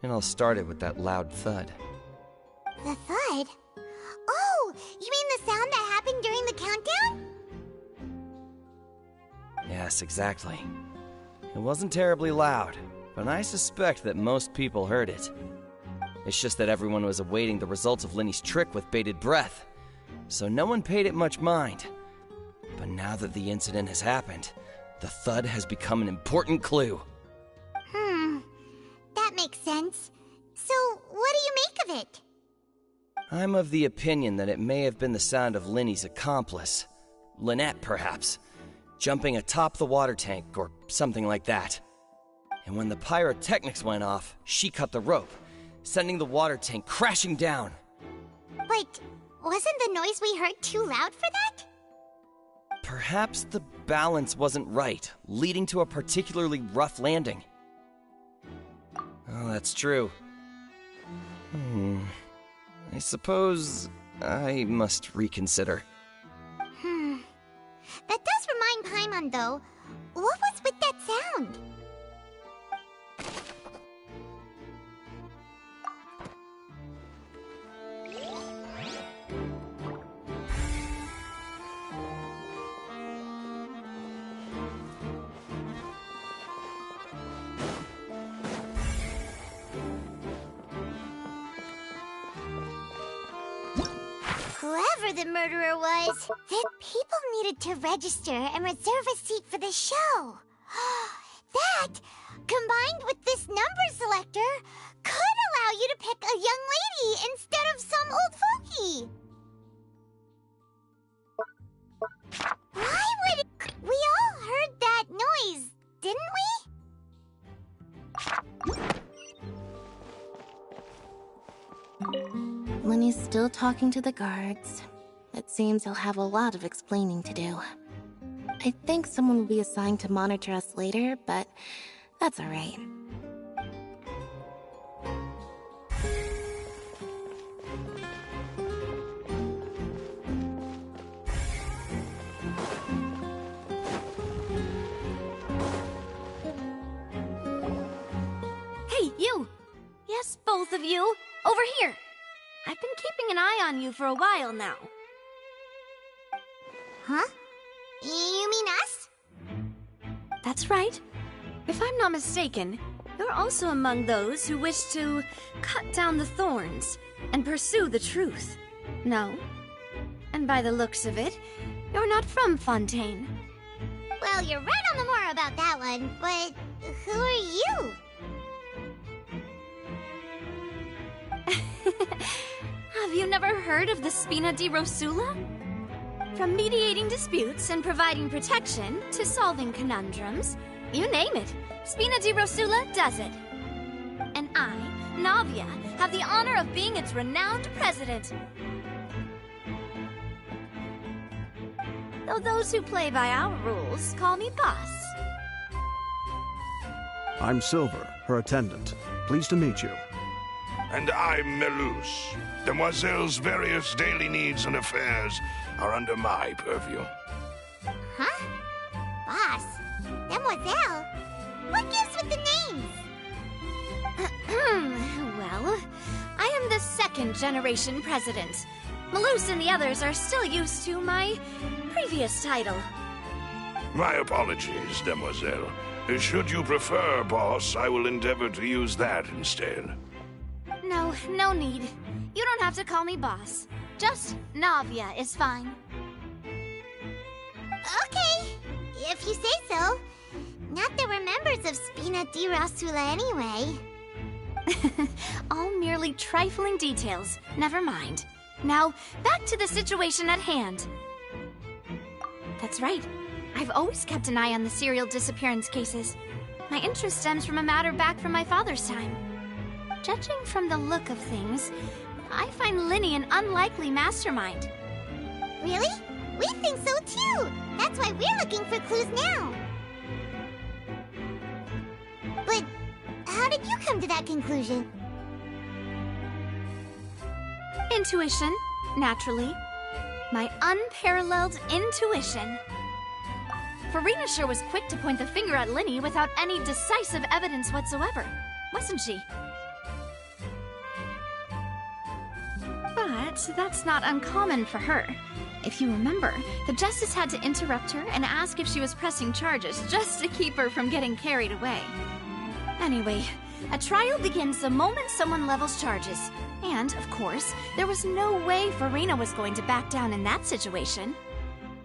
And I'll start it with that loud thud. The thud? Oh, you mean the sound that happened during the countdown? Yes, exactly. It wasn't terribly loud, but I suspect that most people heard it. It's just that everyone was awaiting the results of Linny's trick with bated breath, so no one paid it much mind. But now that the incident has happened, the thud has become an important clue. That makes sense. So, what do you make of it? I'm of the opinion that it may have been the sound of Linny's accomplice, Lynette perhaps, jumping atop the water tank or something like that. And when the pyrotechnics went off, she cut the rope, sending the water tank crashing down. But wasn't the noise we heard too loud for that? Perhaps the balance wasn't right, leading to a particularly rough landing. Oh, that's true. I suppose I must reconsider. That does remind Paimon, though. What was with that sound? Whoever the murderer was, the people needed to register and reserve a seat for the show. That, combined with this number selector, could allow you to pick a young lady instead of some old fogey. Why would it... We all heard that noise, didn't we? Linny's still talking to the guards. It seems he'll have a lot of explaining to do. I think someone will be assigned to monitor us later, but that's alright. both of you. Over here. I've been keeping an eye on you for a while now. Huh? You mean us? That's right. If I'm not mistaken, you're also among those who wish to cut down the thorns and pursue the truth. No? And by the looks of it, you're not from Fontaine. Well, you're right on the more about that one, but who are you? Have you never heard of the Spina di Rosula? From mediating disputes and providing protection to solving conundrums, you name it, Spina di Rosula does it. And I, Navia, have the honor of being its renowned president. Though those who play by our rules call me boss. I'm Silver, her attendant. Pleased to meet you. And I'm Melus. Demoiselle's various daily needs and affairs are under my purview. Huh? Boss? Demoiselle? What gives with the names? Well, I am the second generation president. Melus and the others are still used to my previous title. My apologies, Demoiselle. Should you prefer, boss, I will endeavor to use that instead. No, no need. You don't have to call me boss. Just Navia is fine. Okay, if you say so. Not that we're members of Spina di Rosula anyway. All merely trifling details. Never mind. Now, back to the situation at hand. That's right. I've always kept an eye on the serial disappearance cases. My interest stems from a matter back from my father's time. Judging from the look of things, I find Linny an unlikely mastermind. Really? We think so too! That's why we're looking for clues now. But how did you come to that conclusion? Intuition, naturally. My unparalleled intuition. Farina sure was quick to point the finger at Linny without any decisive evidence whatsoever, wasn't she? But that's not uncommon for her. If you remember, the Justice had to interrupt her and ask if she was pressing charges just to keep her from getting carried away. Anyway, a trial begins the moment someone levels charges. And, of course, there was no way Farina was going to back down in that situation.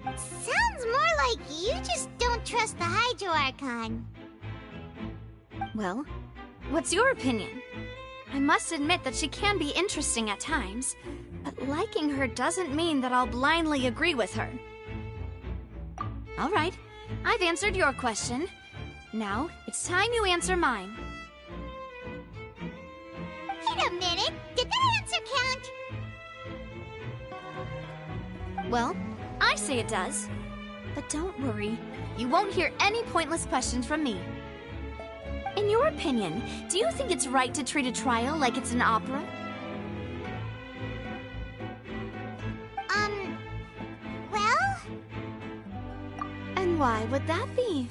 Sounds more like you just don't trust the Hydro Archon. Well, what's your opinion? I must admit that she can be interesting at times, but liking her doesn't mean that I'll blindly agree with her. All right, I've answered your question. Now, it's time you answer mine. Wait a minute! Did that answer count? Well, I say it does. But don't worry, you won't hear any pointless questions from me. In your opinion, do you think it's right to treat a trial like it's an opera? Well? And why would that be?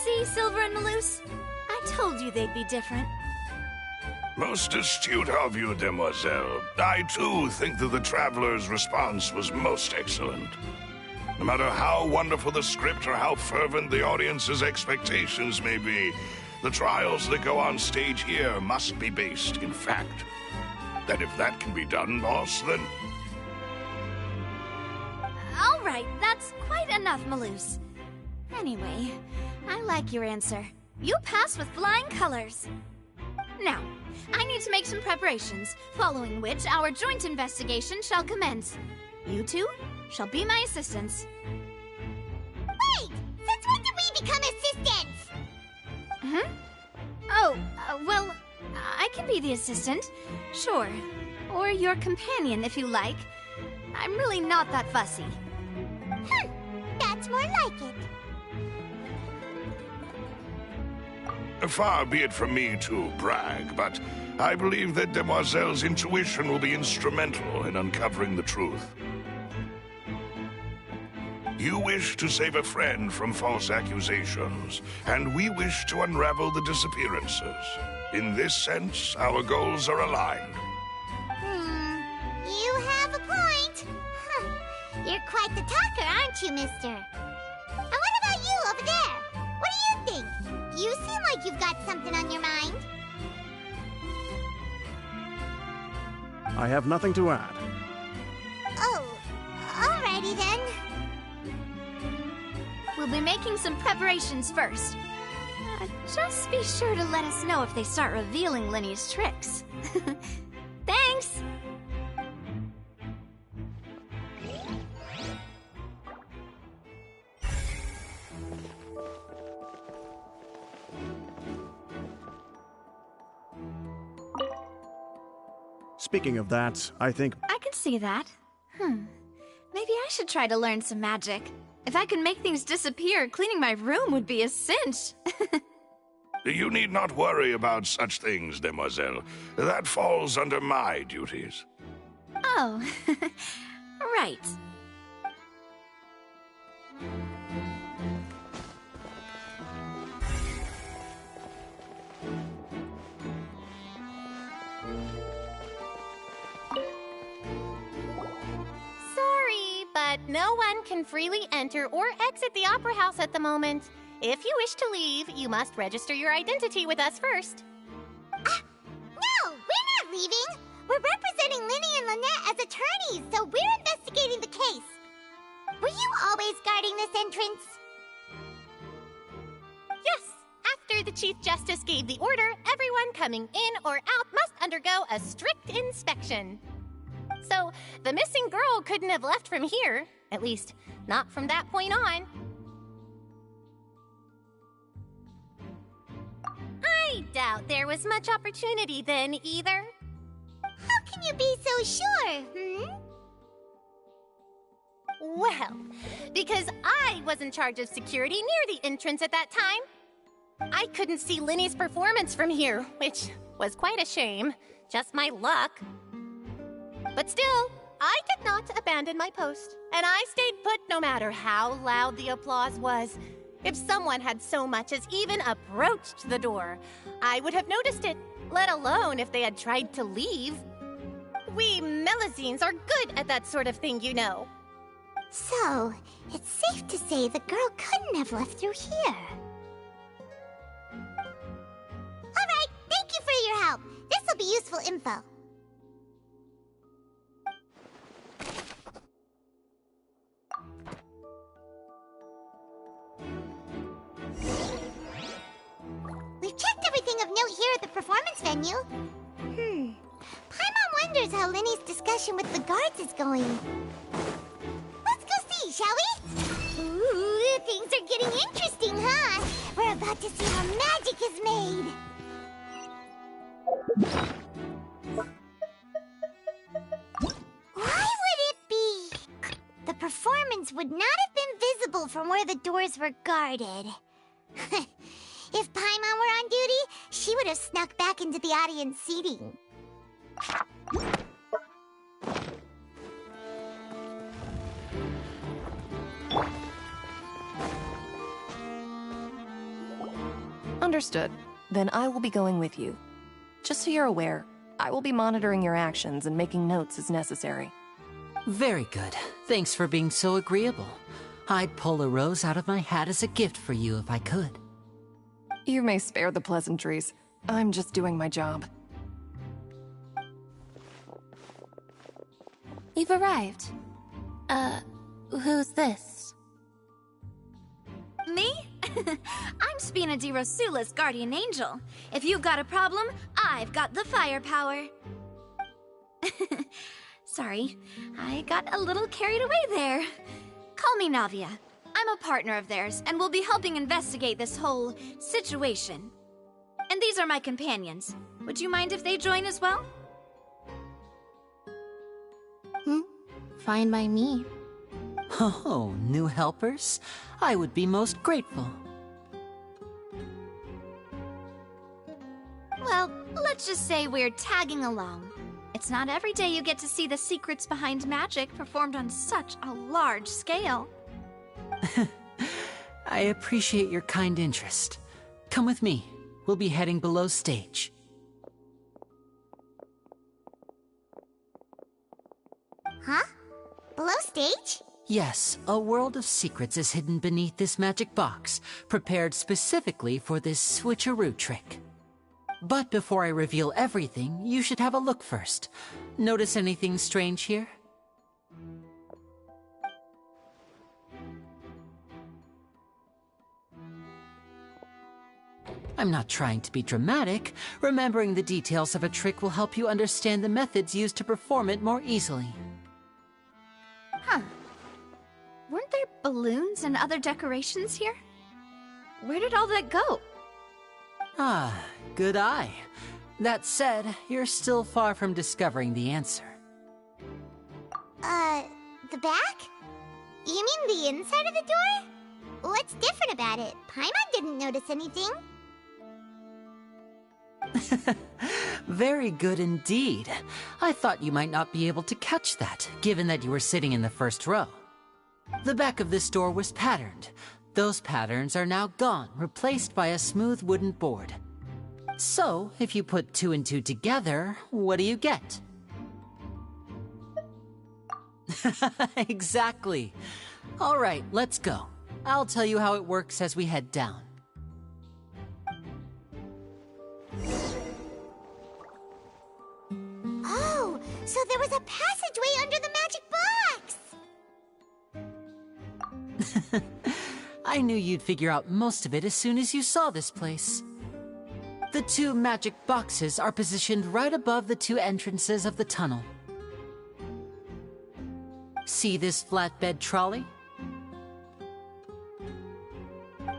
See, Silver and Melus? I told you they'd be different. Most astute of you, Demoiselle. I, too, think that the Traveler's response was most excellent. No matter how wonderful the script or how fervent the audience's expectations may be, the trials that go on stage here must be based in fact. And if that can be done, boss, then... All right, that's quite enough, Melus. Anyway, I like your answer. You pass with flying colors. Now, I need to make some preparations, following which our joint investigation shall commence. You two shall be my assistants. Wait! Since when did we become assistants? Huh? Oh, well, I can be the assistant, sure. Or your companion, if you like. I'm really not that fussy. That's more like it. Far be it from me to brag, but I believe that Demoiselle's intuition will be instrumental in uncovering the truth. You wish to save a friend from false accusations, and we wish to unravel the disappearances. In this sense, our goals are aligned. You have a point. Huh. You're quite the talker, aren't you, mister? And what about you over there? What do you think? You seem like you've got something on your mind. I have nothing to add. Oh, alrighty then. We'll be making some preparations first. Just be sure to let us know if they start revealing Linny's tricks. Thanks! Speaking of that, I think... I can see that. Maybe I should try to learn some magic. If I could make things disappear, cleaning my room would be a cinch. You need not worry about such things, demoiselle. That falls under my duties. Oh, right. Sorry, but no one can freely enter or exit the Opera House at the moment. If you wish to leave, you must register your identity with us first. No, we're not leaving. We're representing Linny and Lynette as attorneys, so we're investigating the case. Were you always guarding this entrance? Yes, after the Chief Justice gave the order, everyone coming in or out must undergo a strict inspection. So, the missing girl couldn't have left from here. At least, not from that point on. I doubt there was much opportunity then, either. How can you be so sure, Well, because I was in charge of security near the entrance at that time. I couldn't see Linny's performance from here, which was quite a shame. Just my luck. But still, I did not abandon my post, and I stayed put no matter how loud the applause was. If someone had so much as even approached the door, I would have noticed it, let alone if they had tried to leave. We Melusines are good at that sort of thing, you know. So, it's safe to say the girl couldn't have left through here. Alright, thank you for your help. This'll be useful info. We've checked everything of note here at the performance venue. Paimon wonders how Linny's discussion with the guards is going. Let's go see, shall we? Ooh, things are getting interesting, huh? We're about to see how magic is made. Why would it be? The performance would not have been visible from where the doors were guarded. If Paimon were on duty, she would have snuck back into the audience seating. Understood. Then I will be going with you. Just so you're aware, I will be monitoring your actions and making notes as necessary. Very good. Thanks for being so agreeable. I'd pull a rose out of my hat as a gift for you if I could. You may spare the pleasantries. I'm just doing my job. You've arrived. Who's this? Me? I'm Spina di Rosula's guardian angel. If you've got a problem, I've got the firepower. Sorry, I got a little carried away there. Call me Navia. I'm a partner of theirs, and will be helping investigate this whole situation. And these are my companions. Would you mind if they join as well? Fine by me. Oh, new helpers? I would be most grateful. Well, let's just say we're tagging along. It's not every day you get to see the secrets behind magic performed on such a large scale. I appreciate your kind interest. Come with me. We'll be heading below stage. Huh? Below stage? Yes, a world of secrets is hidden beneath this magic box, prepared specifically for this switcheroo trick. But before I reveal everything, you should have a look first. Notice anything strange here? I'm not trying to be dramatic. Remembering the details of a trick will help you understand the methods used to perform it more easily. Huh. Weren't there balloons and other decorations here? Where did all that go? Ah, good eye. That said, you're still far from discovering the answer. The back? You mean the inside of the door? What's different about it? Paimon didn't notice anything. Very good indeed. I thought you might not be able to catch that, given that you were sitting in the first row. The back of this door was patterned. Those patterns are now gone, replaced by a smooth wooden board. So, if you put 2 and 2 together, what do you get? Exactly. All right, let's go. I'll tell you how it works as we head down. Oh, so there was a passageway under the magic box! I knew you'd figure out most of it as soon as you saw this place. The 2 magic boxes are positioned right above the 2 entrances of the tunnel. See this flatbed trolley?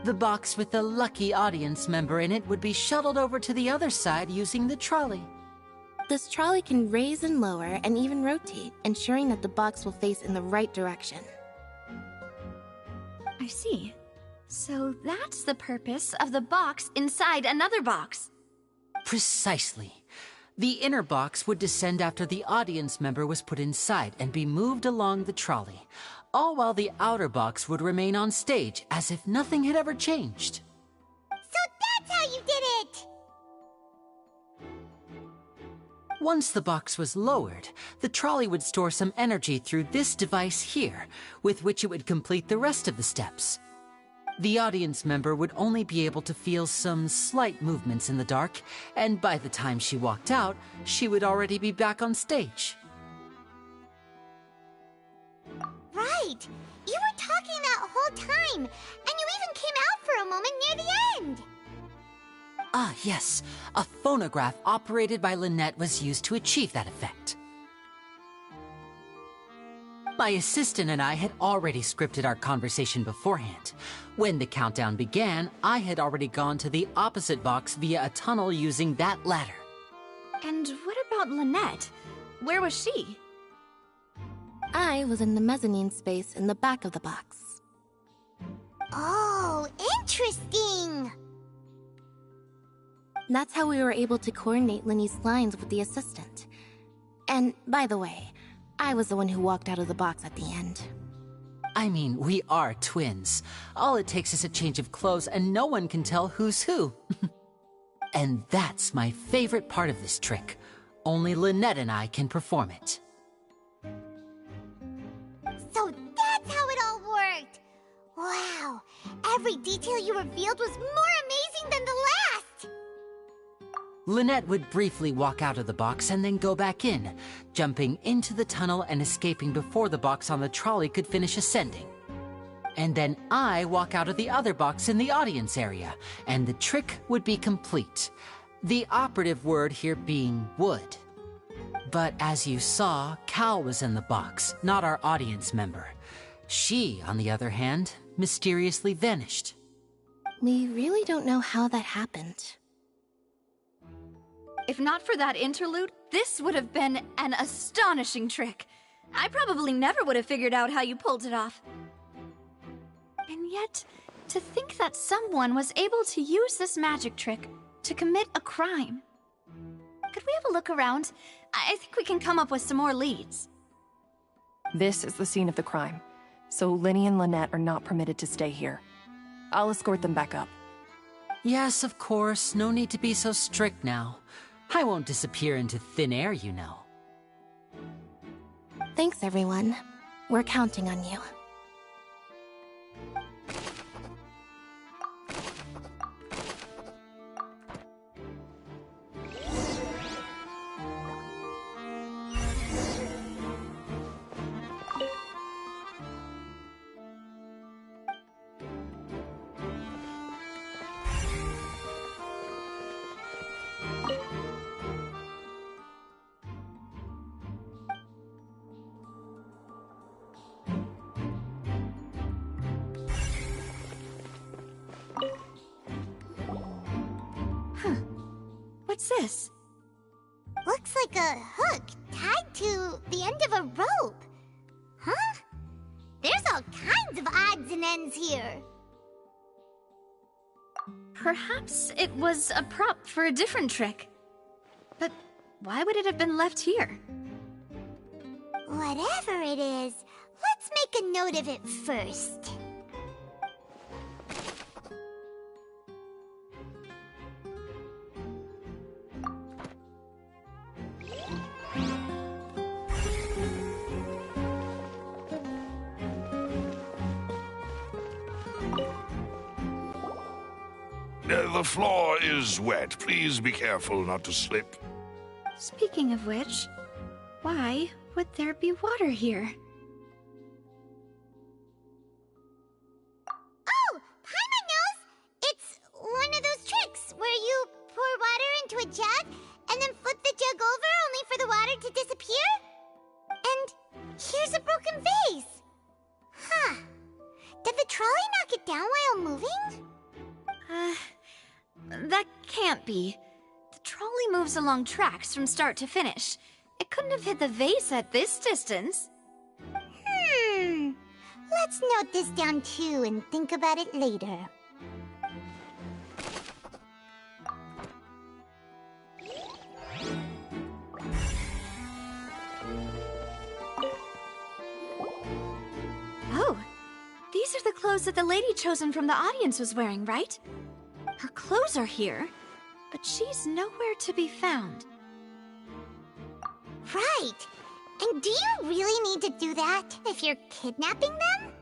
The box with the lucky audience member in it would be shuttled over to the other side using the trolley. This trolley can raise and lower and even rotate, ensuring that the box will face in the right direction. I see. So that's the purpose of the box inside another box. Precisely. The inner box would descend after the audience member was put inside and be moved along the trolley, all while the outer box would remain on stage as if nothing had ever changed. So that's how you did it! Once the box was lowered, the trolley would store some energy through this device here, with which it would complete the rest of the steps. The audience member would only be able to feel some slight movements in the dark, and by the time she walked out, she would already be back on stage. Right! You were talking that whole time, and you even came out for a moment near the end! Ah, yes. A phonograph operated by Lynette was used to achieve that effect. My assistant and I had already scripted our conversation beforehand. When the countdown began, I had already gone to the opposite box via a tunnel using that ladder. And what about Lynette? Where was she? I was in the mezzanine space in the back of the box. Oh, interesting! That's how we were able to coordinate Linny's lines with the assistant. And, by the way, I was the one who walked out of the box at the end. I mean, we are twins. All it takes is a change of clothes and no one can tell who's who. And that's my favorite part of this trick. Only Lynette and I can perform it. So that's how it all worked! Wow, every detail you revealed was more amazing than the last! Lynette would briefly walk out of the box and then go back in, jumping into the tunnel and escaping before the box on the trolley could finish ascending. And then I walk out of the other box in the audience area, and the trick would be complete. The operative word here being would. But as you saw, Cal was in the box, not our audience member. She, on the other hand, mysteriously vanished. We really don't know how that happened. If not for that interlude, this would have been an astonishing trick. I probably never would have figured out how you pulled it off. And yet, to think that someone was able to use this magic trick to commit a crime. Could we have a look around? I think we can come up with some more leads. This is the scene of the crime. so Linny and Lynette are not permitted to stay here. I'll escort them back up. Yes, of course. No need to be so strict now. I won't disappear into thin air, you know. Thanks, everyone. We're counting on you. What's this? Looks like a hook tied to the end of a rope. Huh? There's all kinds of odds and ends here. Perhaps it was a prop for a different trick. But why would it have been left here? Whatever it is, let's make a note of it first. The floor is wet. Please be careful not to slip. Speaking of which, why would there be water here? Oh, Paimon knows! It's one of those tricks where you pour water into a jug and then flip the jug over only for the water to disappear. And here's a broken vase. Huh. Did the trolley knock it down while moving? That can't be. The trolley moves along tracks from start to finish. It couldn't have hit the vase at this distance. Let's note this down too and think about it later. Oh, these are the clothes that the lady chosen from the audience was wearing, right? Her clothes are here, but she's nowhere to be found. Right. And do you really need to do that if you're kidnapping them?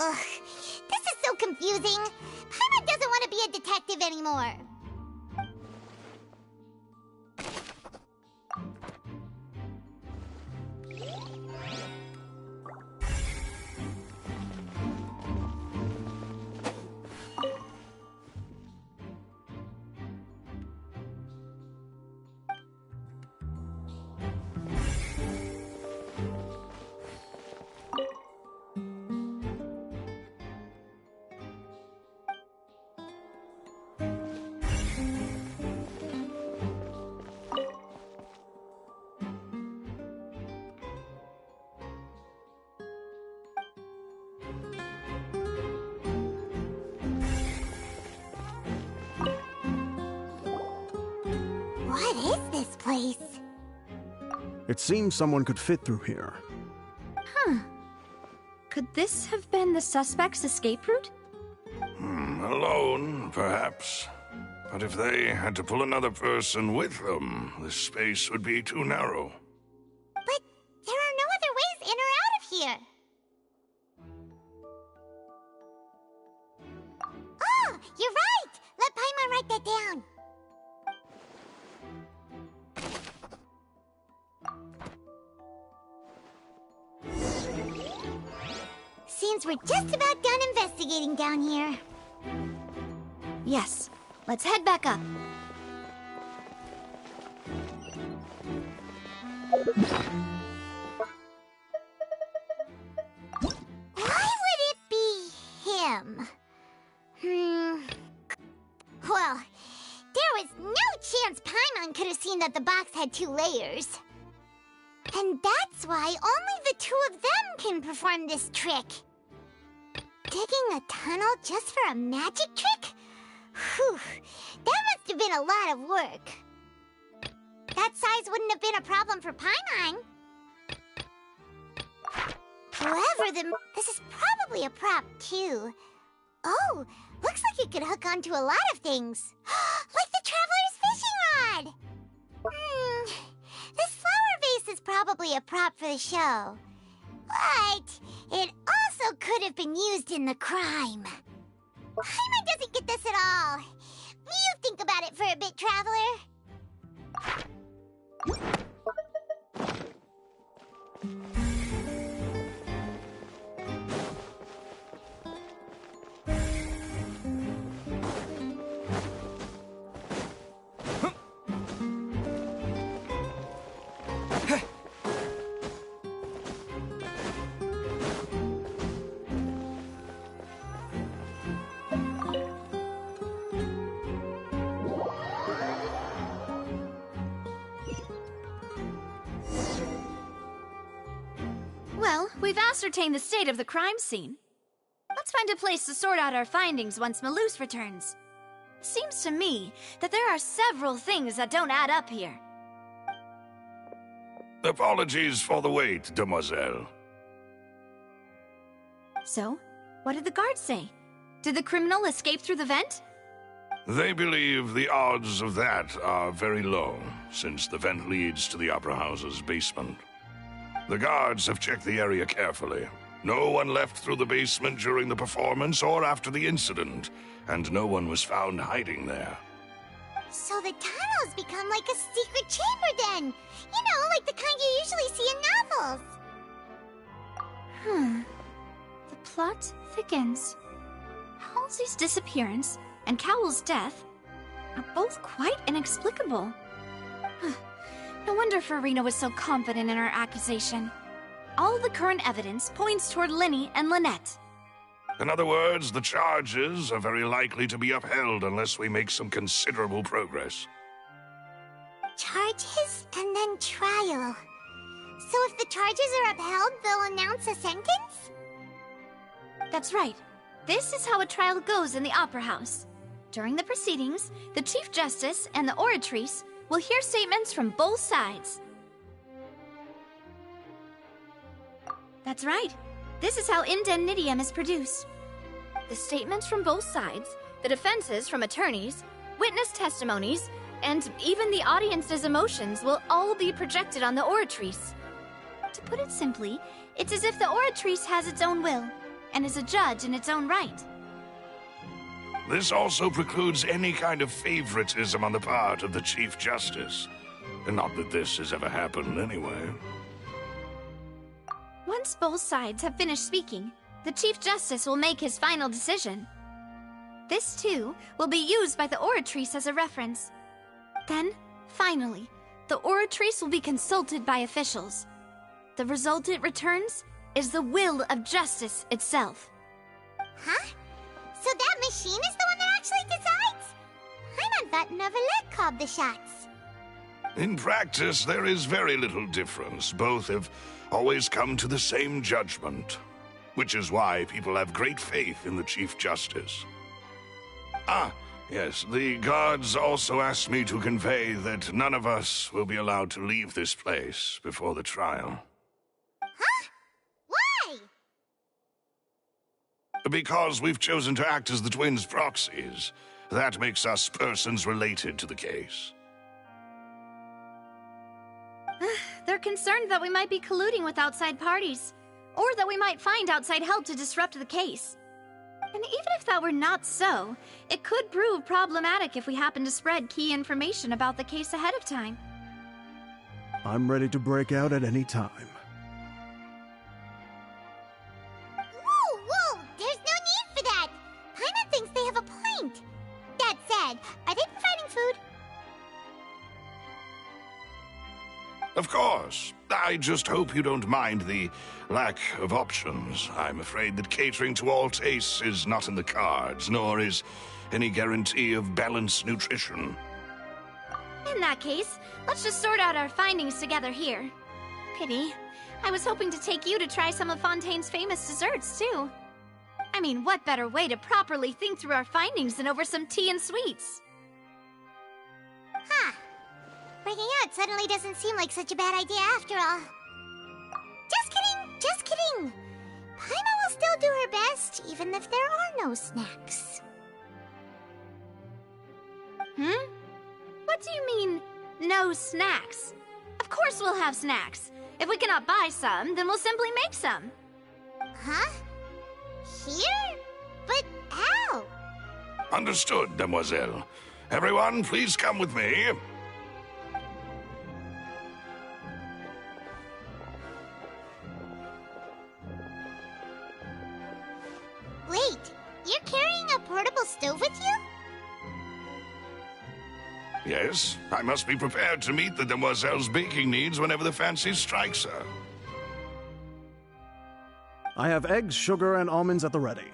Ugh, this is so confusing. Paimon doesn't want to be a detective anymore. What is this place? It seems someone could fit through here. Huh. Could this have been the suspect's escape route? Alone, perhaps. But if they had to pull another person with them, the space would be too narrow. But there are no other ways in or out of here. Oh, you're right! Let Paimon write that down. Seems we're just about done investigating down here. Yes. Let's head back up. Why would it be him? Well, there was no chance Paimon could have seen that the box had 2 layers. And that's why only the 2 of them can perform this trick. Digging a tunnel just for a magic trick? Whew, that must have been a lot of work. That size wouldn't have been a problem for Paimon. This is probably a prop, too. Oh, looks like it could hook onto a lot of things. Like the Traveler's fishing rod! This flower vase is probably a prop for the show. But it also could have been used in the crime. Paimon doesn't get this at all. You think about it for a bit, Traveler. Well, we've ascertained the state of the crime scene. Let's find a place to sort out our findings once Malus returns. Seems to me that there are several things that don't add up here. Apologies for the wait, demoiselle. So, what did the guards say? Did the criminal escape through the vent? They believe the odds of that are very low, since the vent leads to the Opera House's basement. The guards have checked the area carefully. No one left through the basement during the performance or after the incident, and no one was found hiding there. So the tunnels become like a secret chamber then! You know, like the kind you usually see in novels. The plot thickens. Halsey's disappearance and Cowell's death are both quite inexplicable. No wonder Farina was so confident in her accusation. All the current evidence points toward Linny and Lynette. In other words, the charges are very likely to be upheld unless we make some considerable progress. Charges and then trial. So if the charges are upheld, they'll announce a sentence? That's right. This is how a trial goes in the Opera House. During the proceedings, the Chief Justice and the Oratrice will hear statements from both sides. That's right. This is how indemnitium is produced. The statements from both sides, the defenses from attorneys, witness testimonies, and even the audience's emotions will all be projected on the Oratrice. To put it simply, it's as if the Oratrice has its own will, and is a judge in its own right. This also precludes any kind of favoritism on the part of the Chief Justice. And not that this has ever happened anyway. Once both sides have finished speaking, the Chief Justice will make his final decision. This, too, will be used by the Oratrice as a reference. Then, finally, the Oratrice will be consulted by officials. The result it returns is the will of justice itself. Huh? So that machine is the one that actually decides? Paimon thought Neuvillette called the shots. In practice, there is very little difference. Both have always come to the same judgment, which is why people have great faith in the Chief Justice. Ah, yes, the guards also asked me to convey that none of us will be allowed to leave this place before the trial. Huh? Why? Because we've chosen to act as the twins' proxies. That makes us persons related to the case. They're concerned that we might be colluding with outside parties, or that we might find outside help to disrupt the case. And even if that were not so, it could prove problematic if we happen to spread key information about the case ahead of time. I'm ready to break out at any time. Whoa! There's no need for that! Paimon thinks they have a point. That said, are they providing food? Of course. I just hope you don't mind the lack of options. I'm afraid that catering to all tastes is not in the cards, nor is any guarantee of balanced nutrition. In that case, let's just sort out our findings together here. Pity. I was hoping to take you to try some of Fontaine's famous desserts, too. I mean, what better way to properly think through our findings than over some tea and sweets? Huh. Breaking out suddenly doesn't seem like such a bad idea after all. Just kidding! Paimon will still do her best, even if there are no snacks. What do you mean, no snacks? Of course we'll have snacks. If we cannot buy some, then we'll simply make some. Huh? Here? But how? Understood, Demoiselle. Everyone, please come with me. Wait, you're carrying a portable stove with you? Yes, I must be prepared to meet the Demoiselle's baking needs whenever the fancy strikes her. I have eggs, sugar, and almonds at the ready.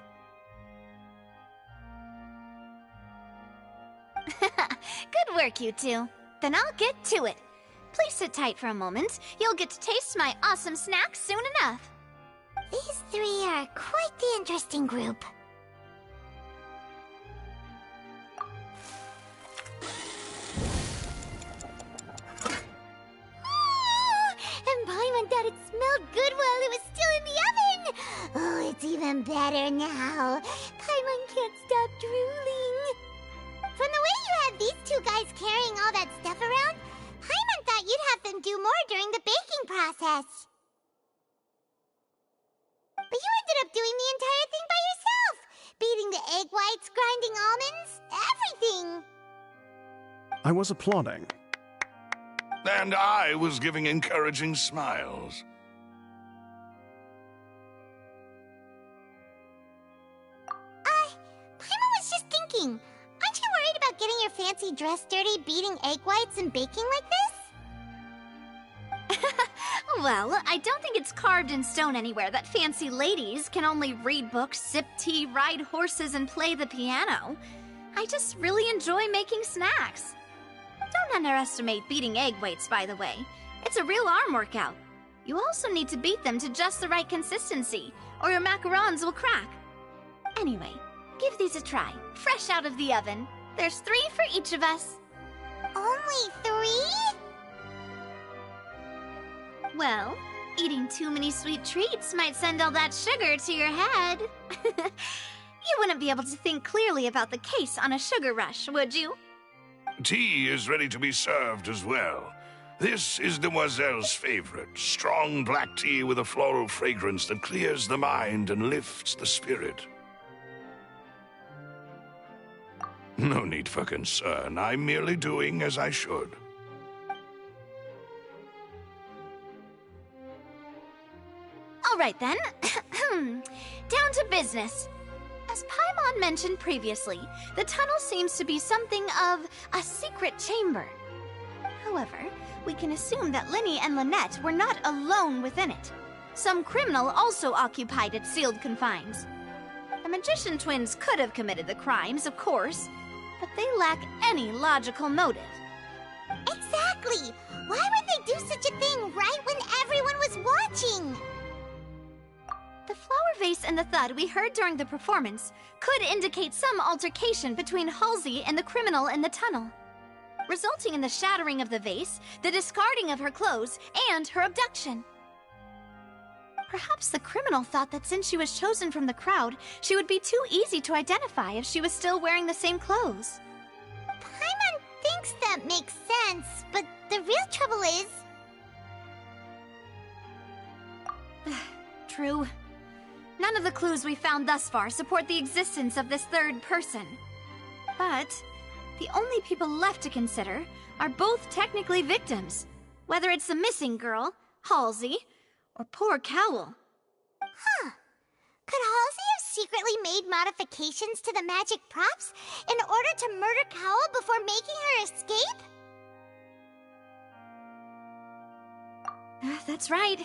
Good work, you two. Then I'll get to it. Please sit tight for a moment. You'll get to taste my awesome snacks soon enough. These three are quite the interesting group. And Paimon thought it smelled good while it was still in the oven! Oh, it's even better now. Paimon can't stop drooling. From the way you had these two guys carrying all that stuff around, Paimon thought you'd have them do more during the baking process. But you ended up doing the entire thing by yourself! Beating the egg whites, grinding almonds, everything! I was applauding. And I was giving encouraging smiles. Paimon was just thinking, aren't you worried about getting your fancy dress dirty beating egg whites and baking like this? Well, I don't think it's carved in stone anywhere that fancy ladies can only read books, sip tea, ride horses, and play the piano. I just really enjoy making snacks. Don't underestimate beating egg whites, by the way. It's a real arm workout. You also need to beat them to just the right consistency, or your macarons will crack. Anyway, give these a try, fresh out of the oven. There's 3 for each of us. Only 3? Well, eating too many sweet treats might send all that sugar to your head. You wouldn't be able to think clearly about the case on a sugar rush, would you? Tea is ready to be served as well. This is Demoiselle's favorite, strong black tea with a floral fragrance that clears the mind and lifts the spirit. No need for concern. I'm merely doing as I should. All right then. Down to business. As Paimon mentioned previously, the tunnel seems to be something of a secret chamber. However, we can assume that Linny and Lynette were not alone within it. Some criminal also occupied its sealed confines. The magician twins could have committed the crimes, of course, but they lack any logical motive. Exactly! Why would they do such a thing right when everyone was watching? The flower vase and the thud we heard during the performance could indicate some altercation between Halsey and the criminal in the tunnel, resulting in the shattering of the vase, the discarding of her clothes, and her abduction. Perhaps the criminal thought that since she was chosen from the crowd, she would be too easy to identify if she was still wearing the same clothes. Paimon thinks that makes sense, but the real trouble is... True. None of the clues we found thus far support the existence of this third person. But the only people left to consider are both technically victims, whether it's the missing girl, Halsey, or poor Cowell. Huh. Could Halsey have secretly made modifications to the magic props in order to murder Cowell before making her escape? That's right.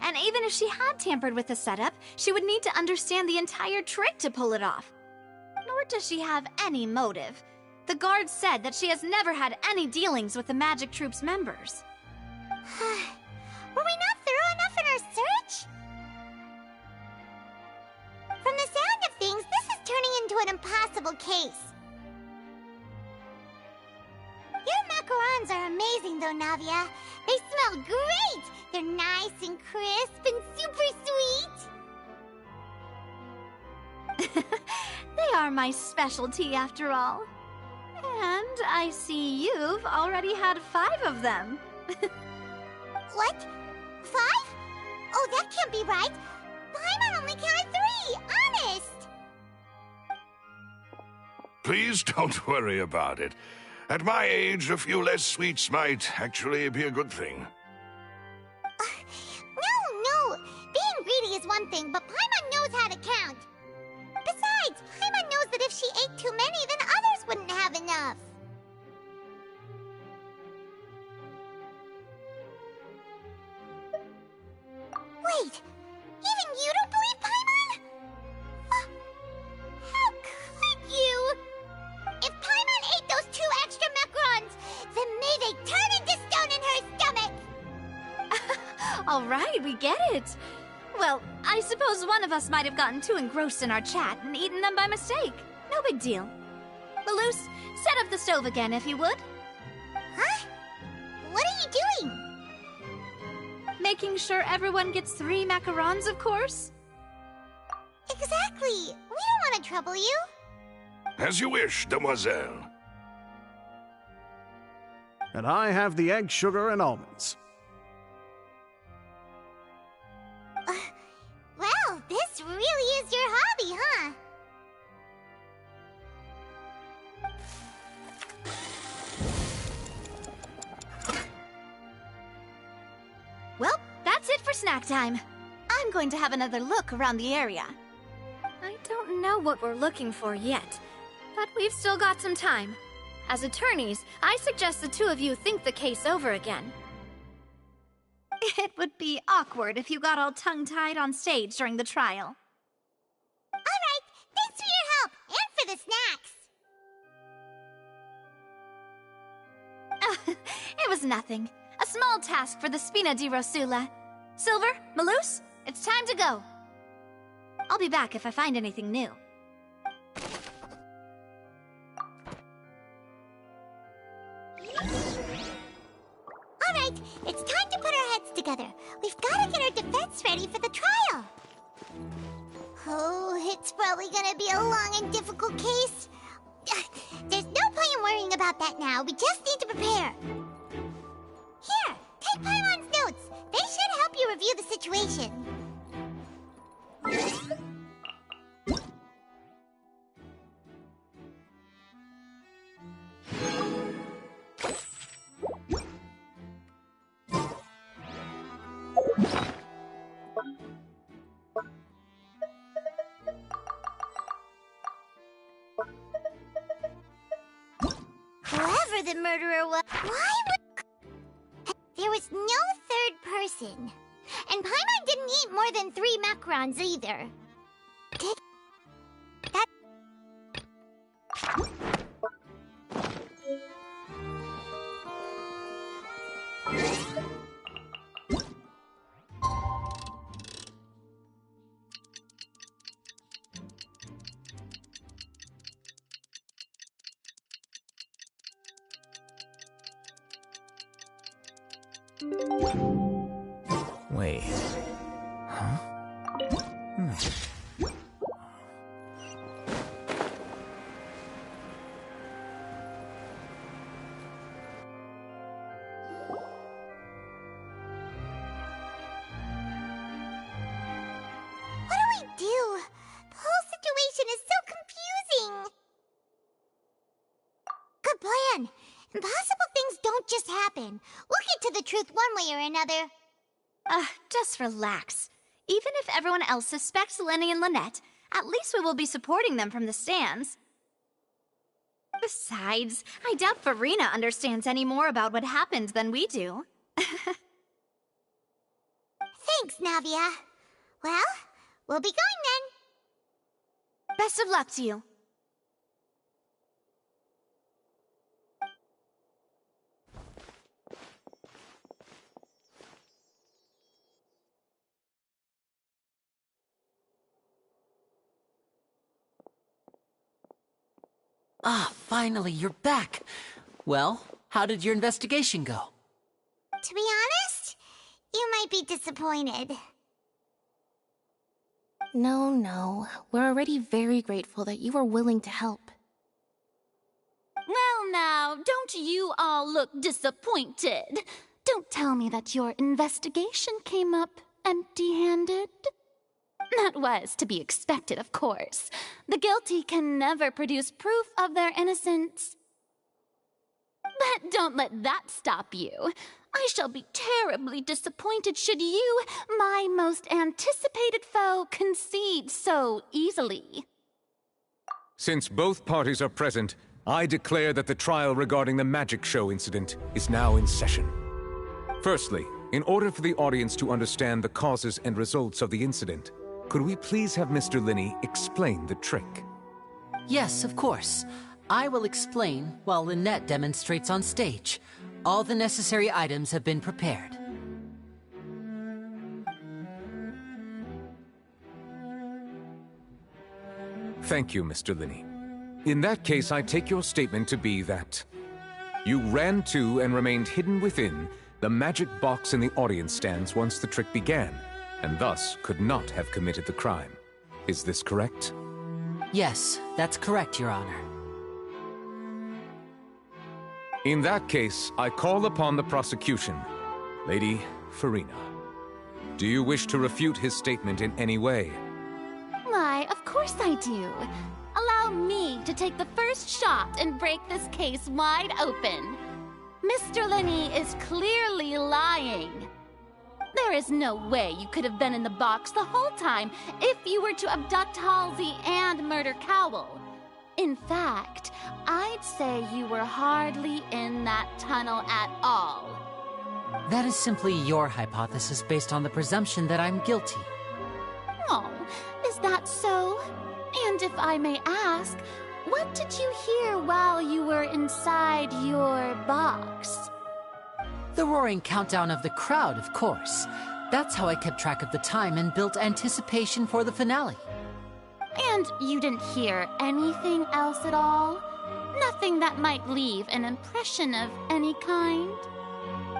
And even if she had tampered with the setup, she would need to understand the entire trick to pull it off. Nor does she have any motive. The guards said that she has never had any dealings with the Magic Troop's members. Were we not thorough enough in our search? From the sound of things, this is turning into an impossible case. Your macarons are amazing though, Navia. They smell great! They're nice and crisp and super sweet! They are my specialty, after all. And I see you've already had 5 of them. What? 5? Oh, that can't be right. Paimon only counted 3, honest! Please don't worry about it. At my age, a few less sweets might actually be a good thing. No. Being greedy is one thing, but Paimon knows how to count. Besides, Paimon knows that if she ate too many, then others wouldn't have enough. Wait, even you don't believe Paimon? How could you? If Paimon ate those 2 extra macarons, then may they turn into stone in her stomach! All right, we get it. Well, I suppose one of us might have gotten too engrossed in our chat and eaten them by mistake. No big deal. Maloose, set up the stove again, if you would. Huh? What are you doing? Making sure everyone gets 3 macarons, of course. Exactly. We don't want to trouble you. As you wish, demoiselle. And I have the egg, sugar, and almonds. Well, this really is your hobby, huh? Well, that's it for snack time. I'm going to have another look around the area. I don't know what we're looking for yet, but we've still got some time. As attorneys, I suggest the 2 of you think the case over again. It would be awkward if you got all tongue-tied on stage during the trial. All right, thanks for your help, and for the snacks. It was nothing. A small task for the Spina di Rosula. Silver, Maloose, it's time to go. I'll be back if I find anything new. All right, it's time to put our heads together. We've got to get our defense ready for the trial. Oh, it's probably gonna be a long and difficult case. There's no point in worrying about that now. We just need to prepare. Here, take Paimon's notes. They should help you review the situation. Whoever the murderer was, why would... There was no third person. And Paimon didn't eat more than 3 macarons either. Did... That... Wait. Huh? What do we do? The whole situation is so confusing. Good plan. Impossible things don't just happen. We'll get to the truth one way or another. Just relax. Even if everyone else suspects Lenny and Lynette, at least we will be supporting them from the stands. Besides, I doubt Farina understands any more about what happened than we do. Thanks, Navia. Well, we'll be going then. Best of luck to you. Ah, finally, you're back. Well, how did your investigation go? To be honest, you might be disappointed. No. We're already very grateful that you were willing to help. Well now, don't you all look disappointed. Don't tell me that your investigation came up empty-handed. That was to be expected, of course. The guilty can never produce proof of their innocence. But don't let that stop you. I shall be terribly disappointed should you, my most anticipated foe, concede so easily. Since both parties are present, I declare that the trial regarding the magic show incident is now in session. Firstly, in order for the audience to understand the causes and results of the incident, could we please have Mr. Linney explain the trick? Yes, of course. I will explain while Lynette demonstrates on stage. All the necessary items have been prepared. Thank you, Mr. Linney. In that case, I take your statement to be that you ran to and remained hidden within the magic box in the audience stands once the trick began, and thus could not have committed the crime. Is this correct? Yes, that's correct, Your Honor. In that case, I call upon the prosecution. Lady Farina, do you wish to refute his statement in any way? Why, of course I do. Allow me to take the first shot and break this case wide open. Mr. Linney is clearly lying. There is no way you could have been in the box the whole time if you were to abduct Halsey and murder Cowell. In fact, I'd say you were hardly in that tunnel at all. That is simply your hypothesis based on the presumption that I'm guilty. Oh, is that so? And if I may ask, what did you hear while you were inside your box? The roaring countdown of the crowd, of course. That's how I kept track of the time and built anticipation for the finale. And you didn't hear anything else at all? Nothing that might leave an impression of any kind?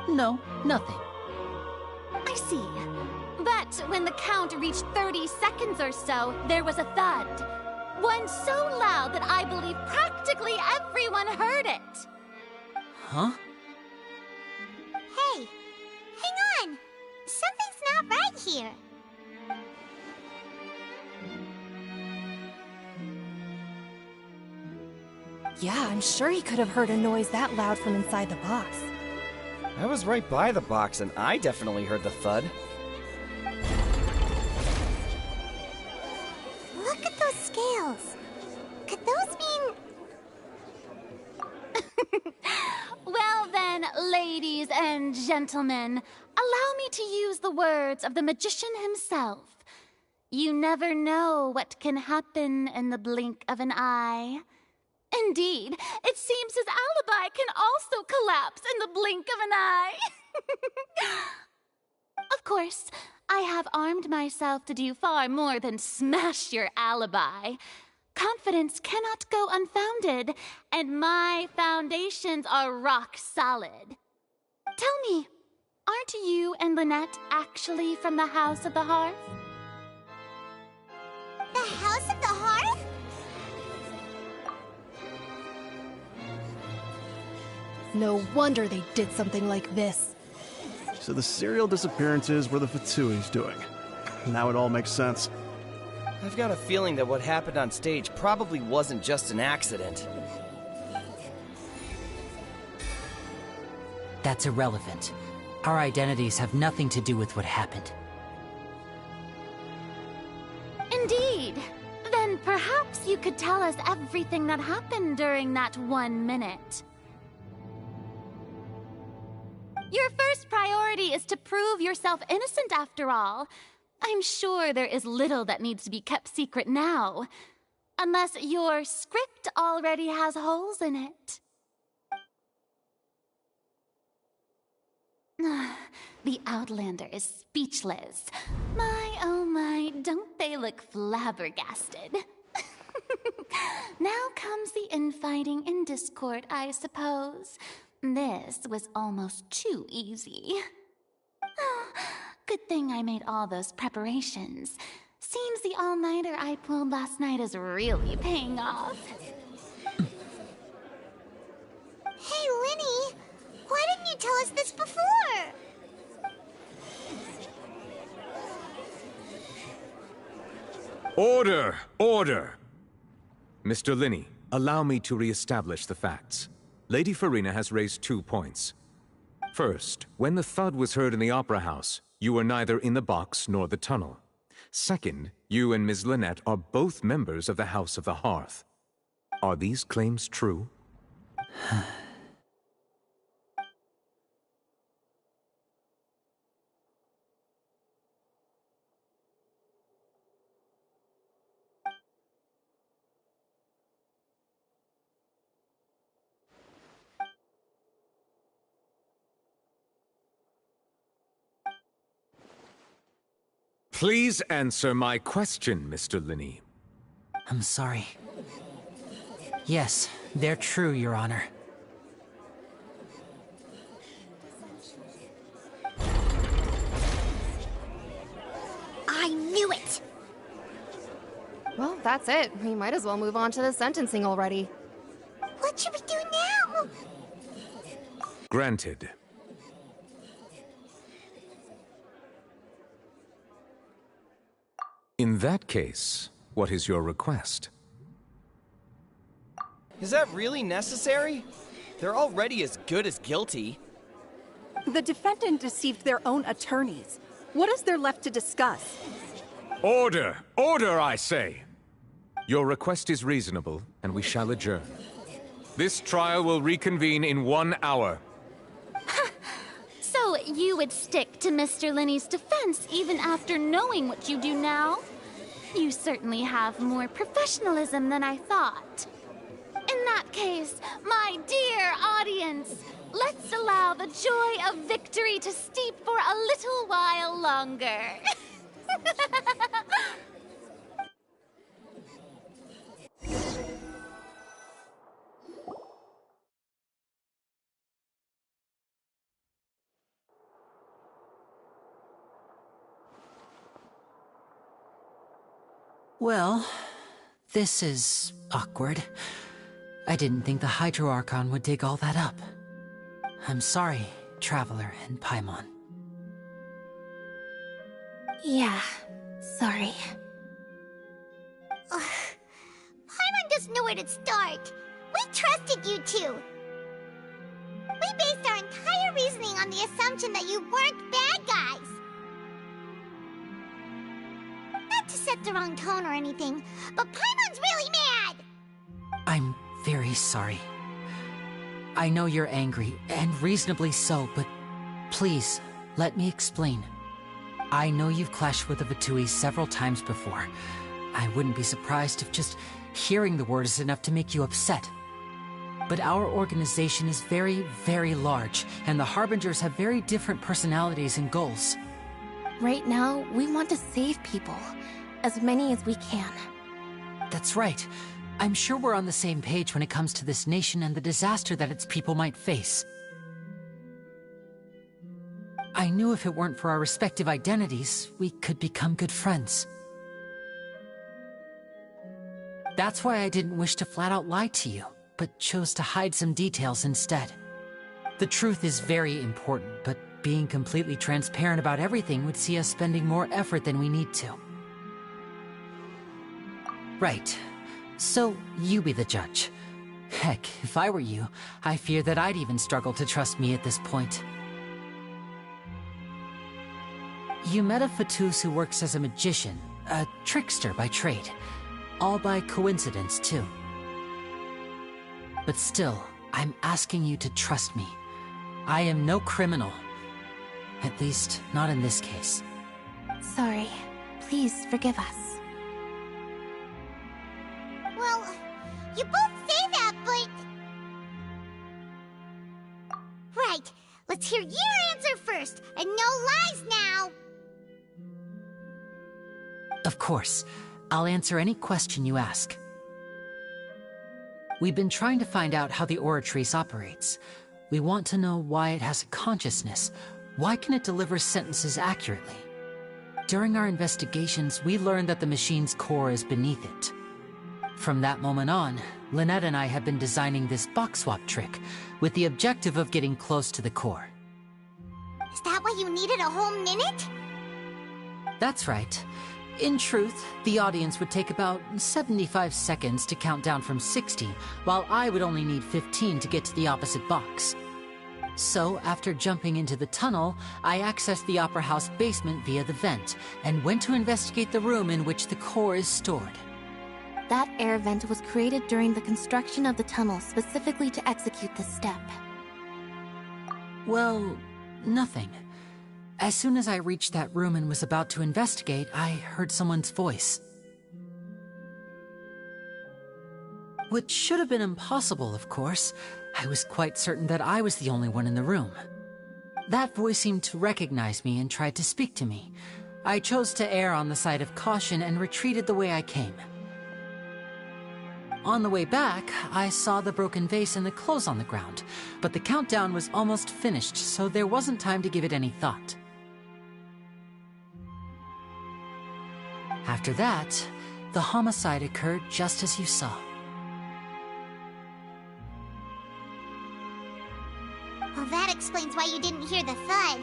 No, nothing. I see. But when the count reached 30 seconds or so, there was a thud. One so loud that I believe practically everyone heard it. Huh? Hey, hang on! Something's not right here. Yeah, I'm sure he could have heard a noise that loud from inside the box. I was right by the box, and I definitely heard the thud. Look at those scales. Could those mean... Well then, ladies and gentlemen, allow me to use the words of the magician himself. You never know what can happen in the blink of an eye. Indeed, it seems his alibi can also collapse in the blink of an eye. Of course, I have armed myself to do far more than smash your alibi. Confidence cannot go unfounded, and my foundations are rock solid. Tell me, aren't you and Lynette actually from the House of the Hearth? The House of the Hearth? No wonder they did something like this. So the serial disappearances were the Fatsui's doing. Now it all makes sense. I've got a feeling that what happened on stage probably wasn't just an accident. That's irrelevant. Our identities have nothing to do with what happened. Indeed. Then perhaps you could tell us everything that happened during that 1 minute. Your first priority is to prove yourself innocent, after all. I'm sure there is little that needs to be kept secret now. Unless your script already has holes in it. The Outlander is speechless. My, oh my, don't they look flabbergasted? Now comes the infighting and discord, I suppose. This was almost too easy. Oh, good thing I made all those preparations. Seems the all-nighter I pulled last night is really paying off. Hey, Linny! Why didn't you tell us this before? Order! Order! Mr. Linney, allow me to re-establish the facts. Lady Farina has raised 2 points. First, when the thud was heard in the Opera House, you were neither in the box nor the tunnel. Second, you and Ms. Lynette are both members of the House of the Hearth. Are these claims true? Please answer my question, Mr. Linney. I'm sorry. Yes, they're true, Your Honor. I knew it! Well, that's it. We might as well move on to the sentencing already. What should we do now? Granted. In that case, what is your request? Is that really necessary? They're already as good as guilty. The defendant deceived their own attorneys. What is there left to discuss? Order! Order, I say! Your request is reasonable, and we shall adjourn. This trial will reconvene in 1 hour. So you would stick to Mr. Linney's defense even after knowing what you do now? You certainly have more professionalism than I thought. In that case, my dear audience, let's allow the joy of victory to steep for a little while longer. Well, this is awkward. I didn't think the Hydro Archon would dig all that up. I'm sorry, Traveler and Paimon. Yeah, sorry. Paimon doesn't know where to start. We trusted you two. We based our entire reasoning on the assumption that you weren't bad guys. Not to set the wrong tone or anything, but Paimon's really mad! I'm very sorry. I know you're angry, and reasonably so, but please, let me explain. I know you've clashed with the Fatui several times before. I wouldn't be surprised if just hearing the word is enough to make you upset. But our organization is very, very large, and the Harbingers have very different personalities and goals. Right now, we want to save people. As many as we can. That's right. I'm sure we're on the same page when it comes to this nation and the disaster that its people might face. I knew if it weren't for our respective identities, we could become good friends. That's why I didn't wish to flat out lie to you, but chose to hide some details instead. The truth is very important, but being completely transparent about everything would see us spending more effort than we need to. Right. So, you be the judge. Heck, if I were you, I fear that I'd even struggle to trust me at this point. You met a Fatus who works as a magician, a trickster by trade. All by coincidence, too. But still, I'm asking you to trust me. I am no criminal. At least, not in this case. Sorry. Please forgive us. Well, you both say that, but... Right. Let's hear your answer first, and no lies now! Of course. I'll answer any question you ask. We've been trying to find out how the Oratrice operates. We want to know why it has a consciousness. Why can it deliver sentences accurately? during our investigations, we learned that the machine's core is beneath it. From that moment on, Lynette and I have been designing this box swap trick with the objective of getting close to the core. Is that why you needed a whole minute? That's right. In truth, the audience would take about 75 seconds to count down from 60, while I would only need 15 to get to the opposite box. So, after jumping into the tunnel, I accessed the Opera House basement via the vent, and went to investigate the room in which the core is stored. That air vent was created during the construction of the tunnel specifically to execute this step. Well, nothing. As soon as I reached that room and was about to investigate, I heard someone's voice. Which should have been impossible, of course. I was quite certain that I was the only one in the room. That voice seemed to recognize me and tried to speak to me. I chose to err on the side of caution and retreated the way I came. On the way back, I saw the broken vase and the clothes on the ground, but the countdown was almost finished, so there wasn't time to give it any thought. After that, the homicide occurred just as you saw. Well, that explains why you didn't hear the thud.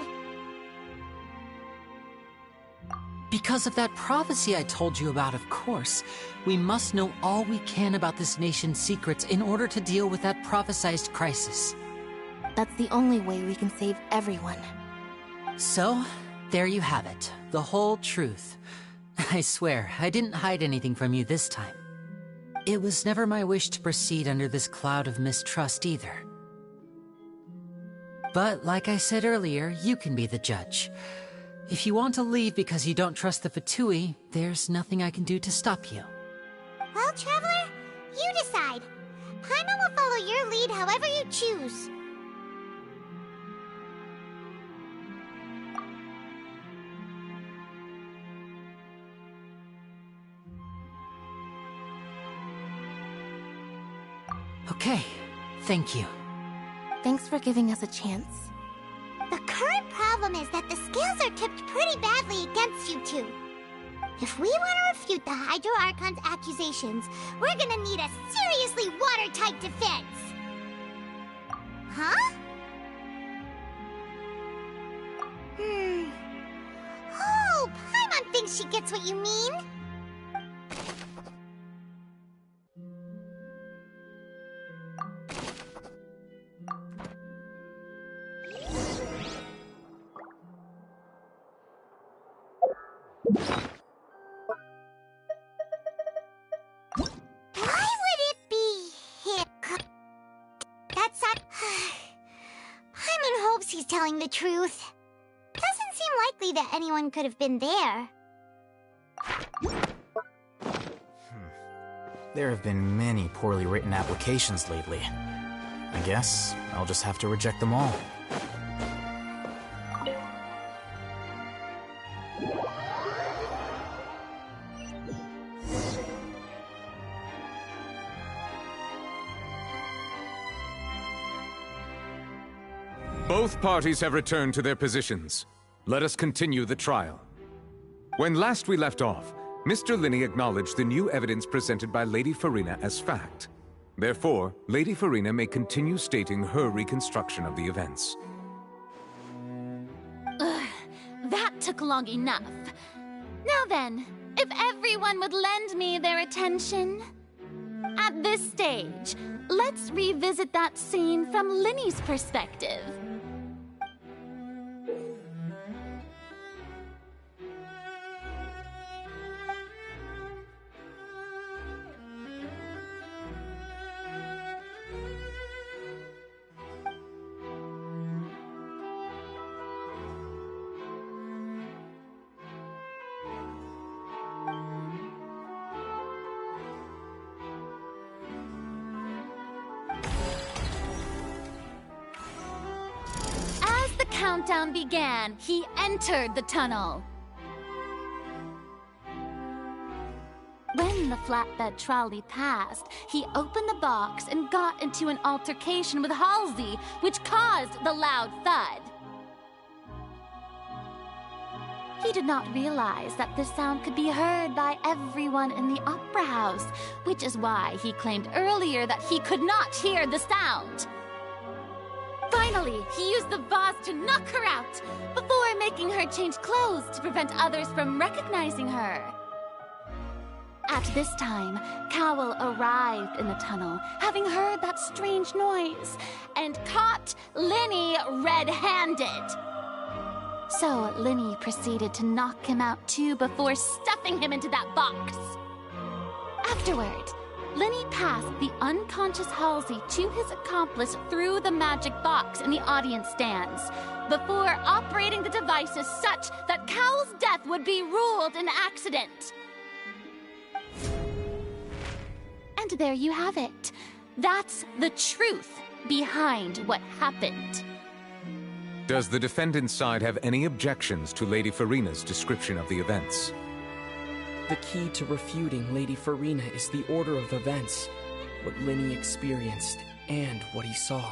Because of that prophecy I told you about, of course. We must know all we can about this nation's secrets in order to deal with that prophesized crisis. That's the only way we can save everyone. So, there you have it. The whole truth. I swear, I didn't hide anything from you this time. It was never my wish to proceed under this cloud of mistrust either. But, like I said earlier, you can be the judge. If you want to leave because you don't trust the Fatui, there's nothing I can do to stop you. Well, Traveler, you decide. Paimon will follow your lead however you choose. Okay, thank you. Thanks for giving us a chance. The current problem is that the scales are tipped pretty badly against you two. If we want to refute the Hydro Archon's accusations, we're gonna need a seriously watertight defense. Huh? Oh, Paimon thinks she gets what you mean. Why would it be him? That's not... Paimon hopes he's telling the truth. Doesn't seem likely that anyone could have been there. There have been many poorly written applications lately. I guess I'll just have to reject them all. Both parties have returned to their positions. Let us continue the trial. When last we left off, Mr. Linney acknowledged the new evidence presented by Lady Farina as fact. Therefore, Lady Farina may continue stating her reconstruction of the events. Ugh, that took long enough. Now then, if everyone would lend me their attention. At this stage, let's revisit that scene from Linney's perspective. Countdown began, he entered the tunnel. When the flatbed trolley passed, he opened the box and got into an altercation with Halsey, which caused the loud thud. he did not realize that this sound could be heard by everyone in the opera house, which is why he claimed earlier that he could not hear the sound. Finally, he used the vase to knock her out, before making her change clothes to prevent others from recognizing her. At this time, Cowell arrived in the tunnel, having heard that strange noise, and caught Linny red-handed. So Linny proceeded to knock him out too before stuffing him into that box. Afterward, Linny passed the unconscious Halsey to his accomplice through the magic box in the audience stands, before operating the devices such that Cowell's death would be ruled an accident. And there you have it. That's the truth behind what happened. Does the defendant's side have any objections to Lady Farina's description of the events? The key to refuting Lady Farina is the order of events, what Linny experienced, and what he saw.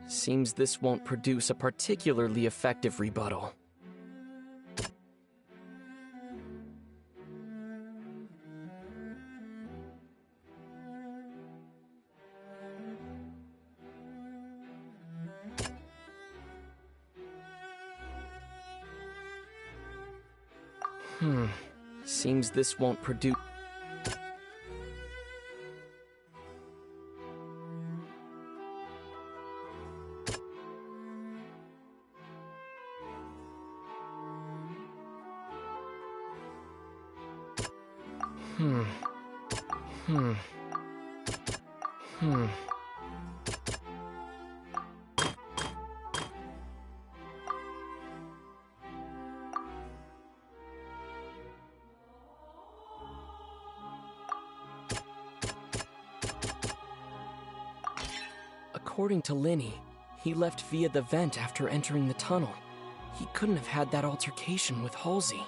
Seems this won't produce a particularly effective rebuttal. Seems this won't produce... According to Linny, he left via the vent after entering the tunnel. He couldn't have had that altercation with Halsey.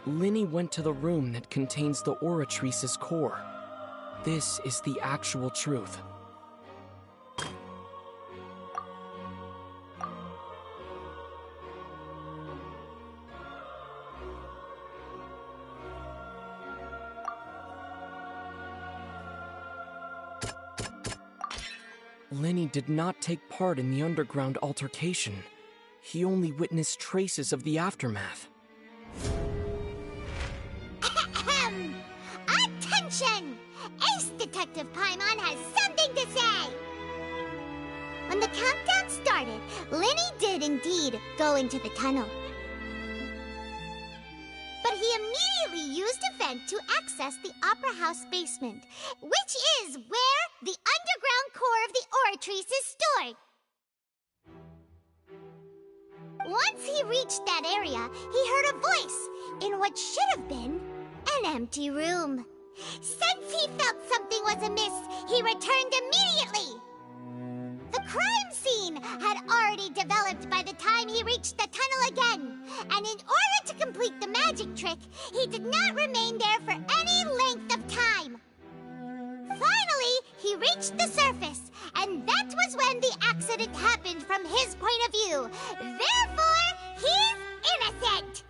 Linny went to the room that contains the Oratrice's core. This is the actual truth. Linny did not take part in the underground altercation. He only witnessed traces of the aftermath. Attention! Ace Detective Paimon has something to say! When the countdown started, Linny did indeed go into the tunnel. But he immediately used a vent to access the Opera House basement, which is where the underground core of the Oratrice is stored. Once he reached that area, he heard a voice in what should have been an empty room. Since he felt something was amiss, he returned immediately. The crime scene had already developed by the time he reached the tunnel again, and in order to complete the magic trick, he did not remain there for any length of time. Finally, he reached the surface, and that was when the accident happened from his point of view. Therefore, he's innocent!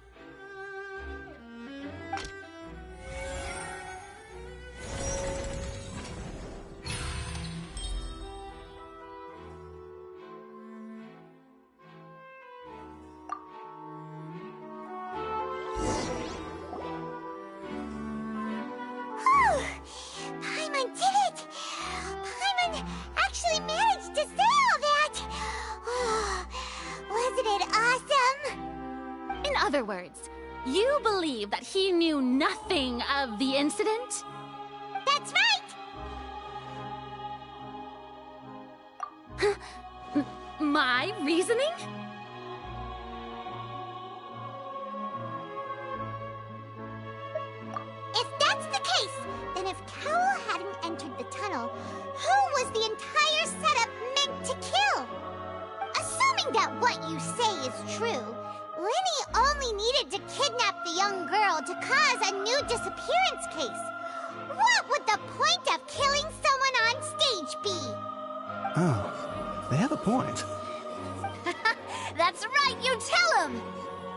Paimon did it! Paimon actually managed to say all that! Oh, wasn't it awesome? In other words, You believe that he knew nothing of the incident? That's right! My reasoning? If that's the case, then if Cowell hadn't entered the tunnel, who was the entire setup meant to kill? Assuming that what you say is true, Lenny only needed to kidnap the young girl to cause a new disappearance case. What would the point of killing someone on stage be? Oh, they have a point. That's right, you tell him!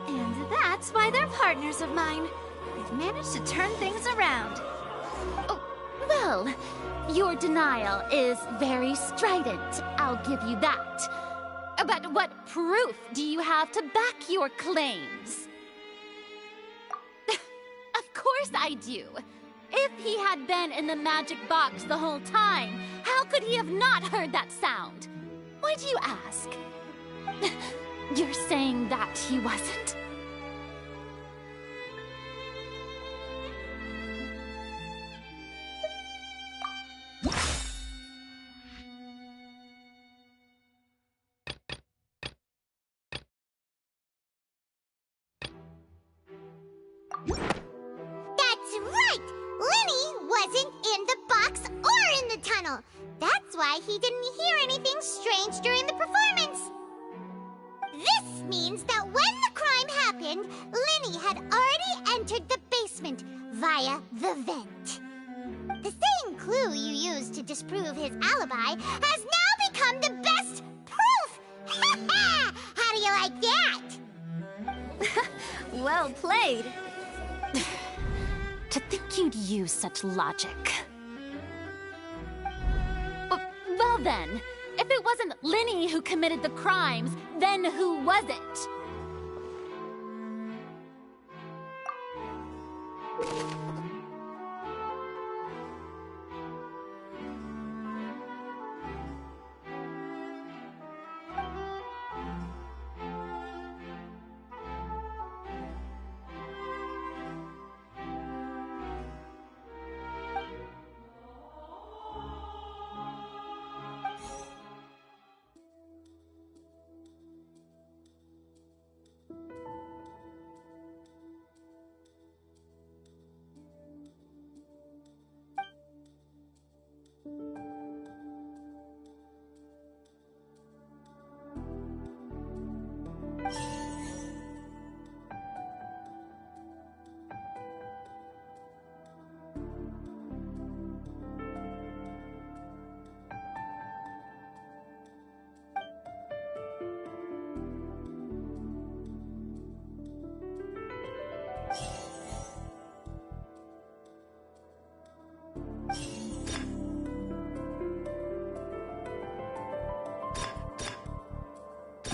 And that's why they're partners of mine. They've managed to turn things around. Oh, well, your denial is very strident, I'll give you that. But what proof do you have to back your claims? Of course I do. If he had been in the magic box the whole time, how could he have not heard that sound? Why do you ask? You're saying that he wasn't? That's right! Lenny wasn't in the box or in the tunnel. That's why he didn't hear anything strange during the performance. This means that when the crime happened, Lenny had already entered the basement via the vent. The same clue you used to disprove his alibi has now become the best proof! How do you like that? Well played. To think you'd use such logic. Well then, if it wasn't Lenny who committed the crimes, then who was it?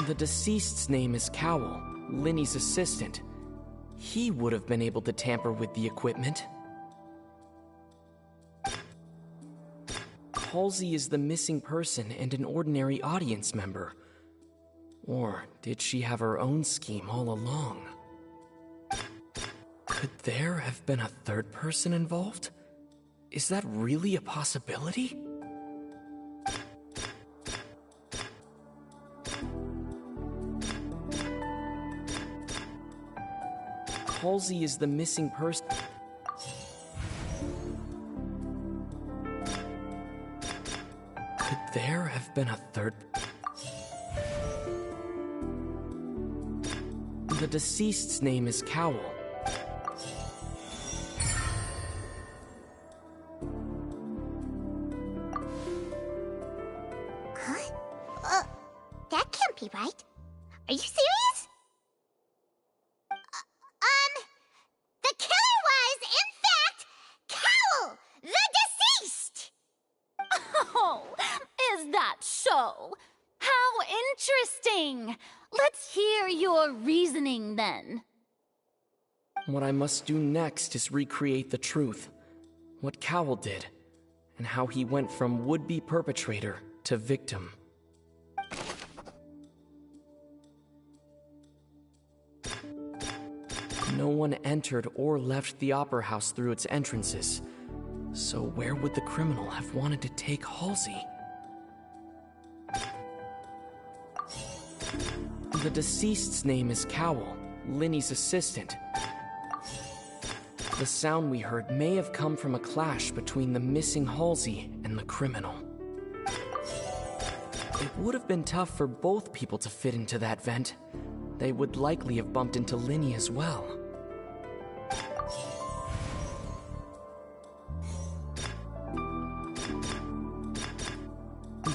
The deceased's name is Cowell, Lenny's assistant. He would have been able to tamper with the equipment. Halsey is the missing person and an ordinary audience member. Or did she have her own scheme all along? Could there have been a third person involved? Is that really a possibility? Halsey is the missing person. Could there have been a third? The deceased's name is Cowell. Huh? That can't be right. Are you serious? The killer was, in fact, Cowell, the deceased! Oh, is that so? How interesting! Let's hear your reasoning then. What I must do next is recreate the truth. What Cowell did, and how he went from would-be perpetrator to victim. No one entered or left the Opera House through its entrances. So where would the criminal have wanted to take Halsey? The deceased's name is Cowell, Linny's assistant. The sound we heard may have come from a clash between the missing Halsey and the criminal. It would have been tough for both people to fit into that vent. They would likely have bumped into Linny as well.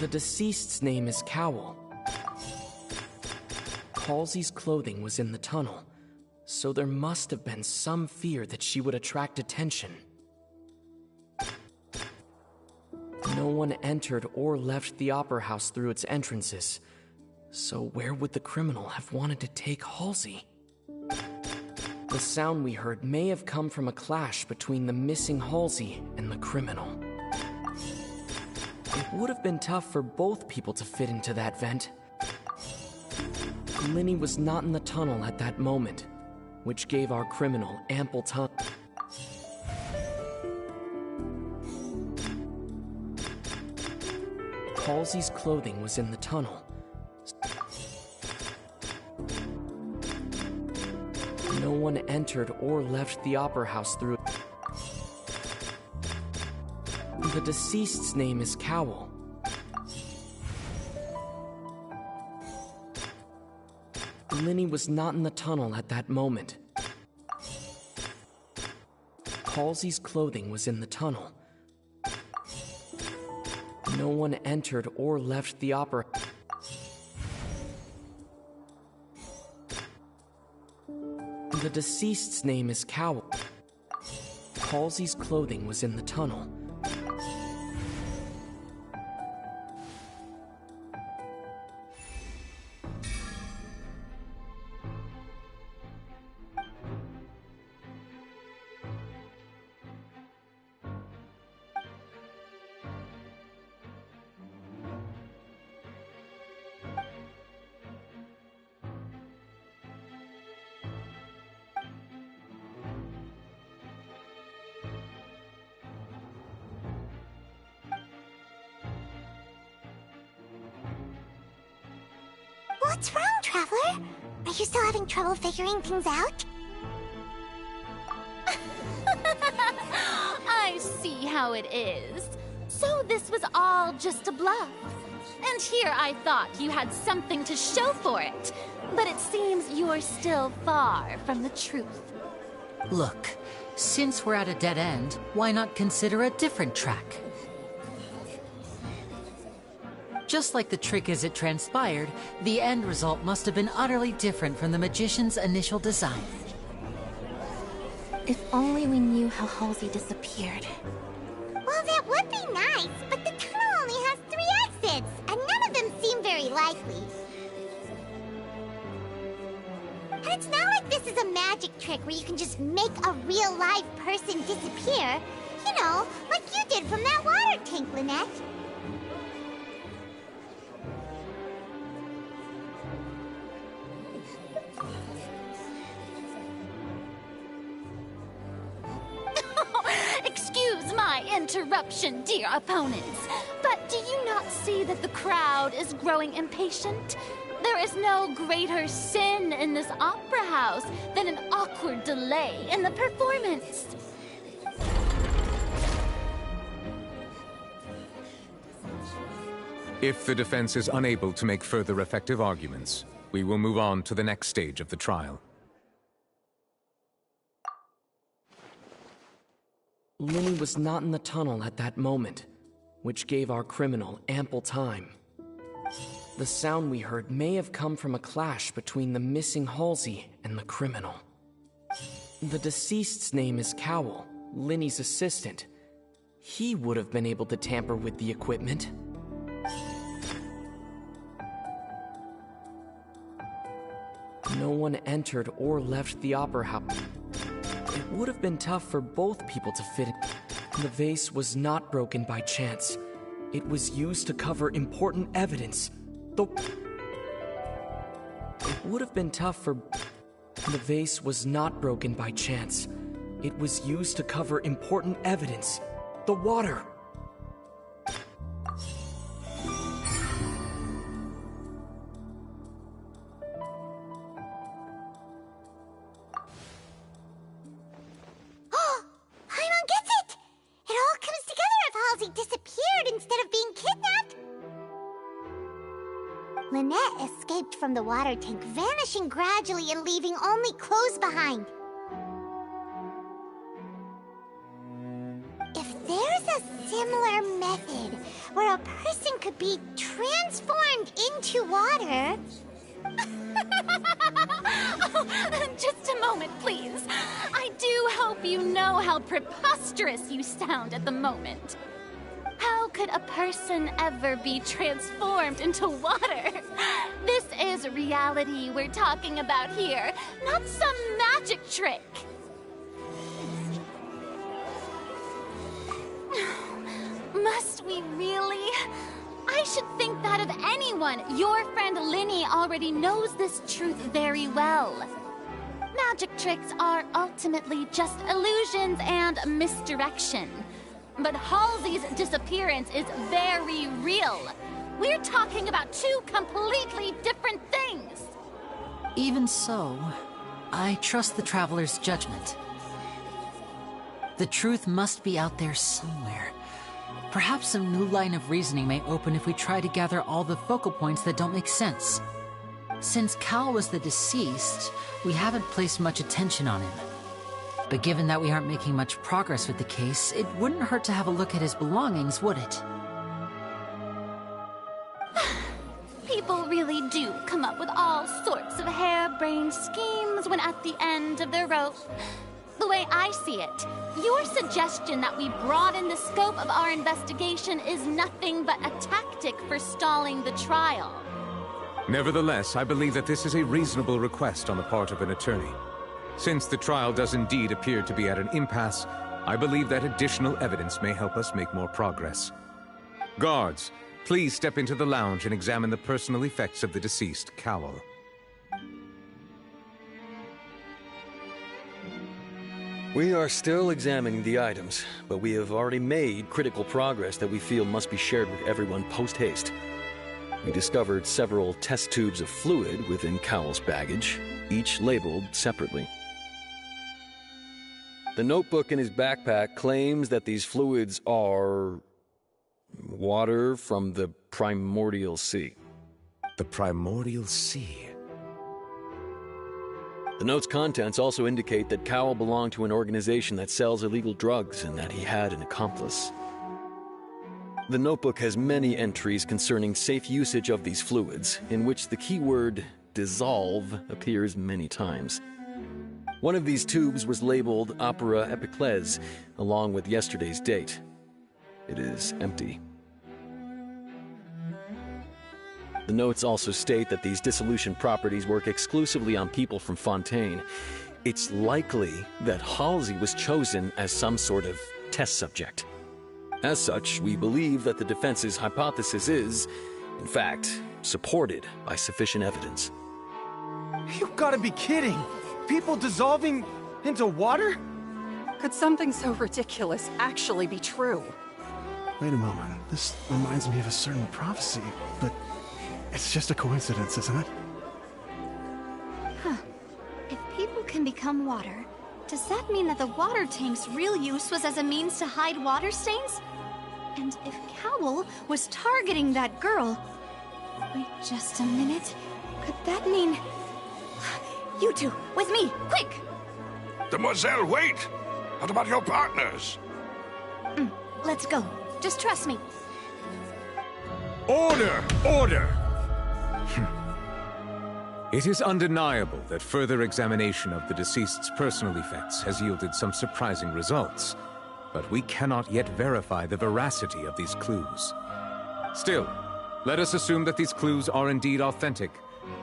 The deceased's name is Cowell. Halsey's clothing was in the tunnel, so there must have been some fear that she would attract attention. No one entered or left the Opera House through its entrances, so where would the criminal have wanted to take Halsey? The sound we heard may have come from a clash between the missing Halsey and the criminal. It would have been tough for both people to fit into that vent. Linny was not in the tunnel at that moment, which gave our criminal ample time. Halsey's clothing was in the tunnel. No one entered or left the Opera House through. The deceased's name is Cowell. Linny was not in the tunnel at that moment. Halsey's clothing was in the tunnel. No one entered or left the Opera. The deceased's name is Cowell. Halsey's clothing was in the tunnel. What's wrong, Traveler? Are you still having trouble figuring things out? I see how it is. So this was all just a bluff. And here I thought you had something to show for it. But it seems you're still far from the truth. Look, since we're at a dead end, why not consider a different track? Just like the trick as it transpired, the end result must have been utterly different from the magician's initial design. If only we knew how Halsey disappeared. Well, that would be nice, but the tunnel only has 3 exits, and none of them seem very likely. And it's not like this is a magic trick where you can just make a real live person disappear. You know, like you did from that water tank, Lynette. Excuse my interruption, dear opponents, but do you not see that the crowd is growing impatient? There is no greater sin in this opera house than an awkward delay in the performance. If the defense is unable to make further effective arguments, we will move on to the next stage of the trial. Linny was not in the tunnel at that moment, which gave our criminal ample time. The sound we heard may have come from a clash between the missing Halsey and the criminal. The deceased's name is Cowell, Linny's assistant. He would have been able to tamper with the equipment. No one entered or left the opera house. It would have been tough for both people to fit in. The vase was not broken by chance. It was used to cover important evidence. It would have been tough for... The vase was not broken by chance. It was used to cover important evidence. The water. Paimon gets it! It all comes together if Halsey disappeared instead of being kidnapped. Lynette escaped from the water tank, vanishing gradually and leaving only clothes behind. If there's a similar method where a person could be transformed into water... Just a moment, please. I do hope you know how preposterous you sound at the moment. How could a person ever be transformed into water? This is reality we're talking about here, not some magic trick. Must we really? I should think that of anyone. Your friend Linny already knows this truth very well. Magic tricks are ultimately just illusions and misdirection. But Halsey's disappearance is very real. We're talking about two completely different things. Even so, I trust the Traveler's judgment. The truth must be out there somewhere. Perhaps some new line of reasoning may open if we try to gather all the focal points that don't make sense. Since Cal was the deceased, we haven't placed much attention on him. But given that we aren't making much progress with the case, it wouldn't hurt to have a look at his belongings, would it? People really do come up with all sorts of harebrained schemes when at the end of the rope. The way I see it, your suggestion that we broaden the scope of our investigation is nothing but a tactic for stalling the trial. Nevertheless, I believe that this is a reasonable request on the part of an attorney. Since the trial does indeed appear to be at an impasse, I believe that additional evidence may help us make more progress. Guards, please step into the lounge and examine the personal effects of the deceased, Cowell. We are still examining the items, but we have already made critical progress that we feel must be shared with everyone post-haste. We discovered several test tubes of fluid within Cowell's baggage, each labeled separately. The notebook in his backpack claims that these fluids are... water from the primordial sea. The primordial sea? The note's contents also indicate that Cowell belonged to an organization that sells illegal drugs and that he had an accomplice. The notebook has many entries concerning safe usage of these fluids, in which the keyword dissolve appears many times. One of these tubes was labeled Opera Epiclese, along with yesterday's date. It is empty. The notes also state that these dissolution properties work exclusively on people from Fontaine. It's likely that Halsey was chosen as some sort of test subject. As such, we believe that the defense's hypothesis is, in fact, supported by sufficient evidence. You gotta be kidding! People dissolving into water? Could something so ridiculous actually be true? Wait a moment. This reminds me of a certain prophecy, but it's just a coincidence, isn't it? Huh. If people can become water, does that mean that the water tank's real use was as a means to hide water stains? And if Cowell was targeting that girl... Wait just a minute. Could that mean... You two, with me, quick! Demoiselle, wait! What about your partners? Let's go. Just trust me. Order! Order! It is undeniable that further examination of the deceased's personal effects has yielded some surprising results, but we cannot yet verify the veracity of these clues. Still, let us assume that these clues are indeed authentic,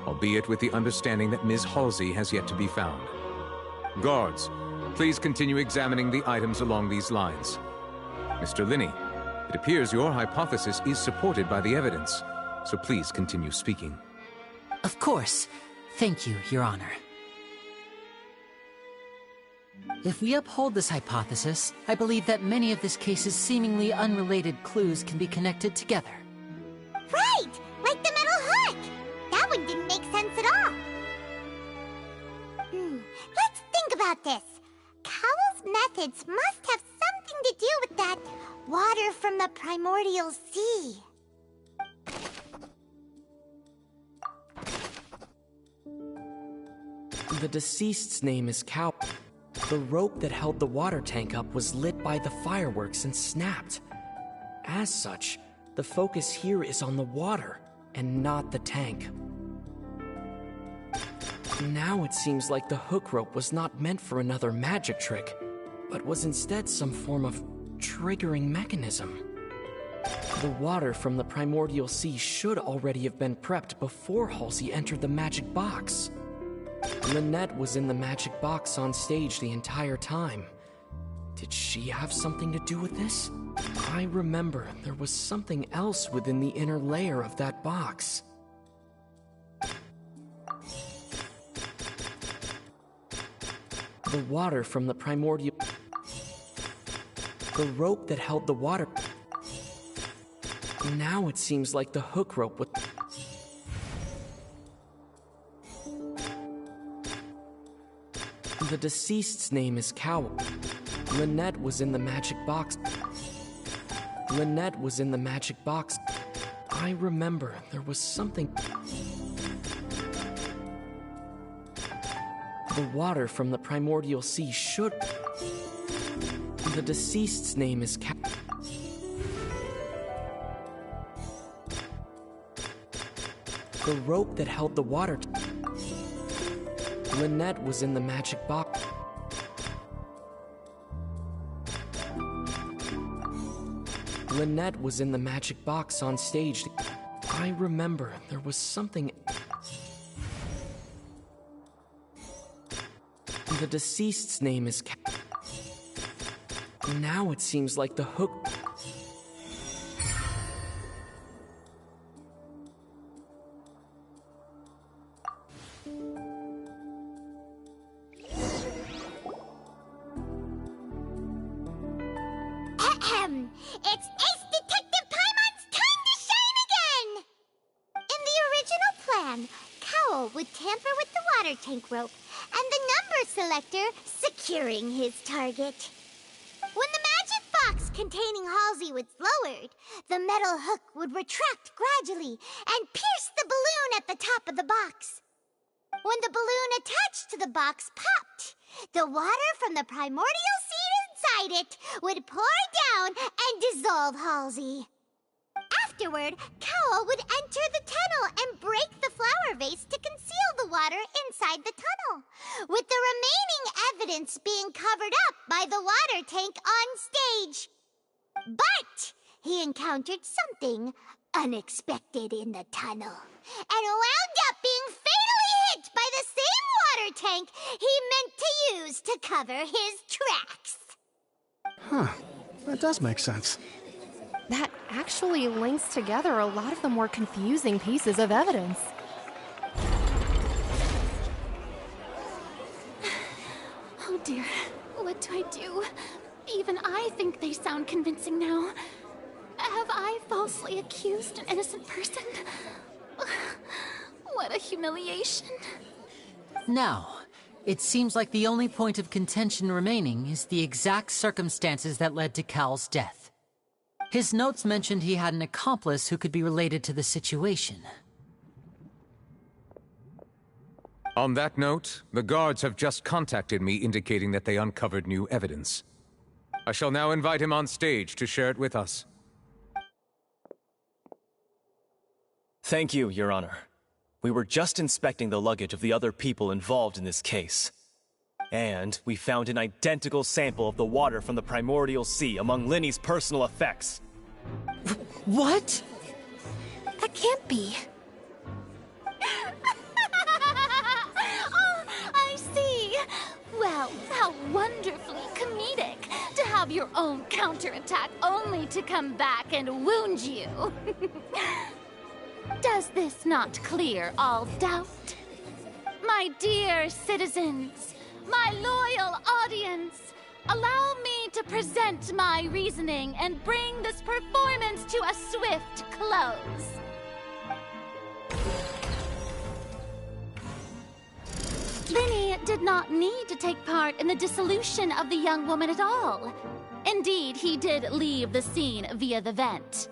albeit with the understanding that Ms. Halsey has yet to be found. Guards, please continue examining the items along these lines. Mr. Linney, it appears your hypothesis is supported by the evidence, so please continue speaking. Of course. Thank you, Your Honor. If we uphold this hypothesis, I believe that many of this case's seemingly unrelated clues can be connected together. Right! Like the metal hook! That one didn't make sense at all. Let's think about this. Cowell's methods must have something to do with that water from the primordial sea. The deceased's name is Cow. The rope that held the water tank up was lit by the fireworks and snapped. As such, the focus here is on the water and not the tank. Now it seems like the hook rope was not meant for another magic trick, but was instead some form of triggering mechanism. The water from the primordial sea should already have been prepped before Halsey entered the magic box. Lynette was in the magic box on stage the entire time. Did she have something to do with this? I remember there was something else within the inner layer of that box. The water from the primordial... The rope that held the water... Now it seems like the hook rope with... The deceased's name is Cowell. Lynette was in the magic box. Lynette was in the magic box. I remember there was something... The water from the primordial sea should... The deceased's name is The rope that held the water... Lynette was in the magic box. Lynette was in the magic box on stage. I remember there was something... The deceased's name is Now it seems like the hook... It's Ace Detective Paimon's time to shine again! In the original plan, Cowell would tamper with the water tank rope and the number selector securing his target. When the magic box containing Halsey was lowered, the metal hook would retract gradually and pierce the balloon at the top of the box. When the balloon attached to the box popped, the water from the primordial seed inside it would pour down and dissolve Halsey. Afterward, Cowell would enter the tunnel and break the flower vase to conceal the water inside the tunnel, with the remaining evidence being covered up by the water tank on stage. But he encountered something unexpected in the tunnel and wound up being fatally hit by the same water tank he meant to use to cover his tracks. Huh. That does make sense. That actually links together a lot of the more confusing pieces of evidence. Oh dear, what do I do? Even I think they sound convincing now. Have I falsely accused an innocent person? What a humiliation. Now, it seems like the only point of contention remaining is the exact circumstances that led to Cal's death. His notes mentioned he had an accomplice who could be related to the situation. On that note, the guards have just contacted me indicating that they uncovered new evidence. I shall now invite him on stage to share it with us. Thank you, Your Honor. We were just inspecting the luggage of the other people involved in this case. And we found an identical sample of the water from the primordial sea among Linny's personal effects. What? That can't be. Oh, I see. Well, how wonderfully comedic to have your own counterattack only to come back and wound you. Does this not clear all doubt? My dear citizens, my loyal audience, allow me to present my reasoning and bring this performance to a swift close. Linny did not need to take part in the dissolution of the young woman at all. Indeed, he did leave the scene via the vent.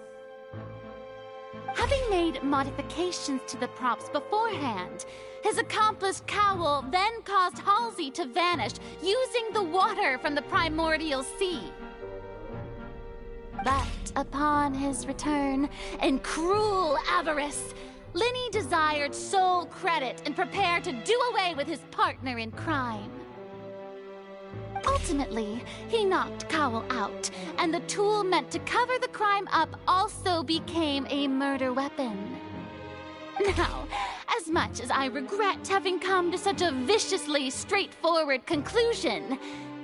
Having made modifications to the props beforehand, his accomplice Cowl then caused Halsey to vanish using the water from the primordial sea. But upon his return, in cruel avarice, Linny desired sole credit and prepared to do away with his partner in crime. Ultimately, he knocked Cowl out, and the tool meant to cover the crime up also became a murder weapon. Now, as much as I regret having come to such a viciously straightforward conclusion,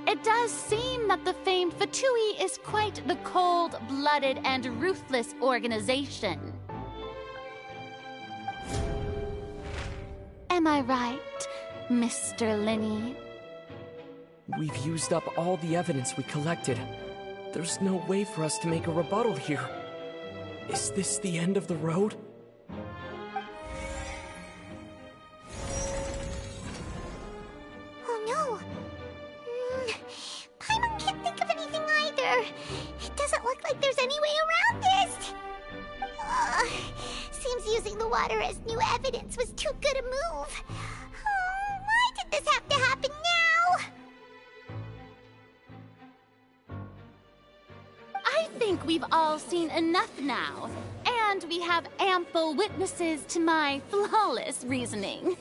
it does seem that the famed Fatui is quite the cold-blooded and ruthless organization. Am I right, Mr. Linny? We've used up all the evidence we collected. There's no way for us to make a rebuttal here. Is this the end of the road? Oh no! Paimon can't think of anything either. It doesn't look like there's any way around this. Seems using the water as new evidence was too good a move. Why did this have to happen now? I think we've all seen enough now, and we have ample witnesses to my flawless reasoning.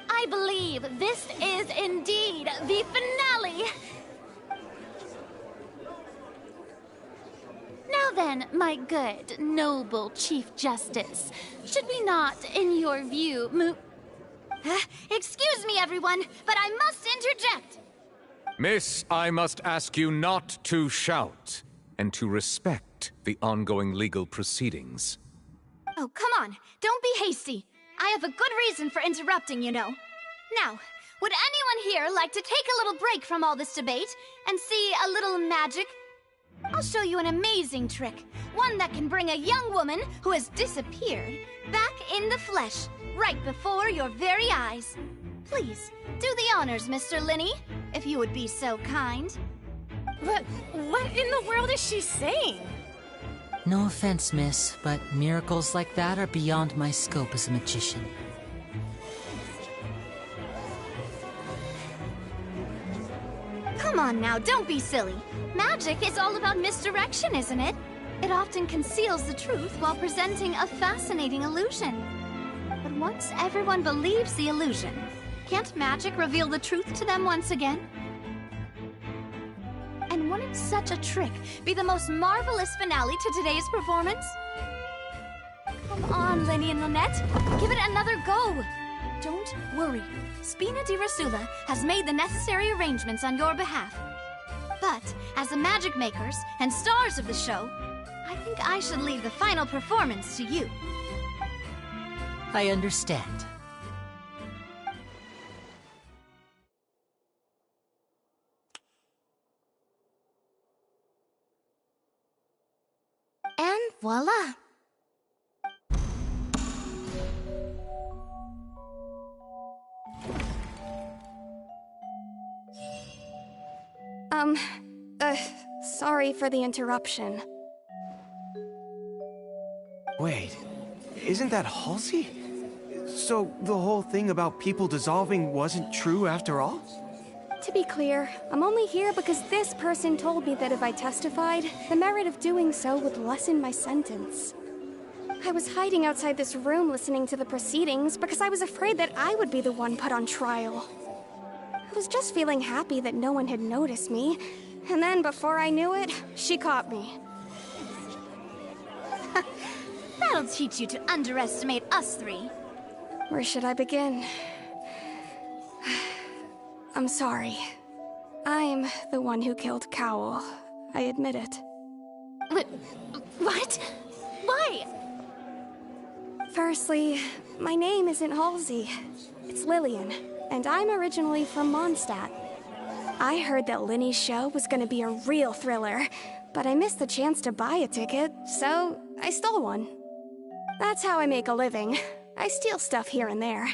I believe this is indeed the finale. Now then, my good, noble Chief Justice, should we not, in your view, move... Excuse me, everyone, but I must interject. Miss, I must ask you not to shout, and to respect the ongoing legal proceedings. Oh, come on. Don't be hasty. I have a good reason for interrupting, you know. Now, would anyone here like to take a little break from all this debate and see a little magic? I'll show you an amazing trick. One that can bring a young woman who has disappeared back in the flesh, right before your very eyes. Please, do the honors, Mr. Linny, if you would be so kind. But what in the world is she saying? No offense, miss, but miracles like that are beyond my scope as a magician. Come on now, don't be silly. Magic is all about misdirection, isn't it? It often conceals the truth while presenting a fascinating illusion. But once everyone believes the illusion, can't magic reveal the truth to them once again? And wouldn't such a trick be the most marvelous finale to today's performance? Come on, Linny and Lynette. Give it another go. Don't worry. Spina di Rasula has made the necessary arrangements on your behalf. But, as the magic makers and stars of the show, I think I should leave the final performance to you. I understand. And voila! Sorry for the interruption. Wait, isn't that Halsey? So the whole thing about people dissolving wasn't true after all? To be clear, I'm only here because this person told me that if I testified, the merit of doing so would lessen my sentence. I was hiding outside this room listening to the proceedings because I was afraid that I would be the one put on trial. I was just feeling happy that no one had noticed me, and then before I knew it, she caught me. That'll teach you to underestimate us three. Where should I begin? I'm sorry. I'm the one who killed Cowl. I admit it. What? Why? Firstly, my name isn't Halsey. It's Lillian, and I'm originally from Mondstadt. I heard that Linny's show was gonna be a real thriller, but I missed the chance to buy a ticket, so I stole one. That's how I make a living. I steal stuff here and there,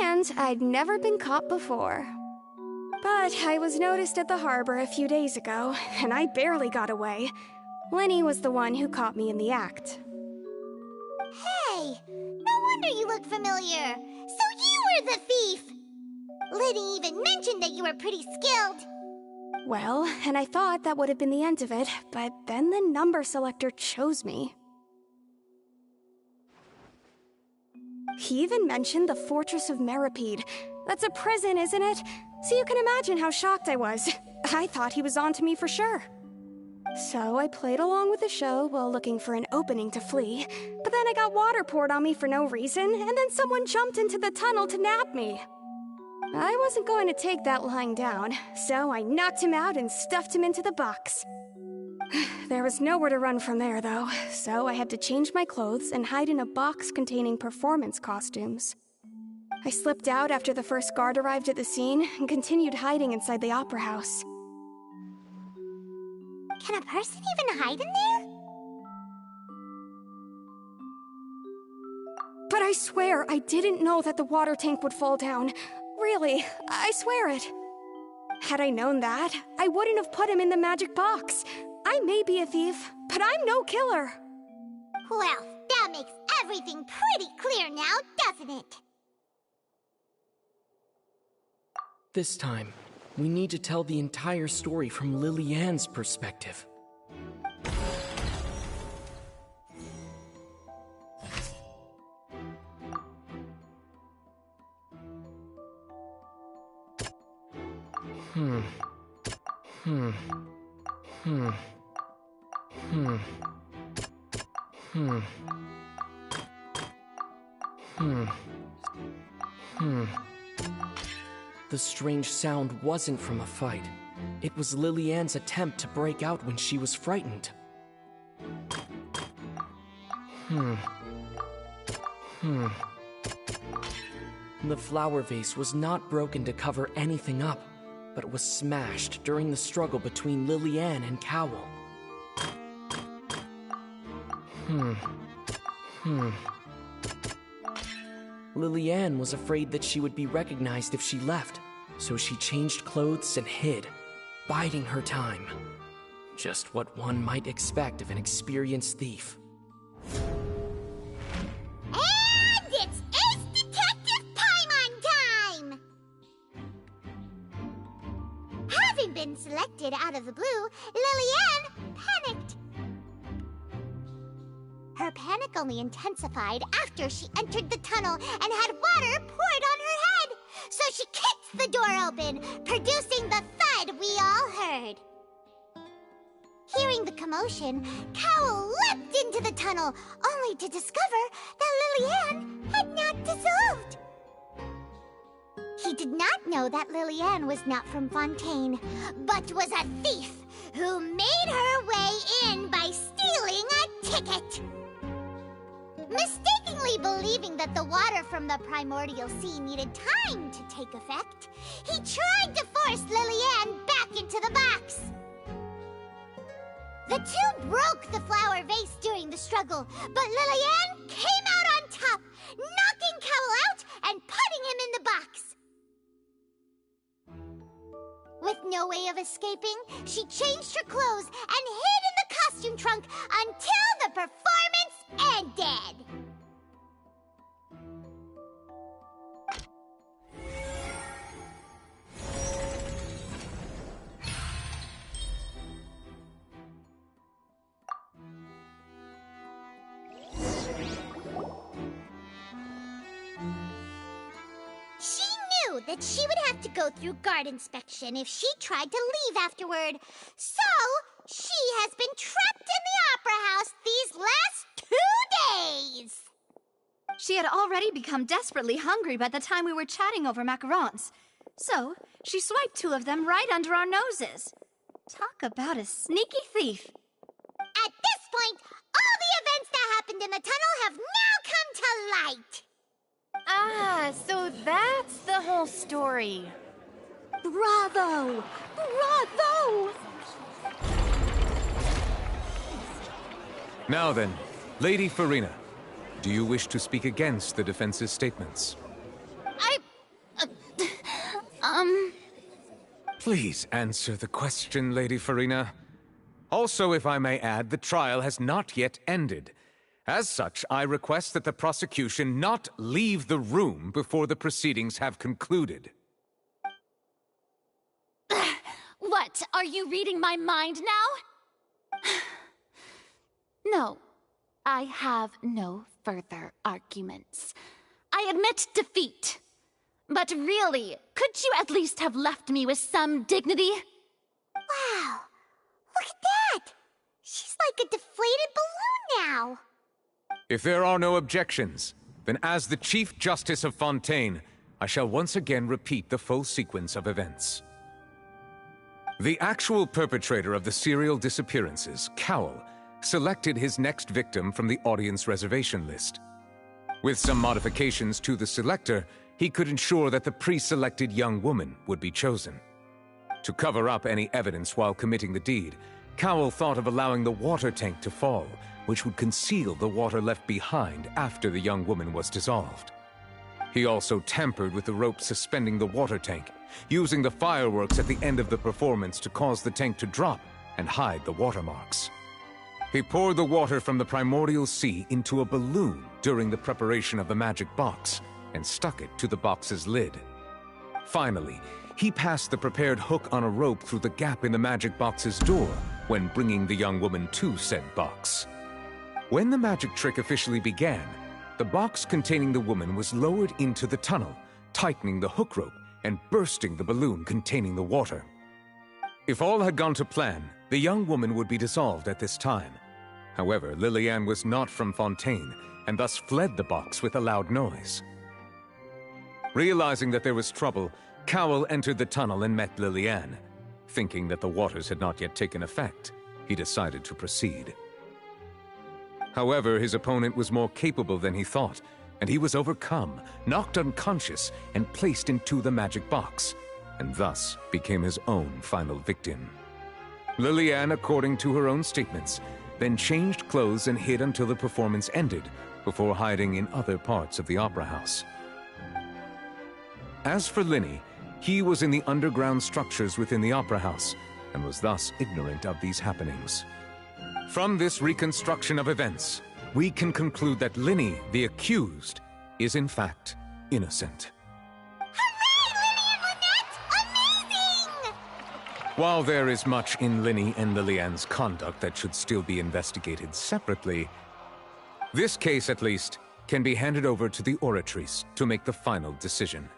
and I'd never been caught before. But I was noticed at the harbor a few days ago, and I barely got away. Linny was the one who caught me in the act. Hey, no wonder you look familiar. So you were the thief! Liddy even mentioned that you were pretty skilled. Well, and I thought that would have been the end of it, but then the number selector chose me. He even mentioned the Fortress of Meripede. That's a prison, isn't it? So you can imagine how shocked I was. I thought he was onto me for sure. So I played along with the show while looking for an opening to flee, but then I got water poured on me for no reason, and then someone jumped into the tunnel to nab me. I wasn't going to take that lying down, so I knocked him out and stuffed him into the box. There was nowhere to run from there, though, so I had to change my clothes and hide in a box containing performance costumes. I slipped out after the first guard arrived at the scene and continued hiding inside the opera house. Can a person even hide in there? But I swear I didn't know that the water tank would fall down. Really, I swear it. Had I known that, I wouldn't have put him in the magic box. I may be a thief, but I'm no killer. Well, that makes everything pretty clear now, doesn't it? This time, we need to tell the entire story from Lily-Ann's perspective. The strange sound wasn't from a fight. It was Lily-Ann's attempt to break out when she was frightened. The flower vase was not broken to cover anything up, but was smashed during the struggle between Lily-Ann and Cowell. Lily-Ann was afraid that she would be recognized if she left, so she changed clothes and hid, biding her time. Just what one might expect of an experienced thief. And it's Ace Detective Paimon time! Having been selected out of the blue, Lily-Ann panicked. Her panic only intensified after she entered the tunnel and had water poured on her head. So she kicked the door open, producing the thud we all heard. Hearing the commotion, Cowell leapt into the tunnel, only to discover that Lily-Ann had not dissolved. He did not know that Lily-Ann was not from Fontaine, but was a thief who made her way in by stealing a ticket. Mistakenly believing that the water from the primordial sea needed time to take effect, he tried to force Lily-Ann back into the box. The two broke the flower vase during the struggle, but Lily-Ann came out on top, knocking Cowell out and putting him in the box. With no way of escaping, she changed her clothes and hid in the costume trunk until the performance ended. She knew that she would have to go through guard inspection if she tried to leave afterward. So, she has been trapped in the Opera House these last 2 days. She had already become desperately hungry by the time we were chatting over macarons. So, she swiped 2 of them right under our noses. Talk about a sneaky thief. At this point, all the events that happened in the tunnel have now come into light! Ah, so that's the whole story. Bravo! Bravo! Now then, Lady Farina, do you wish to speak against the defense's statements? Please answer the question, Lady Farina. Also, if I may add, the trial has not yet ended. As such, I request that the prosecution not leave the room before the proceedings have concluded. What, are you reading my mind now? No, I have no further arguments. I admit defeat. But really, could you at least have left me with some dignity? Wow, look at that! She's like a deflated balloon now! If there are no objections, then as the Chief Justice of Fontaine, I shall once again repeat the full sequence of events. The actual perpetrator of the serial disappearances, Cowell, selected his next victim from the audience reservation list. With some modifications to the selector, he could ensure that the pre-selected young woman would be chosen. To cover up any evidence while committing the deed, Cowell thought of allowing the water tank to fall, which would conceal the water left behind after the young woman was dissolved. He also tampered with the rope suspending the water tank, using the fireworks at the end of the performance to cause the tank to drop and hide the watermarks. He poured the water from the primordial sea into a balloon during the preparation of the magic box and stuck it to the box's lid. Finally, he passed the prepared hook on a rope through the gap in the magic box's door when bringing the young woman to said box. When the magic trick officially began, the box containing the woman was lowered into the tunnel, tightening the hook rope and bursting the balloon containing the water. If all had gone to plan, the young woman would be dissolved at this time. However, Lillian was not from Fontaine, and thus fled the box with a loud noise. Realizing that there was trouble, Cowell entered the tunnel and met Lillian. Thinking that the waters had not yet taken effect, he decided to proceed. However, his opponent was more capable than he thought, and he was overcome, knocked unconscious, and placed into the magic box, and thus became his own final victim. Lillian, according to her own statements, then changed clothes and hid until the performance ended, before hiding in other parts of the opera house. As for Linny, he was in the underground structures within the opera house, and was thus ignorant of these happenings. From this reconstruction of events, we can conclude that Linny, the accused, is in fact innocent. While there is much in Linny and Lillian's conduct that should still be investigated separately, this case, at least, can be handed over to the Oratrice to make the final decision.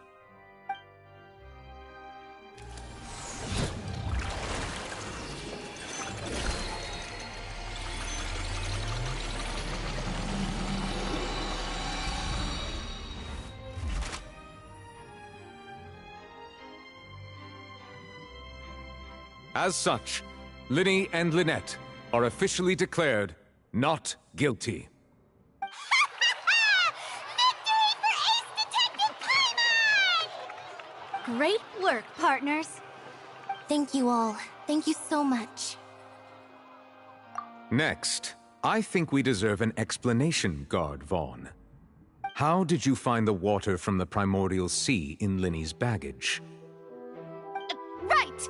As such, Linny and Lynette are officially declared not guilty. Great work, partners. Thank you all. Thank you so much. Next, I think we deserve an explanation, Guard Vaughn. How did you find the water from the primordial sea in Linny's baggage? Right!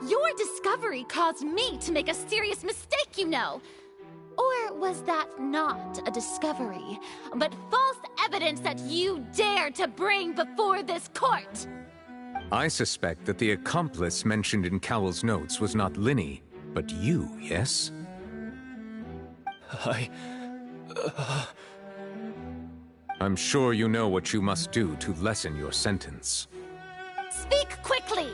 Your discovery caused me to make a serious mistake, you know. Or was that not a discovery, but false evidence that you dared to bring before this court? I suspect that the accomplice mentioned in Cowell's notes was not Linny, but you, yes? I'm sure you know what you must do to lessen your sentence. Speak quickly!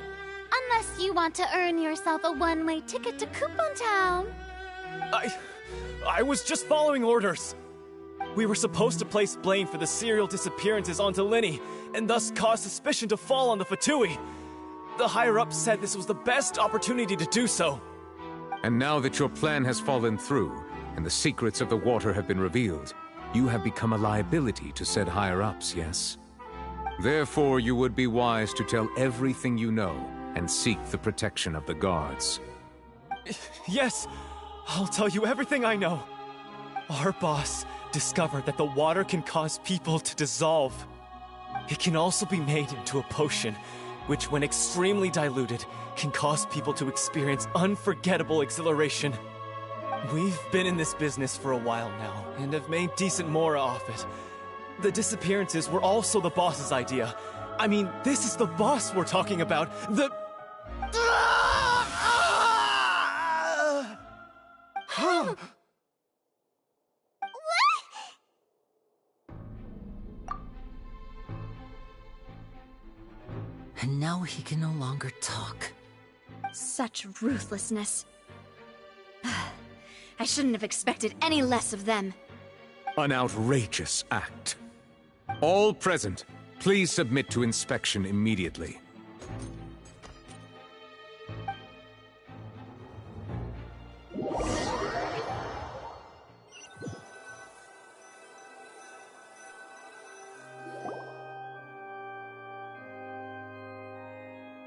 Unless you want to earn yourself a one-way ticket to Coupon Town. I was just following orders. We were supposed to place blame for the serial disappearances onto Linny, and thus cause suspicion to fall on the Fatui. The higher-ups said this was the best opportunity to do so. And now that your plan has fallen through, and the secrets of the water have been revealed, You have become a liability to said higher-ups, yes? Therefore, you would be wise to tell everything you know and seek the protection of the guards. Yes, I'll tell you everything I know. Our boss discovered that the water can cause people to dissolve. It can also be made into a potion, which when extremely diluted, can cause people to experience unforgettable exhilaration. We've been in this business for a while now, and have made decent more off it. The disappearances were also the boss's idea. I mean, this is the boss we're talking about. And now he can no longer talk. Such ruthlessness. I shouldn't have expected any less of them. An outrageous act. All present, please submit to inspection immediately.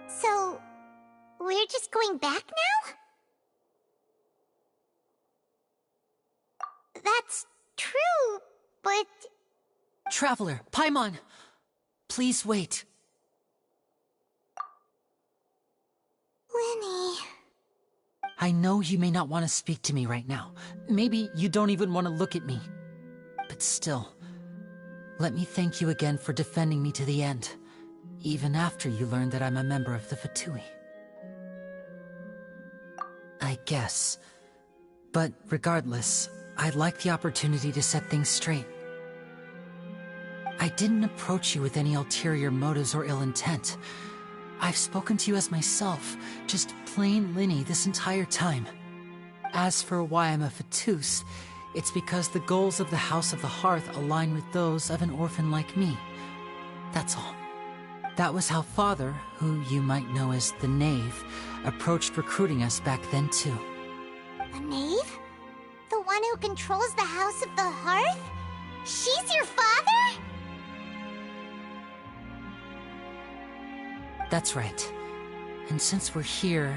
So, we're just going back now? That's true, but... Traveler, Paimon! Please wait. Lenny... I know you may not want to speak to me right now. Maybe you don't even want to look at me. But still, let me thank you again for defending me to the end, even after you learned that I'm a member of the Fatui. I guess. But regardless, I'd like the opportunity to set things straight. I didn't approach you with any ulterior motives or ill intent. I've spoken to you as myself, just plain Linny this entire time. As for why I'm a Fatus, it's because the goals of the House of the Hearth align with those of an orphan like me. That's all. That was how Father, who you might know as the Knave, approached recruiting us back then too. The Knave? The one who controls the House of the Hearth? She's your father? That's right. And since we're here,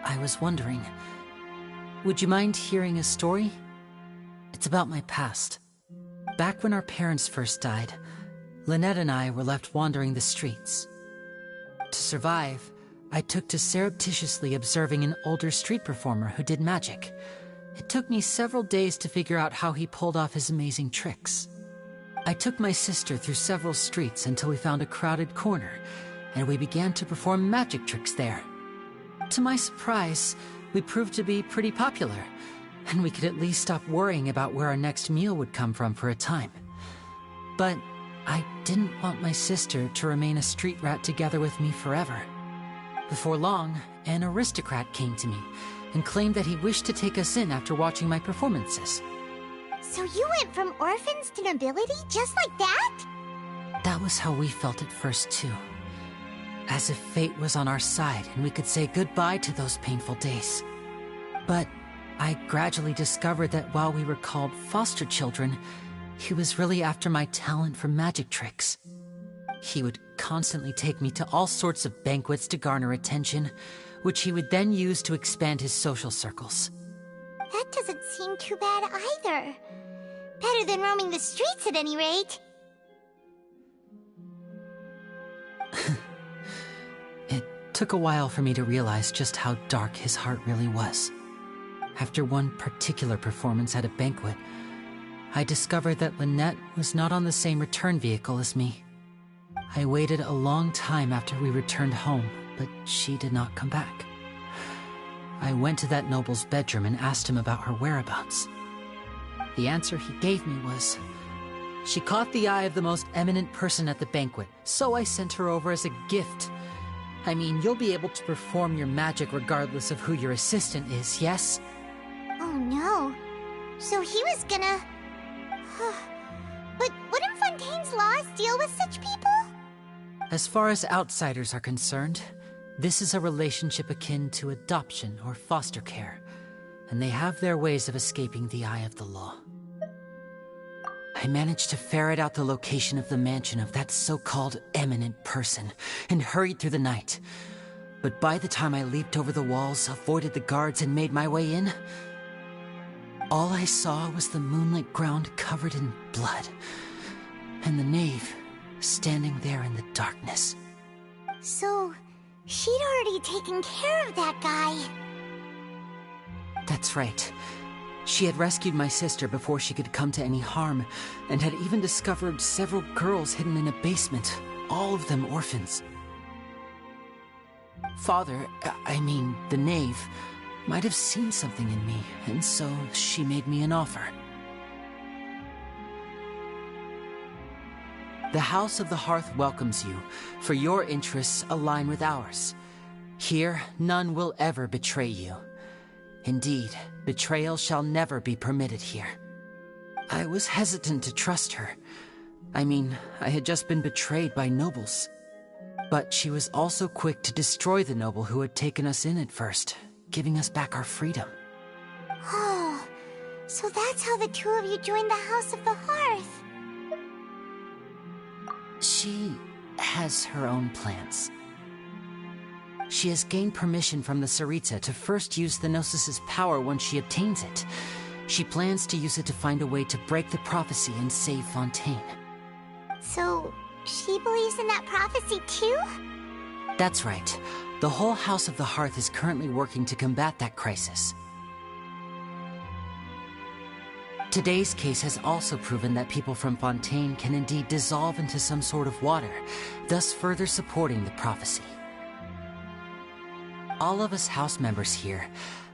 I was wondering, would you mind hearing a story? It's about my past. Back when our parents first died, Lynette and I were left wandering the streets. To survive, I took to surreptitiously observing an older street performer who did magic. It took me several days to figure out how he pulled off his amazing tricks. I took my sister through several streets until we found a crowded corner, and we began to perform magic tricks there. To my surprise, we proved to be pretty popular, and we could at least stop worrying about where our next meal would come from for a time. But I didn't want my sister to remain a street rat together with me forever. Before long, an aristocrat came to me and claimed that he wished to take us in after watching my performances. So you went from orphans to nobility just like that? That was how we felt at first too. As if fate was on our side and we could say goodbye to those painful days. But I gradually discovered that while we were called foster children, he was really after my talent for magic tricks. He would constantly take me to all sorts of banquets to garner attention, which he would then use to expand his social circles. That doesn't seem too bad either. Better than roaming the streets at any rate. It took a while for me to realize just how dark his heart really was. After one particular performance at a banquet, I discovered that Lynette was not on the same return vehicle as me. I waited a long time after we returned home, but she did not come back. I went to that noble's bedroom and asked him about her whereabouts. The answer he gave me was, she caught the eye of the most eminent person at the banquet, so I sent her over as a gift. I mean, you'll be able to perform your magic regardless of who your assistant is, yes? Oh no. So he was gonna... But wouldn't Fontaine's laws deal with such people? As far as outsiders are concerned, this is a relationship akin to adoption or foster care, and they have their ways of escaping the eye of the law. I I managed to ferret out the location of the mansion of that so-called eminent person and hurried through the night. But by the time I leaped over the walls, avoided the guards, and made my way in, all I saw was the moonlit ground covered in blood, and the knave standing there in the darkness. So, she'd already taken care of that guy. That's right. She had rescued my sister before she could come to any harm, and had even discovered several girls hidden in a basement, all of them orphans. Father, I mean, the knave, might have seen something in me, and so she made me an offer. The House of the Hearth welcomes you, for your interests align with ours. Here, none will ever betray you. Indeed, betrayal shall never be permitted here. I was hesitant to trust her. I mean, I had just been betrayed by nobles. But she was also quick to destroy the noble who had taken us in at first, giving us back our freedom. Oh, so that's how the two of you joined the House of the Hearth. She has her own plans. She has gained permission from the Tsaritsa to first use the Gnosis' power once she obtains it. She plans to use it to find a way to break the prophecy and save Fontaine. So, she believes in that prophecy too? That's right. The whole House of the Hearth is currently working to combat that crisis. Today's case has also proven that people from Fontaine can indeed dissolve into some sort of water, thus further supporting the prophecy. All of us house members here,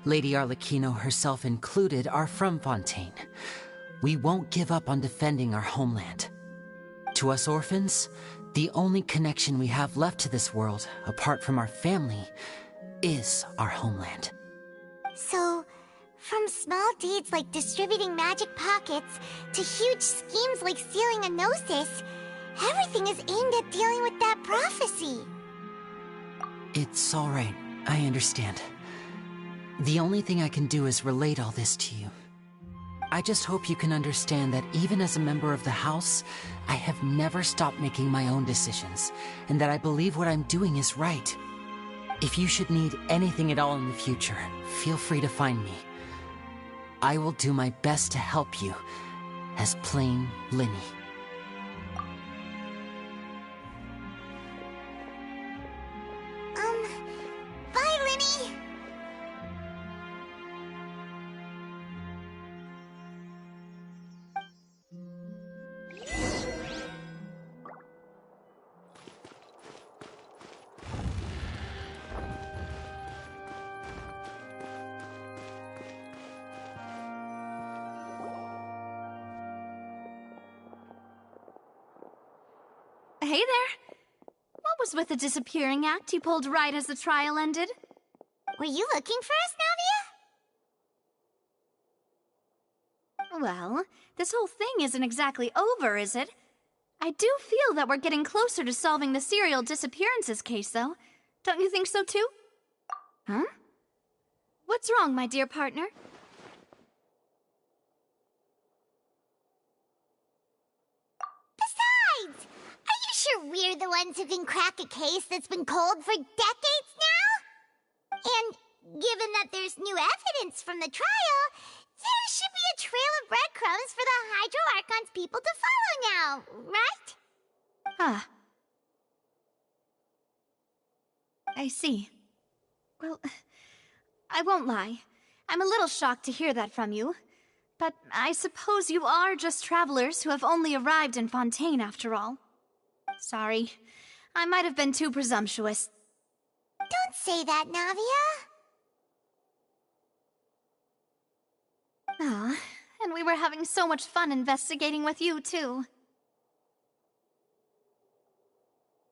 Lady Arlecchino herself included, are from Fontaine. We won't give up on defending our homeland. To us orphans, the only connection we have left to this world, apart from our family, is our homeland. So, from small deeds like distributing magic pockets to huge schemes like stealing a Gnosis, everything is aimed at dealing with that prophecy. It's all right. I understand. The only thing I can do is relate all this to you. I just hope you can understand that even as a member of the House, I have never stopped making my own decisions, and that I believe what I'm doing is right. If you should need anything at all in the future, feel free to find me. I will do my best to help you, as plain Linny. Bye, Linny! Hey there! What was with the disappearing act you pulled right as the trial ended? Were you looking for us, Navia? Well, this whole thing isn't exactly over, is it? I do feel that we're getting closer to solving the serial disappearances case, though. Don't you think so, too? Huh? What's wrong, my dear partner? Besides, are you sure we're the ones who can crack a case that's been cold for decades now? And given that there's new evidence from the trial, there should be a trail of breadcrumbs for the Hydro Archon's people to follow now, right? Huh. I see. Well, I won't lie. I'm a little shocked to hear that from you. But I suppose you are just travelers who have only arrived in Fontaine after all. Sorry. I might have been too presumptuous. Don't say that, Navia. Ah, and we were having so much fun investigating with you, too.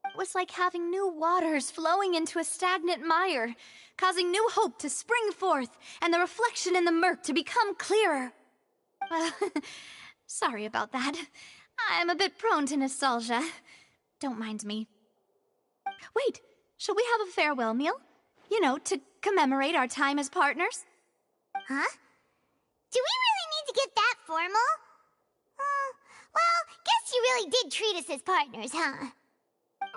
It was like having new waters flowing into a stagnant mire, causing new hope to spring forth, and the reflection in the murk to become clearer. Sorry about that. I'm a bit prone to nostalgia. Don't mind me. Wait, shall we have a farewell meal? You know, to commemorate our time as partners? Huh? Do we really need to get that formal? Well, guess you really did treat us as partners, huh?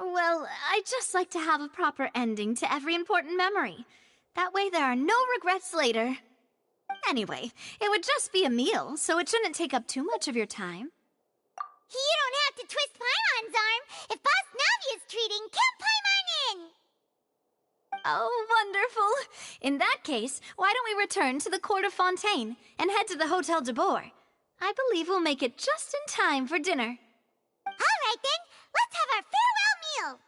Well, I'd just like to have a proper ending to every important memory. That way there are no regrets later. Anyway, it would just be a meal, so it shouldn't take up too much of your time. You don't have to twist Paimon's arm. If Boss Navi is treating, count Paimon in! Oh, wonderful. In that case, why don't we return to the Court of Fontaine and head to the Hotel de Boer? I believe we'll make it just in time for dinner. All right then, let's have our farewell meal.